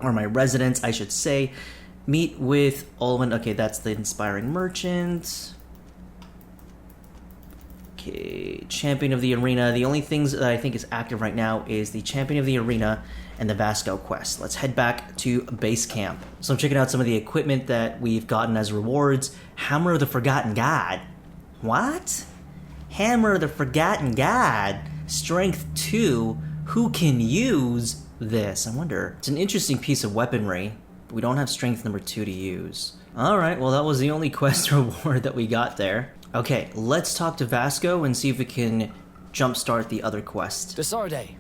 Or my residence, I should say. Meet with Olwen. Okay, that's the inspiring merchant. Okay, Champion of the Arena. The only things that I think is active right now is the Champion of the Arena and the Vasco quest. Let's head back to base camp. So I'm checking out some of the equipment that we've gotten as rewards. Hammer of the Forgotten God. What? Hammer of the Forgotten God. Strength 2. Who can use this? I wonder. It's an interesting piece of weaponry. We don't have strength number 2 to use. Alright, well that was the only quest reward that we got there. Okay, let's talk to Vasco and see if we can jumpstart the other quest. Desarde,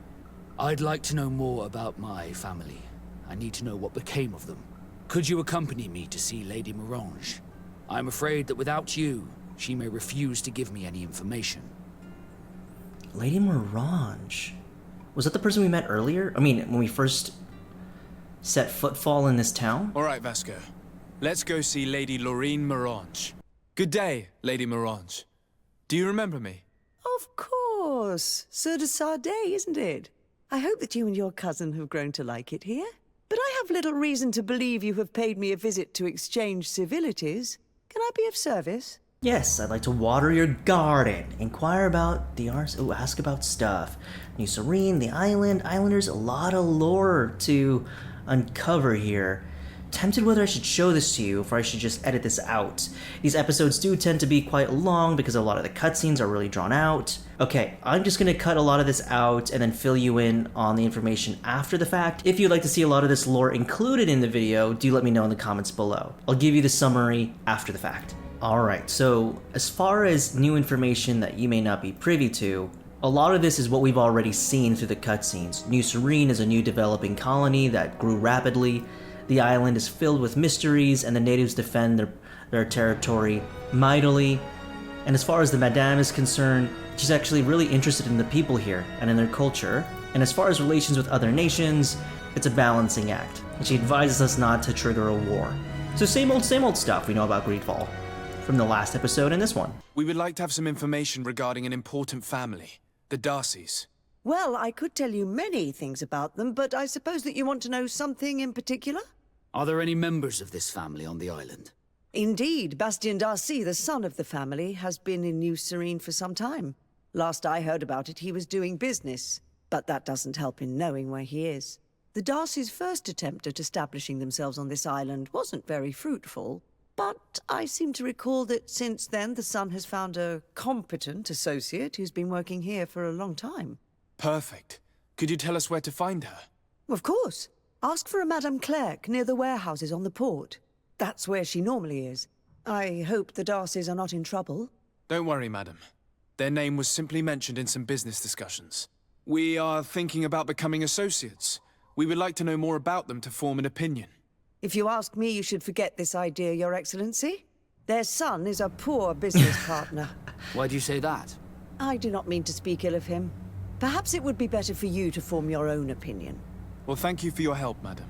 I'd like to know more about my family. I need to know what became of them. Could you accompany me to see Lady Morange? I'm afraid that without you, she may refuse to give me any information. Lady Morange? Was that the person we met earlier? I mean, when we first set footfall in this town? Alright, Vasco. Let's go see Lady Lorraine Morange. Good day, Lady Morange. Do you remember me? Of course. Sir de Sardet, isn't it? I hope that you and your cousin have grown to like it here. But I have little reason to believe you have paid me a visit to exchange civilities. Can I be of service? Yes, I'd like to water your garden. Inquire about the arts. Oh, ask about stuff. New Serene, the island. Islanders, a lot of lore to uncover here. Tempted whether I should show this to you or I should just edit this out. These episodes do tend to be quite long because a lot of the cutscenes are really drawn out. Okay, I'm just gonna cut a lot of this out and then fill you in on the information after the fact. If you'd like to see a lot of this lore included in the video, do let me know in the comments below. I'll give you the summary after the fact. Alright, so as far as new information that you may not be privy to, a lot of this is what we've already seen through the cutscenes. New Serene is a new developing colony that grew rapidly. The island is filled with mysteries, and the natives defend their territory mightily. And as far as the Madame is concerned, she's actually really interested in the people here and in their culture. And as far as relations with other nations, it's a balancing act. And she advises us not to trigger a war. So same old stuff we know about GreedFall from the last episode and this one. We would like to have some information regarding an important family, the Darcys. Well, I could tell you many things about them, but I suppose that you want to know something in particular? Are there any members of this family on the island? Indeed, Bastien Darcy, the son of the family, has been in New Serene for some time. Last I heard about it, he was doing business, but that doesn't help in knowing where he is. The Darcys' first attempt at establishing themselves on this island wasn't very fruitful, but I seem to recall that since then the son has found a competent associate who's been working here for a long time. Perfect. Could you tell us where to find her? Of course. Ask for a Madame Clerc near the warehouses on the port. That's where she normally is. I hope the Darcys are not in trouble. Don't worry, madam. Their name was simply mentioned in some business discussions. We are thinking about becoming associates. We would like to know more about them to form an opinion. If you ask me, you should forget this idea, Your Excellency. Their son is a poor business partner. Why do you say that? I do not mean to speak ill of him. Perhaps it would be better for you to form your own opinion. Well, thank you for your help, madam.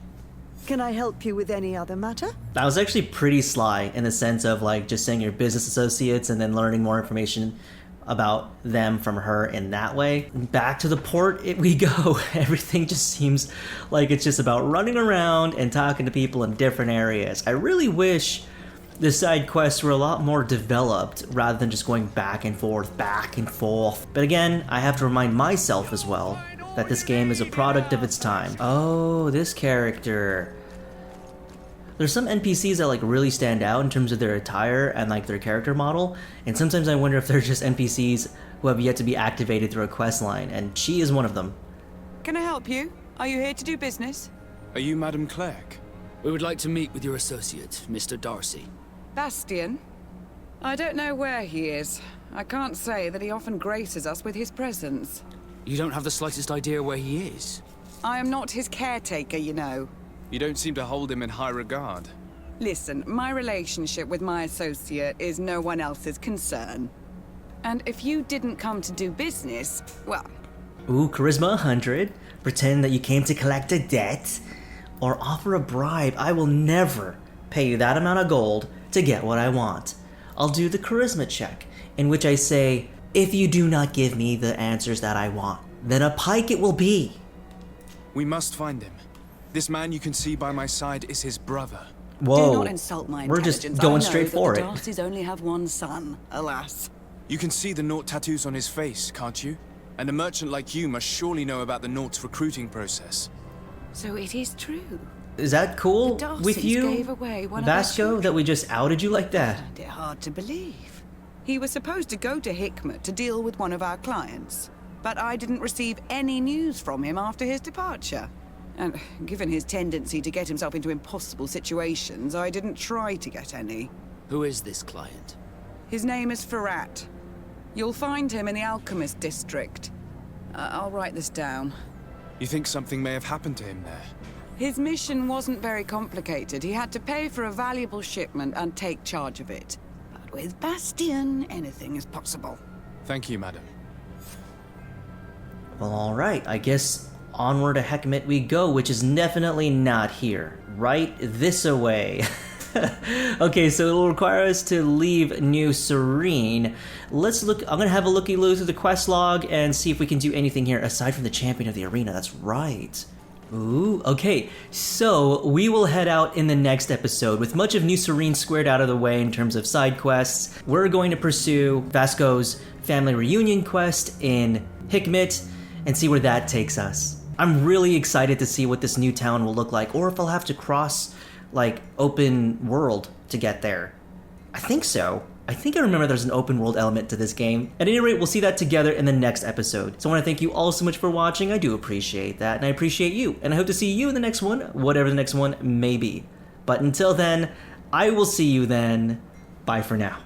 Can I help you with any other matter? That was actually pretty sly in the sense of like just saying your business associates and then learning more information about them from her in that way. Back to the port we go. Everything just seems like it's just about running around and talking to people in different areas. I really wish the side quests were a lot more developed rather than just going back and forth. But again, I have to remind myself as well that this game is a product of its time. Oh, this character. There's some NPCs that like really stand out in terms of their attire and like their character model, and sometimes I wonder if they're just NPCs who have yet to be activated through a quest line, and she is one of them. Can I help you? Are you here to do business? Are you Madame Clerc? We would like to meet with your associate, Mr. Darcy. Bastien? I don't know where he is. I can't say that he often graces us with his presence. You don't have the slightest idea where he is? I am not his caretaker, you know. You don't seem to hold him in high regard. Listen, my relationship with my associate is no one else's concern. And if you didn't come to do business, well... Ooh, charisma 100. Pretend that you came to collect a debt. Or offer a bribe. I will never pay you that amount of gold to get what I want. I'll do the charisma check, in which I say, if you do not give me the answers that I want, then a pike it will be. We must find him. This man you can see by my side is his brother. Whoa. Do not insult my We're just intelligence. going I know straight that for the it. Darcys only have one son, alas. You can see the Naught tattoos on his face, can't you? And a merchant like you must surely know about the Naught's recruiting process. So it is true. Is that cool The with Darcys you, gave away one of their Vasco, that we just outed you like that? Find it hard to believe. He was supposed to go to Hikmet to deal with one of our clients, but I didn't receive any news from him after his departure. And given his tendency to get himself into impossible situations, I didn't try to get any. Who is this client? His name is Ferrat. You'll find him in the Alchemist District. I'll write this down. You think something may have happened to him there? His mission wasn't very complicated. He had to pay for a valuable shipment and take charge of it. But with Bastion, anything is possible. Thank you, madam. Well, alright, I guess onward to Hekmet we go, which is definitely not here. Right this-a-way. Okay, so it'll require us to leave New Serene. Let's look. I'm gonna have a looky-loo through the quest log and see if we can do anything here aside from the champion of the arena. That's right. Ooh, okay. So we will head out in the next episode with much of New Serene squared out of the way in terms of side quests. We're going to pursue Vasco's family reunion quest in Hikmet and see where that takes us. I'm really excited to see what this new town will look like, or if I'll have to cross like open world to get there. I think so. I think I remember there's an open world element to this game. At any rate, we'll see that together in the next episode. So I want to thank you all so much for watching. I do appreciate that, and I appreciate you. And I hope to see you in the next one, whatever the next one may be. But until then, I will see you then. Bye for now.